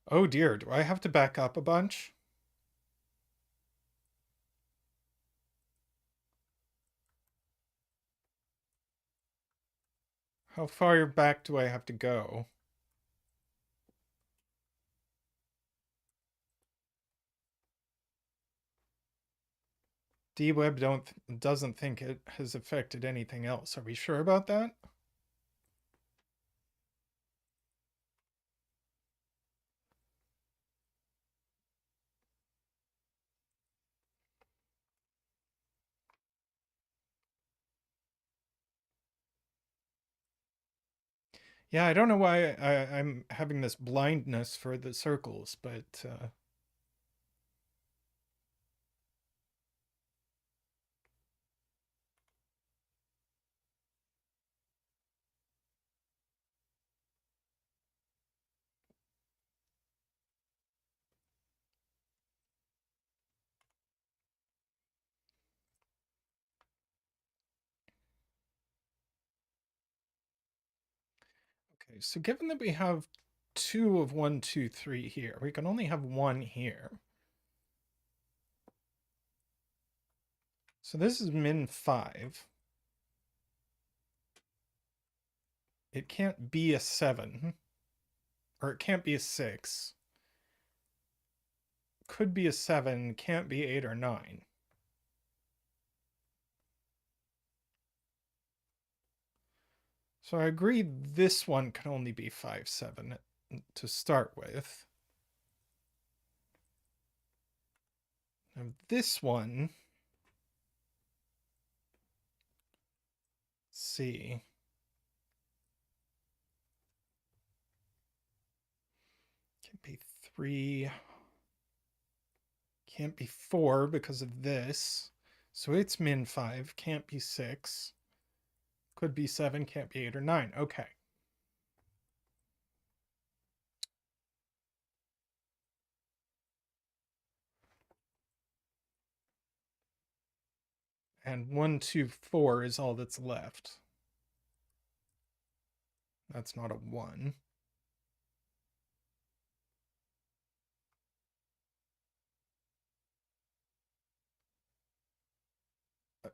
Oh dear, do I have to back up a bunch? How far back do I have to go? D-Web doesn't think it has affected anything else. Are we sure about that? Yeah, I don't know why I'm having this blindness for the circles, but okay. So given that we have 2 of 1, 2, 3 here, we can only have 1 here. So this is min 5. It can't be a 7, or it can't be a 6. Could be a 7, can't be 8 or 9. So I agree this one can only be 5, 7 to start with. Now this one, let's see. Can't be 3. Can't be 4 because of this. So it's min 5, can't be 6. Could be 7, can't be 8 or 9. Okay. And 1, 2, 4 is all that's left. That's not a 1.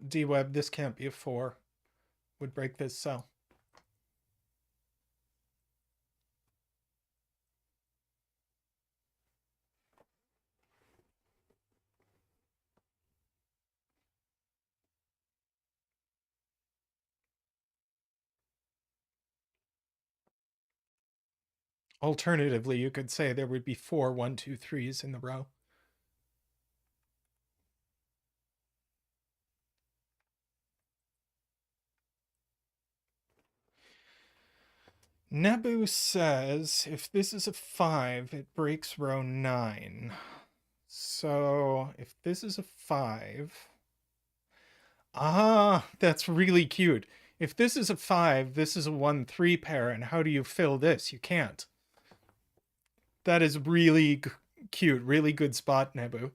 D-Web, this can't be a 4. Would break this cell. Alternatively, you could say there would be 4 1, 2, 3s in the row. Nebu says if this is a 5, it breaks row 9. So if this is a 5. Ah, that's really cute. If this is a 5, this is a 1 3 pair, and how do you fill this? You can't. That is really cute. Really good spot, Nebu.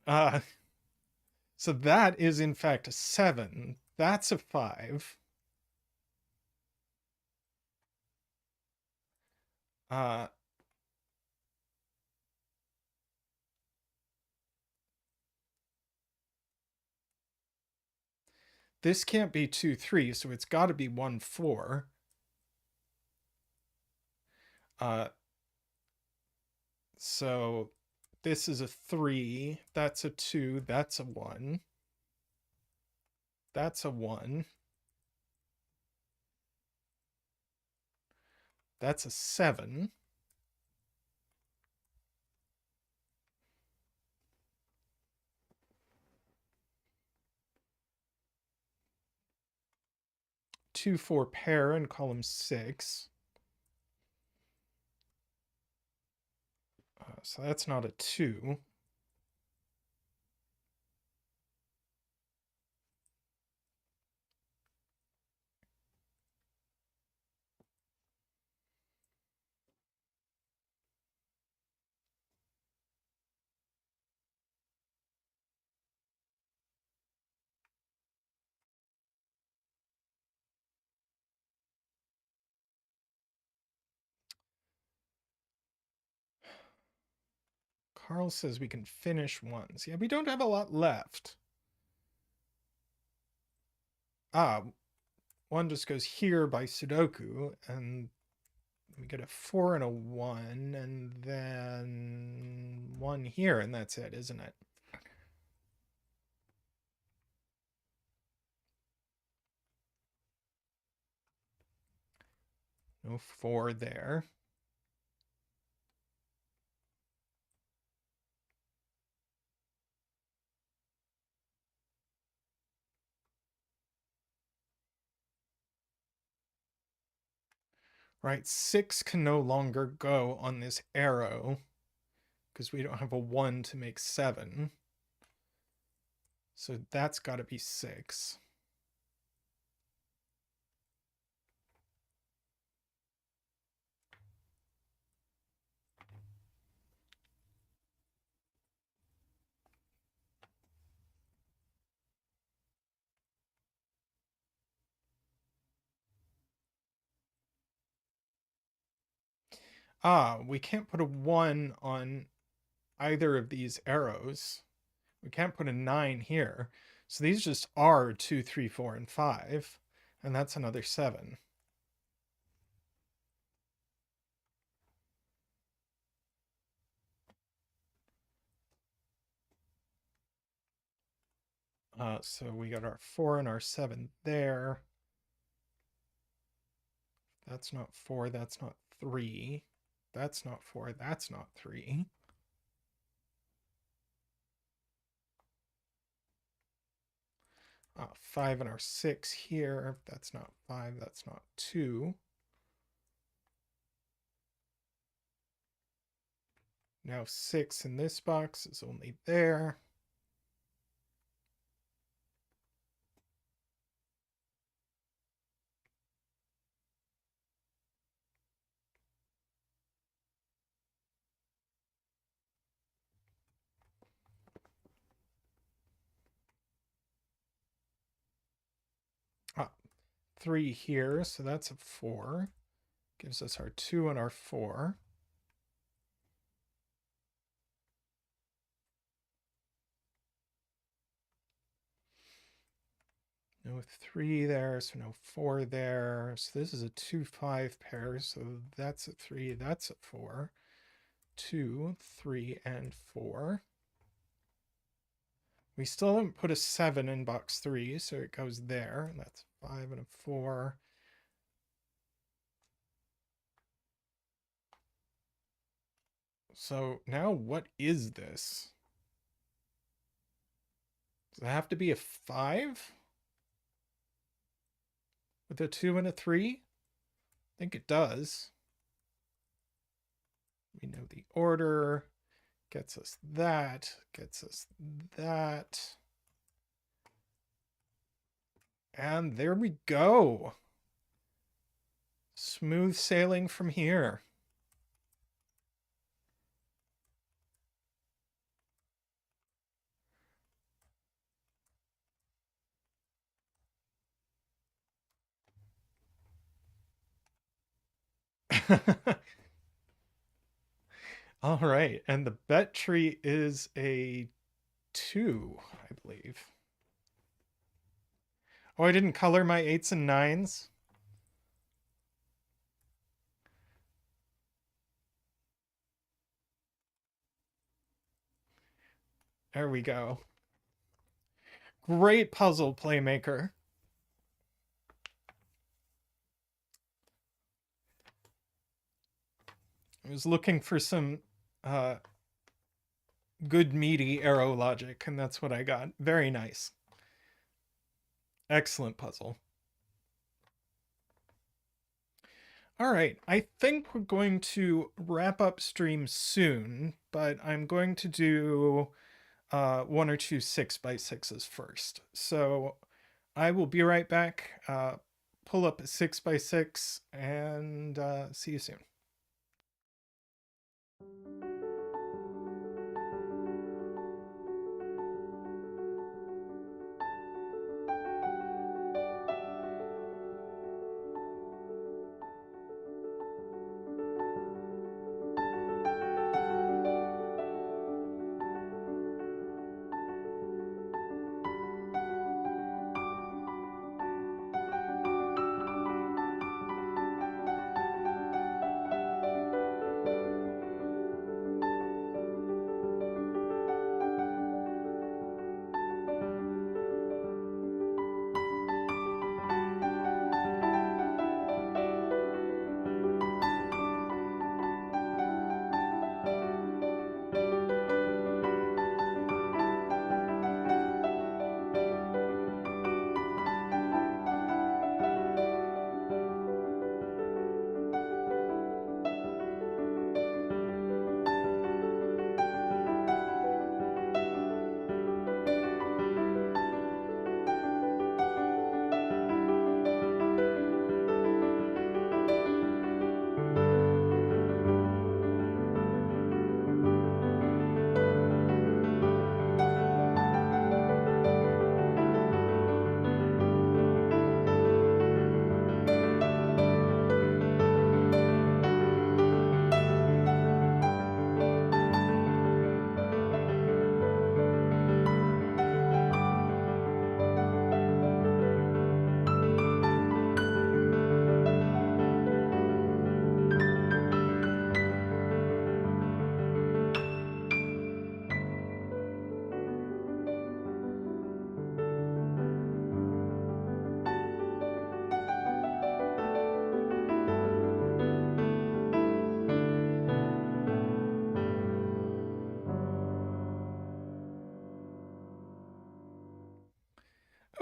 Uh, so that is in fact a 7. That's a 5. Uh, this can't be 2 3, so it's got to be 1 4. Uh, so this is a 3. That's a 2. That's a 1. That's a 1. That's a 7. Two, 4 pair in column 6. So that's not a 2. Carl says we can finish ones. Yeah, we don't have a lot left. Ah, 1 just goes here by Sudoku, and we get a 4 and a 1, and then 1 here, and that's it, isn't it? No 4 there. Right, 6 can no longer go on this arrow because we don't have a 1 to make 7. So that's got to be 6. Ah, we can't put a 1 on either of these arrows. We can't put a 9 here. So these just are 2, 3, 4, and 5. And that's another 7. So we got our 4 and our 7 there. That's not 4, that's not 3. That's not 4, that's not 3. Ah, 5 and our 6 here. That's not 5, that's not 2. Now 6 in this box is only there. Ah, 3 here, so that's a 4. Gives us our 2 and our 4. No 3 there, so no 4 there. So this is a 2, 5 pair, so that's a 3, that's a 4. 2, 3, and 4. We still haven't put a 7 in box 3, so it goes there. That's 5 and a 4. So now what is this? Does it have to be a 5? With a 2 and a 3? I think it does. We know the order. Gets us that. Gets us that. And there we go. Smooth sailing from here. All right, and the bet tree is a 2, I believe. Oh, I didn't color my 8s and 9s. There we go. Great puzzle, Playmaker. I was looking for some good meaty arrow logic, and that's what I got. Very nice. Excellent puzzle. All right, I think we're going to wrap up stream soon, but I'm going to do 1 or 2 6x6s first. So I will be right back. Pull up a 6x6 and see you soon.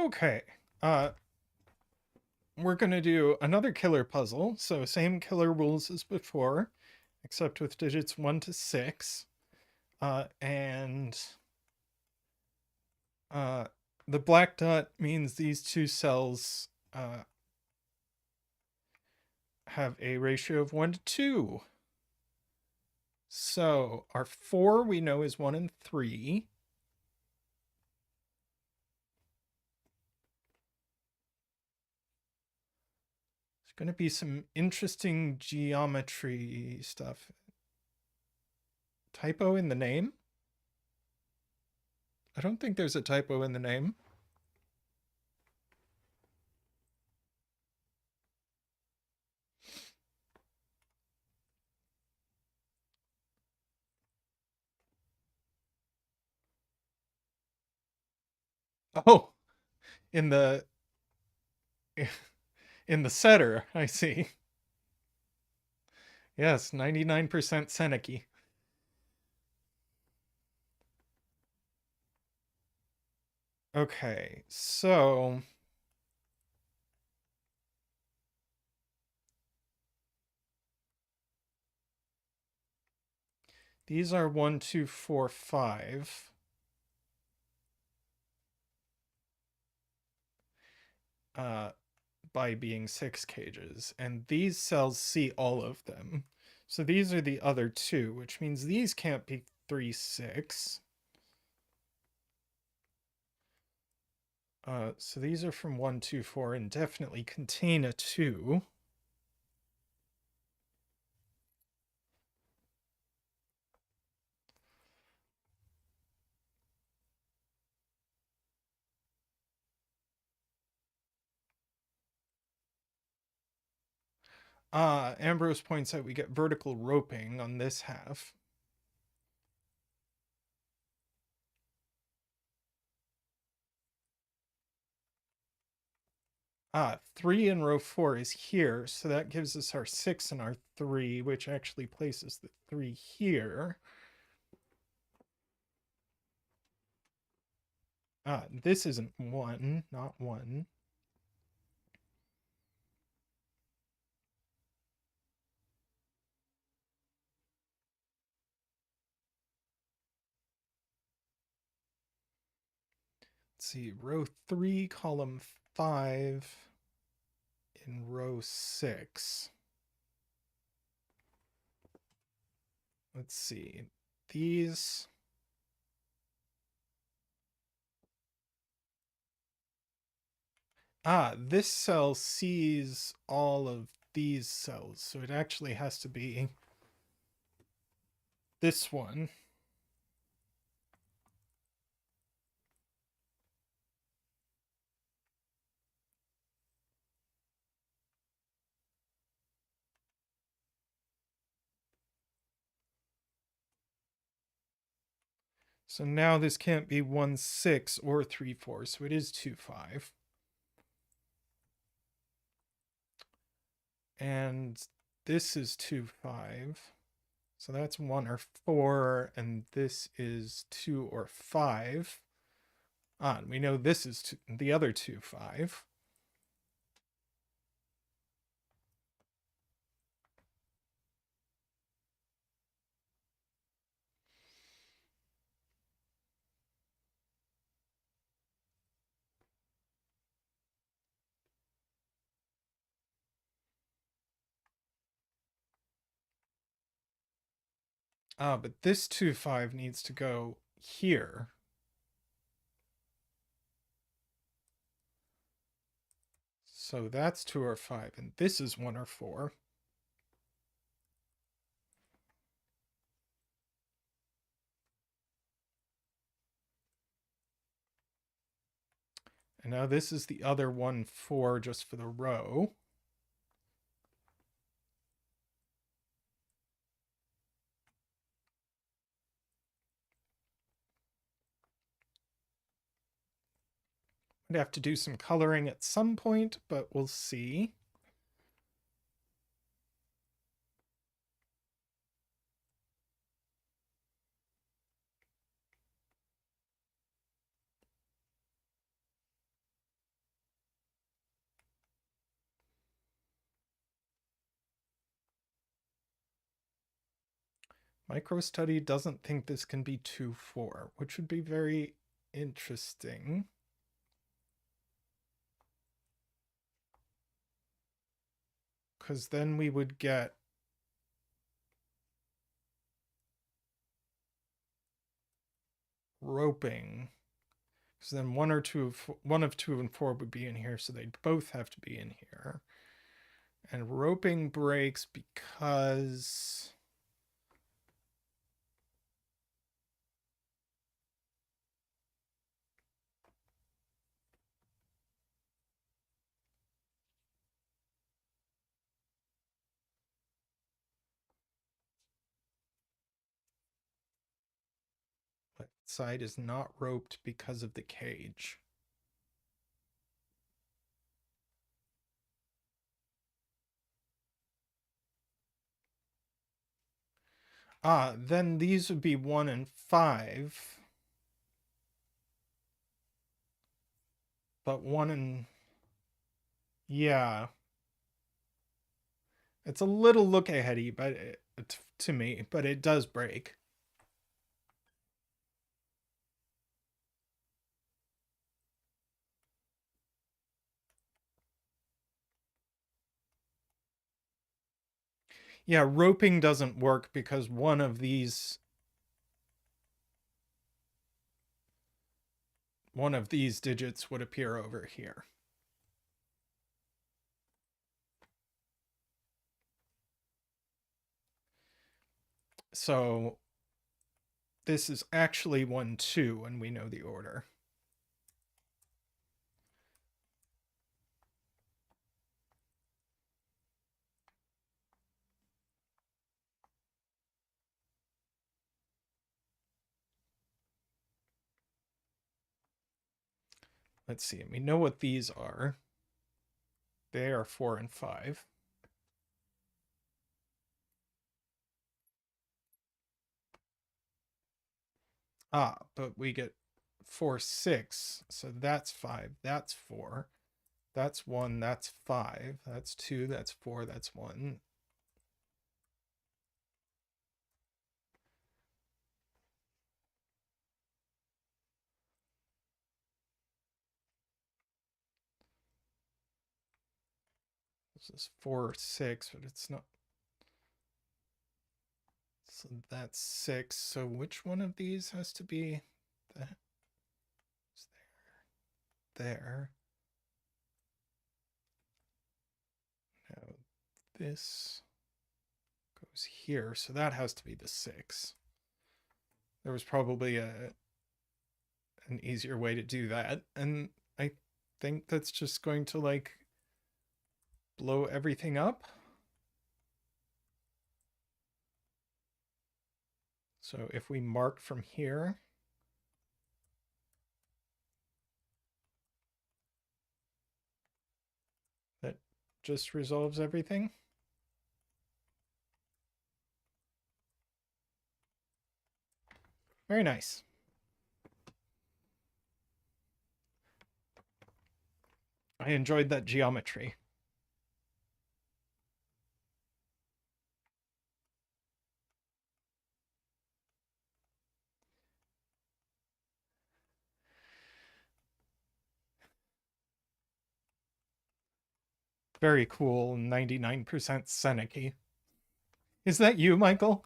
Okay. We're going to do another killer puzzle. So same killer rules as before, except with digits 1 to 6. And the black dot means these two cells have a ratio of 1 to 2. So our 4 we know is 1 and 3. There's going to be some interesting geometry stuff. Typo in the name? I don't think there's a typo in the name. Oh, in the in the setter, I see. Yes, 99% Senaky. Okay, so these are 1, 2, 4, 5. By being 6 cages, and these cells see all of them. So these are the other 2, which means these can't be 3, 6. So these are from 1, 2, 4, and definitely contain a 2. Ambrose points out we get vertical roping on this half. Ah, 3 in row 4 is here, so that gives us our 6 and our 3, which actually places the 3 here. Ah, this isn't 1, not 1. Let's see, row 3, column 5 in row 6. Let's see, these. Ah, this cell sees all of these cells, so it actually has to be this one. So now this can't be 1, 6 or 3, 4, so it is 2, 5. And this is 2, 5. So that's 1 or 4, and this is 2 or 5. Ah, and we know this is the other 2, 5. Ah, but this 2, 5 needs to go here. So that's 2 or 5, and this is 1 or 4. And now this is the other 1, 4 just for the row. I'd have to do some coloring at some point, but we'll see. Micro study doesn't think this can be 2-4, which would be very interesting. Because then we would get roping. Because then one of 2 and 4 would be in here, so they'd both have to be in here. And roping breaks because that side is not roped because of the cage. Then these would be 1 and 5. But 1 and... Yeah. It's a little look-aheady, but to me, but it does break. Yeah, roping doesn't work because one of these digits would appear over here. So this is actually 1, 2, and we know the order. Let's see, we know what these are. They are 4 and 5. But we get 4, 6. So that's 5. That's 4. That's 1. That's 5. That's 2. That's 4. That's 1. This is 4, 6, but it's not. So that's 6. So which one of these has to be that? There. Now this goes here, so that has to be the 6. There was probably an easier way to do that, and I think that's just going to like blow everything up. So if we mark from here, that just resolves everything. Very nice. I enjoyed that geometry. Very cool, 99% Senaky. Is that you, Michael?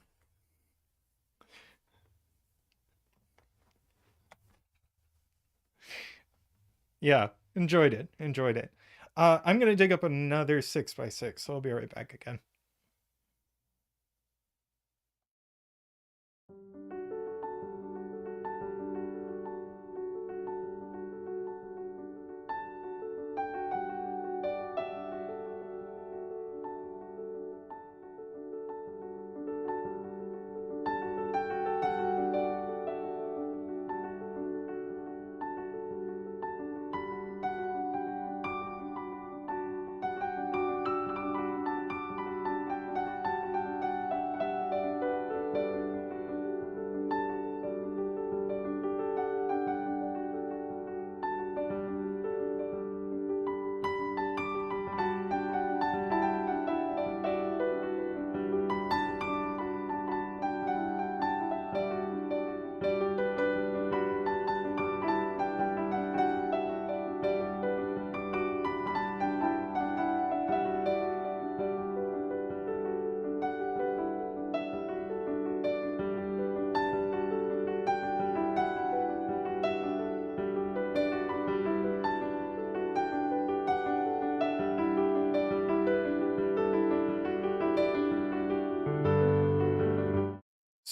Yeah, enjoyed it. Enjoyed it. I'm going to dig up another 6x6, so I'll be right back again.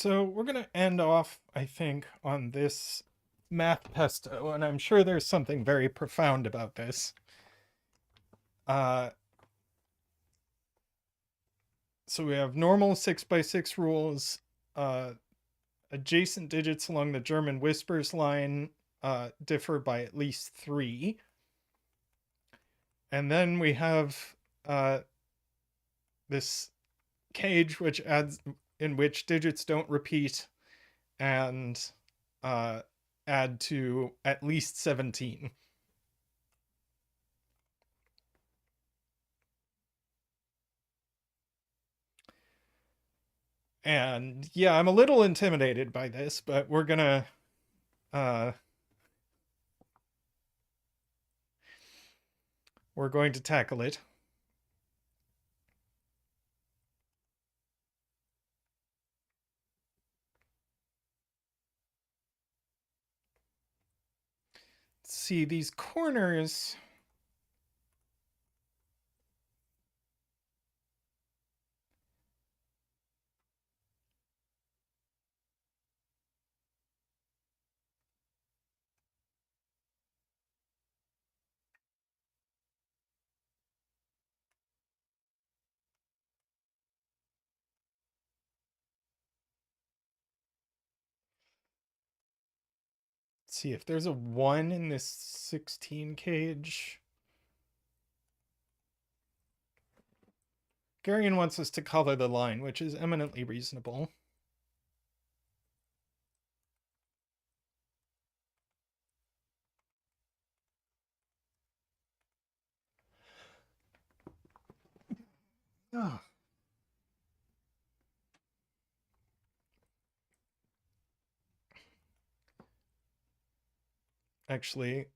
So we're going to end off, I think, on this math pesto, and I'm sure there's something very profound about this. So we have normal 6x6 rules, adjacent digits along the German whispers line differ by at least 3. And then we have this cage which adds in which digits don't repeat and add to at least 17. And yeah, I'm a little intimidated by this, but we're gonna we're going to tackle it. Let's see, these corners. Let's see if there's a 1 in this 16 cage. Garion wants us to color the line, which is eminently reasonable. Oh. Actually,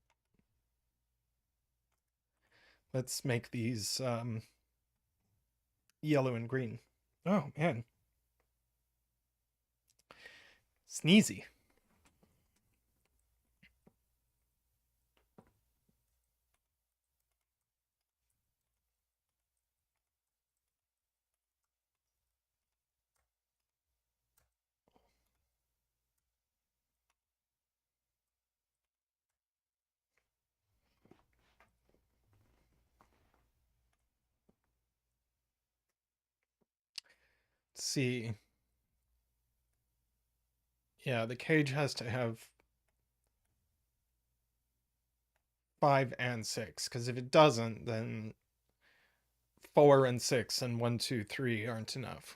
let's make these yellow and green. Oh, man. Sneezy. Let's see. Yeah, the cage has to have 5 and 6, because if it doesn't, then 4 and 6 and 1, 2, 3 aren't enough.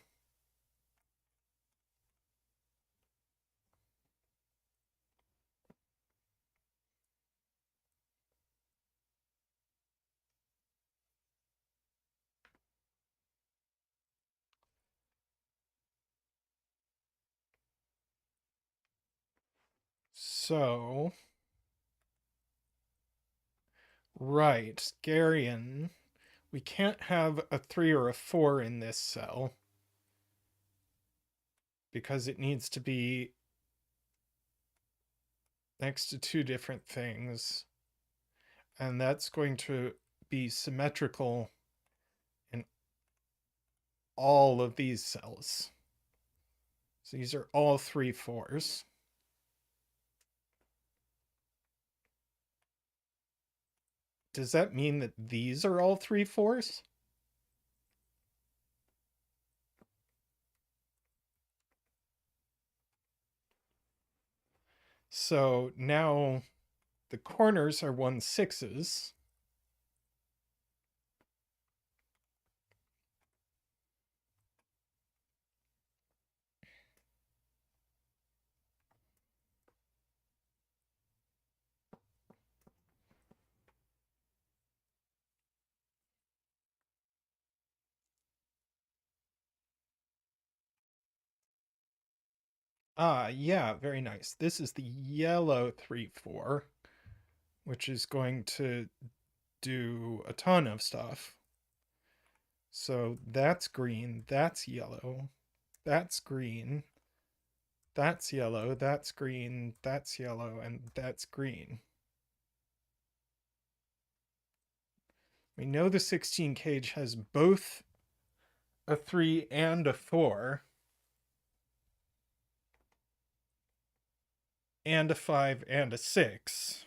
So, right, Garion. We can't have a 3 or a 4 in this cell because it needs to be next to 2 different things. And that's going to be symmetrical in all of these cells. So these are all 3 4s. Does that mean that these are all 3 4s? So now the corners are 1 6s. Ah, yeah, very nice. This is the yellow 3 4, which is going to do a ton of stuff. So that's green, that's yellow, that's green, that's yellow, that's green, that's yellow, and that's green. We know the 16 cage has both a 3 and a 4. and a 5 and a 6.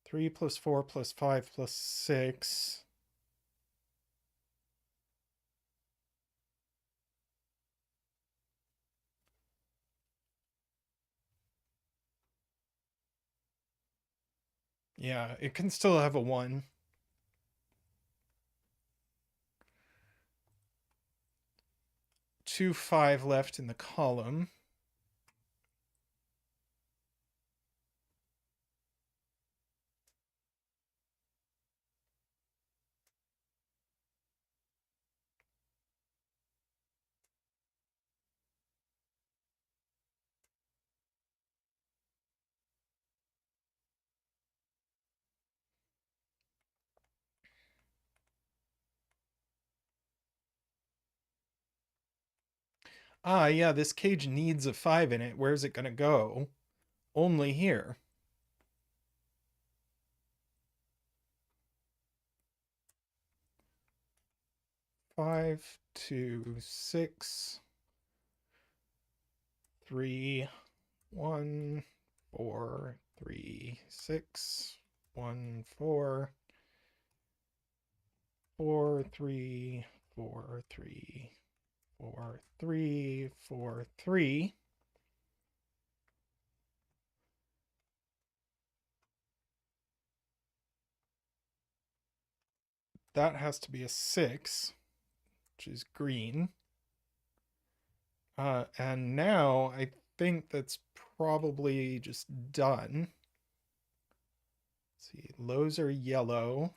3 plus 4 plus 5 plus 6. Yeah, it can still have a 1. 2 5 left in the column. Ah, yeah, this cage needs a 5 in it. Where's it going to go? Only here. Five, 2, 6, 3, 1, 4, 3, 6, 1, 4, 4, 3, 4, 3, 4, 3, 4, 3. That has to be a 6, which is green. And now I think that's probably just done. Let's see, lows are yellow.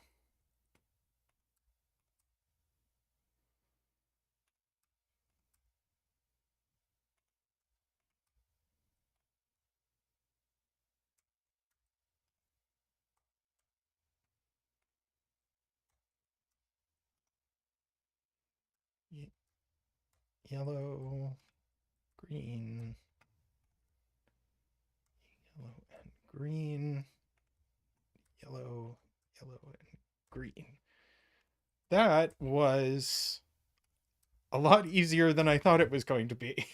Yellow, green, yellow and green, yellow, yellow and green. That was a lot easier than I thought it was going to be.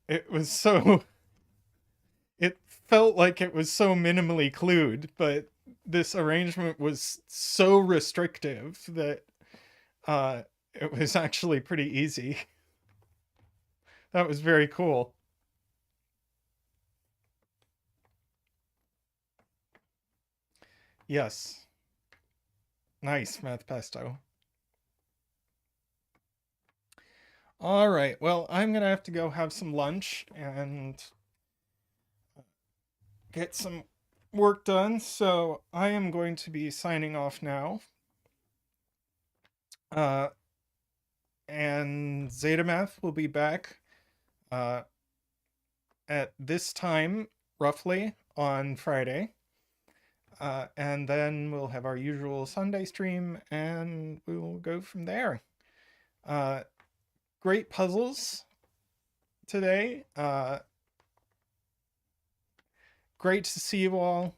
It was so, it felt like it was so minimally clued, but this arrangement was so restrictive that it was actually pretty easy. That was very cool. Yes. Nice, Math Pesto. All right. Well, I'm going to have to go have some lunch and get some work done. So I am going to be signing off now. Uh, and Zeta will be back uh, at this time, roughly, on Friday. And then we'll have our usual Sunday stream and we will go from there. Great puzzles today. Great to see you all.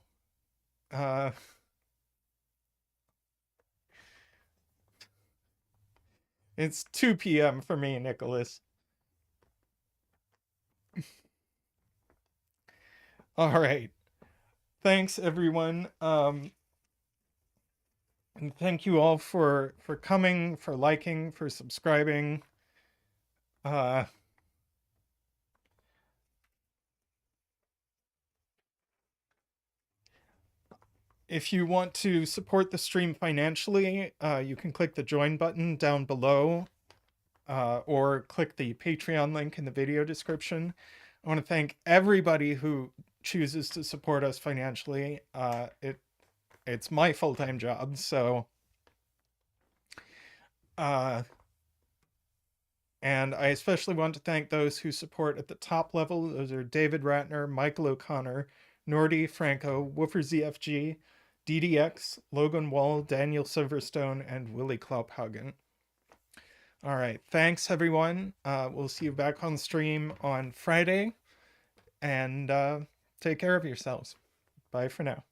It's 2 p.m. for me, Nicholas. All right. Thanks, everyone. And thank you all for coming, for liking, for subscribing. If you want to support the stream financially, you can click the join button down below or click the Patreon link in the video description. I want to thank everybody who chooses to support us financially. It's my full-time job, so and I especially want to thank those who support at the top level. Those are David Ratner, Michael O'Connor, Nordy Franco, Woofer ZFG, DDX, Logan Wall, Daniel Silverstone, and Willie Klauphagen. All right. Thanks, everyone. We'll see you back on stream on Friday. And take care of yourselves. Bye for now.